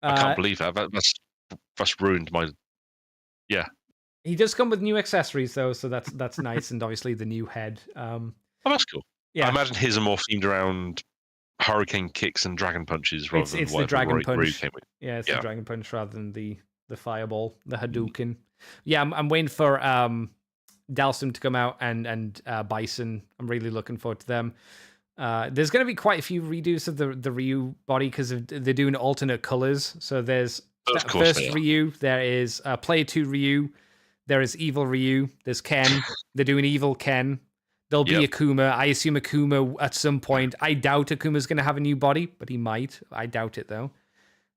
can't believe that. That's ruined my. Yeah. He does come with new accessories though, so that's nice, and obviously the new head. That's cool. Yeah. I imagine his are more themed around hurricane kicks and dragon punches rather than the dragon punch. Came with. Yeah, it's the dragon punch rather than the fireball, the Hadouken. Yeah, I'm waiting for Dalsum to come out and Bison. I'm really looking forward to them. There's going to be quite a few redos of the Ryu body because they're doing alternate colors. So there's first Ryu, there is Player 2 Ryu, there is Evil Ryu, there's Ken. They're doing Evil Ken. There'll be Akuma. I assume Akuma at some point. I doubt Akuma's going to have a new body, but he might. I doubt it though.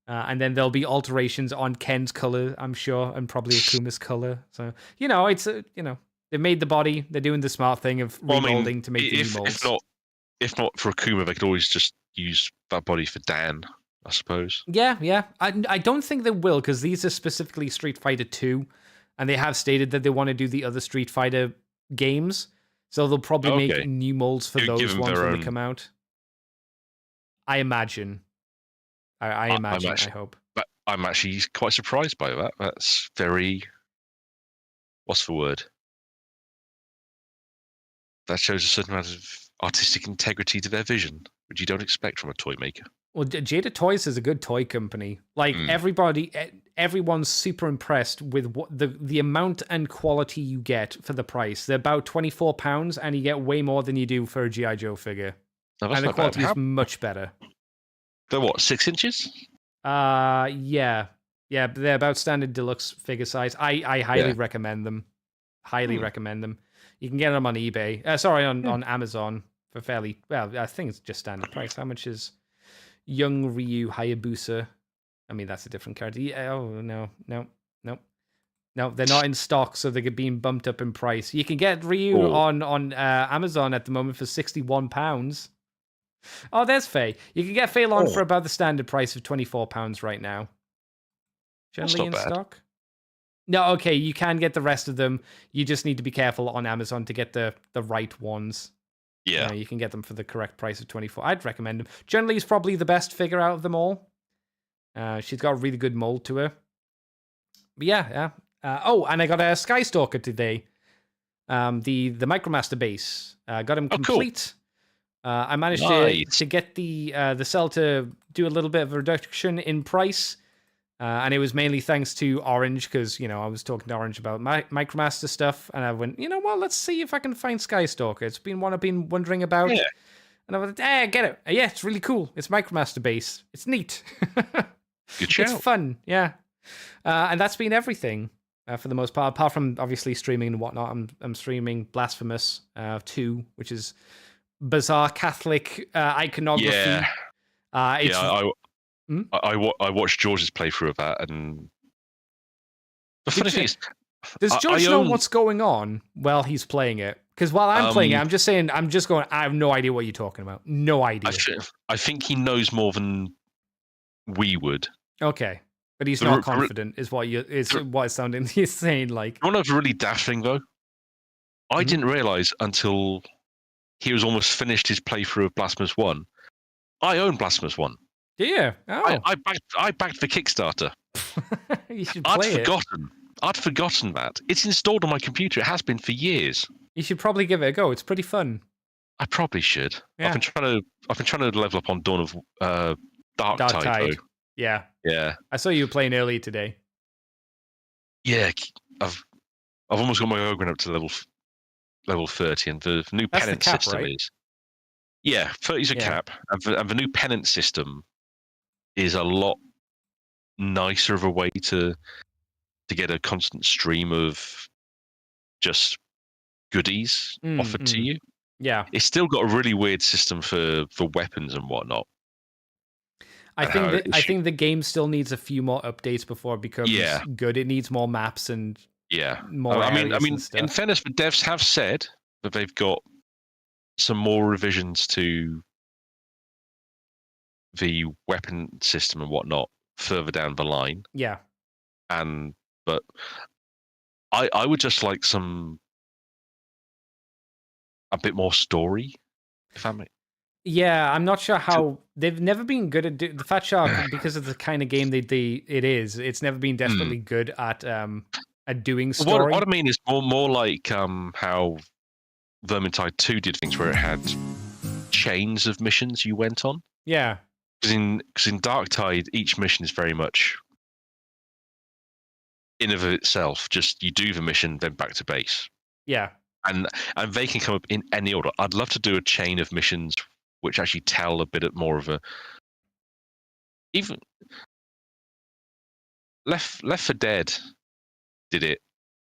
And then there'll be alterations on Ken's color, I'm sure, and probably Akuma's color. So it's they made the body. They're doing the smart thing of remolding to make the new molds. If not for Akuma, they could always just use that body for Dan, I suppose. Yeah. I don't think they will, because these are specifically Street Fighter 2, and they have stated that they want to do the other Street Fighter games. So they'll probably make new molds for those ones when they come out. I imagine. I imagine. I hope. But I'm actually quite surprised by that. That's very. What's the word? That shows a certain amount of artistic integrity to their vision, which you don't expect from a toy maker. Well, Jada Toys is a good toy company. Like everyone's super impressed with what the amount and quality you get for the price. They're about £24, and you get way more than you do for a G.I. Joe figure. No, and the quality is much better. They're what, 6 inches? Yeah. They're about standard deluxe figure size. I highly recommend them. Highly recommend them. You can get them on eBay. On Amazon for fairly I think it's just standard price. How much is Young Ryu Hayabusa? I mean, that's a different character. Oh no, they're not in stock, so they're being bumped up in price. You can get Ryu on Amazon at the moment for £61. Oh, there's Faye. You can get Fei Long for about the standard price of £24 right now. Generally in stock. No, okay, you can get the rest of them. You just need to be careful on Amazon to get the right ones. Yeah. You can get them for the correct price of $24. I'd recommend them. Generally, he's probably the best figure out of them all. She's got a really good mold to her. But yeah. And I got a Skystalker today. The Micromaster base. Got him complete. Cool. I managed to get the cell to do a little bit of a reduction in price. And it was mainly thanks to Orange, because, I was talking to Orange about Micromaster stuff, and I went, let's see if I can find Skystalker. It's been one I've been wondering about. Yeah. And I was like, get it. Yeah, it's really cool. It's Micromaster base. It's neat. Good shout. It's fun, yeah. And that's been everything for the most part, apart from obviously streaming and whatnot. I'm streaming Blasphemous 2, which is bizarre Catholic iconography. Yeah. I watched George's playthrough of that, and the funny thing is, does George know what's going on while he's playing it? Because while I'm playing it, I'm just going, I have no idea what you're talking about. No idea. I think he knows more than we would. Okay, but he's not confident, is what it's sounding. He's saying like. One of the really daft thing though, I didn't realize until he was almost finished his playthrough of Blasphemous 1. I own Blasphemous 1. Yeah. Oh. I backed the Kickstarter. You should play it. I'd forgotten that. It's installed on my computer. It has been for years. You should probably give it a go. It's pretty fun. I probably should. Yeah. I've been trying to level up on Dawn of Dark Tide. Yeah. Yeah. I saw you playing earlier today. Yeah, I've almost got my Ogren up to level 30, and the new penance system is. Yeah, 30's a cap, and the new penance system is a lot nicer of a way to get a constant stream of just goodies offered to you. Yeah. It's still got a really weird system for weapons and whatnot. I think the game still needs a few more updates before it becomes good. It needs more maps and more areas and stuff. In fairness, the devs have said that they've got some more revisions to the weapon system and whatnot further down the line. Yeah. But I would just like a bit more story, if I may. Yeah, I'm not sure how they've never been good at the Fat Shark because of the kind of game it is. It's never been desperately good at doing story. What I mean is more like how Vermintide 2 did things where it had chains of missions you went on. Yeah. Because in Dark Tide, each mission is very much in of itself, just you do the mission, then back to base. Yeah. And they can come up in any order. I'd love to do a chain of missions which actually tell a bit more of a. Even Left 4 Dead did it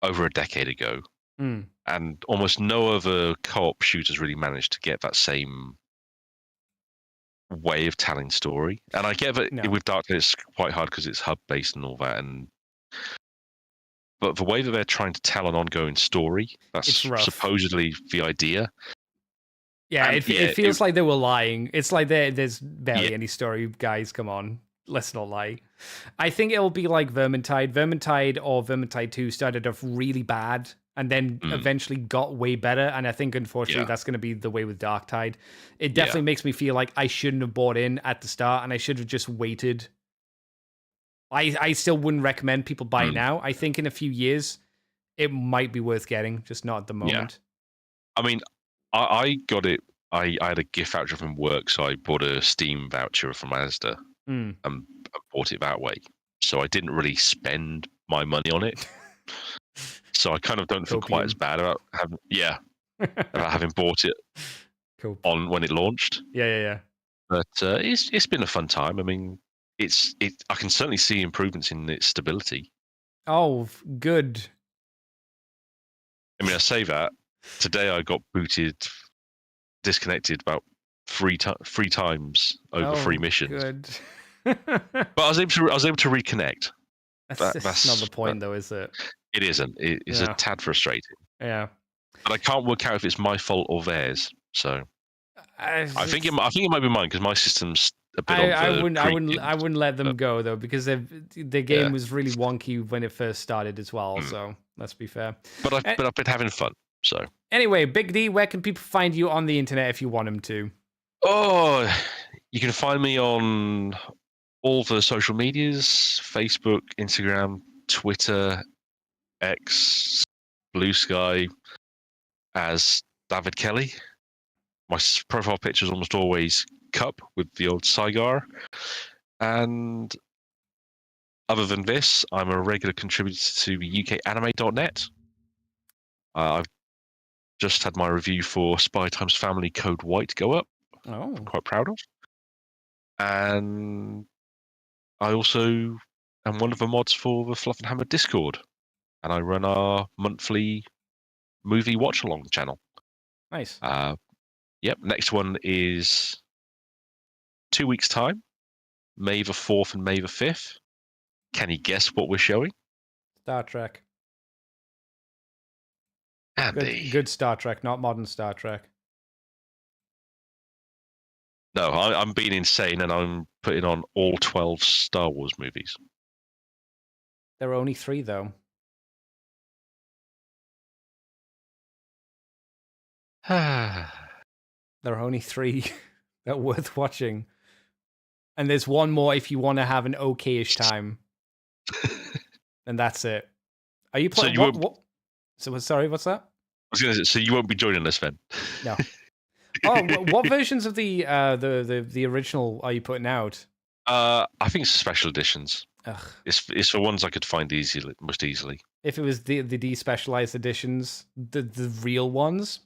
over a decade ago, and almost no other co-op shooters really managed to get that same way of telling story. And I get that with Darknet it's quite hard because it's hub based and all that, but the way that they're trying to tell an ongoing story, that's supposedly the idea. Yeah, it feels like they were lying. It's like there's barely any story, guys. Come on, let's not lie. I think it'll be like Vermintide. Vermintide or Vermintide 2 started off really bad and then eventually got way better. And I think, unfortunately, that's going to be the way with Darktide. It definitely makes me feel like I shouldn't have bought in at the start and I should have just waited. I still wouldn't recommend people buy it now. I think in a few years, it might be worth getting, just not at the moment. Yeah. I mean, I got it. I had a gift voucher from work, so I bought a Steam voucher from Asda and bought it that way. So I didn't really spend my money on it. So I kind of don't feel quite as bad about having bought it on when it launched. Yeah. But it's been a fun time. I mean, I can certainly see improvements in its stability. Oh, good. I mean, I say that today I got disconnected about three times over 3 missions. Good. But I was able to reconnect. That's not the point, though, is it? It isn't. It's a tad frustrating. Yeah. But I can't work out if it's my fault or theirs. So I think it might be mine because my system's a bit. I wouldn't let them go though because the game was really wonky when it first started as well. So let's be fair. But I've been having fun. So anyway, Big D, where can people find you on the internet if you want them to? Oh, you can find me on all the social medias: Facebook, Instagram, Twitter, X, Blue Sky, as David Kelly. My profile picture is almost always cup with the old cigar. And other than this, I'm a regular contributor to UKAnime.net. I've just had my review for Spy Times Family Code White go up. Oh. I'm quite proud of. And I also am one of the mods for the Fluff and Hammer Discord. And I run our monthly movie watch-along channel. Nice. Yep, next one is 2 weeks' time, May the 4th and May the 5th. Can you guess what we're showing? Star Trek. Andy. Good Star Trek, not modern Star Trek. No, I'm being insane and I'm putting on all 12 Star Wars movies. There are only 3, though. There are only 3 that are worth watching. And there's one more if you want to have an okay-ish time. And that's it. Are you playing? Sorry, what's that? I was going to say, so you won't be joining us then? No. Oh, what versions of the original are you putting out? I think it's special editions. Ugh. It's for ones I could find most easily. If it was the despecialized editions, the real ones,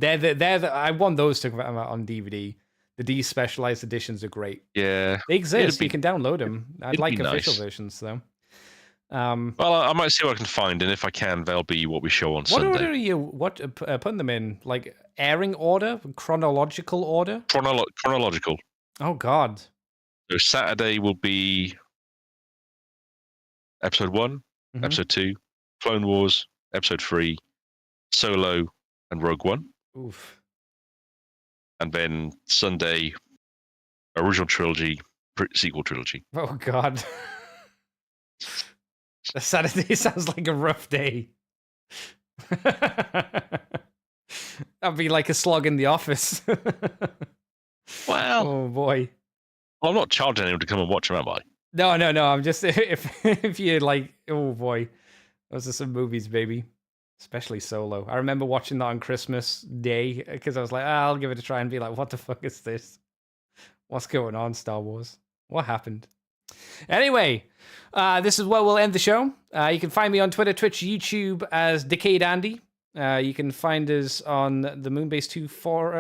I want those to come out on DVD. The despecialized editions are great. Yeah, they exist. You can download them. I'd like official versions though. Well, I might see what I can find, and if I can, they'll be what we show on Sunday. What order are you putting them in? Like airing order, chronological order? Chronological. Oh God. So Saturday will be episode 1, episode 2, Clone Wars, episode 3, Solo, and Rogue One. Oof. And then Sunday, original trilogy, sequel trilogy. Oh God. Saturday sounds like a rough day. That'd be like a slog in the office. Well, oh boy. Well, I'm not charging anyone to come and watch them, am I? No. I'm just if you're like, oh boy, those are some movies, baby. Especially Solo. I remember watching that on Christmas Day because I was like, I'll give it a try and be like, what the fuck is this? What's going on, Star Wars? What happened? Anyway, this is where we'll end the show. You can find me on Twitter, Twitch, YouTube as Decade Andy. You can find us on the Moonbase 2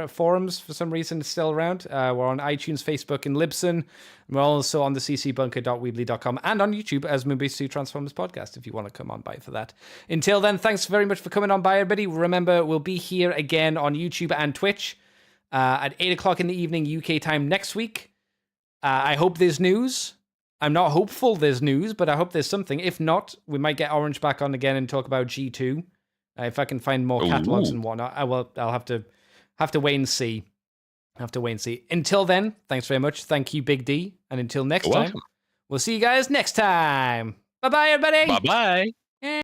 forums for some reason. It's still around. We're on iTunes, Facebook, and Libsyn. We're also on the ccbunker.weebly.com and on YouTube as Moonbase 2 Transformers Podcast if you want to come on by for that. Until then, thanks very much for coming on by, everybody. Remember, we'll be here again on YouTube and Twitch at 8 o'clock in the evening UK time next week. I hope there's news. I'm not hopeful there's news, but I hope there's something. If not, we might get Orange back on again and talk about G2. If I can find more catalogs and whatnot, I'll have to wait and see. Until then, thanks very much. Thank you, Big D. And until next time, we'll see you guys next time. Bye-bye, everybody. Bye-bye.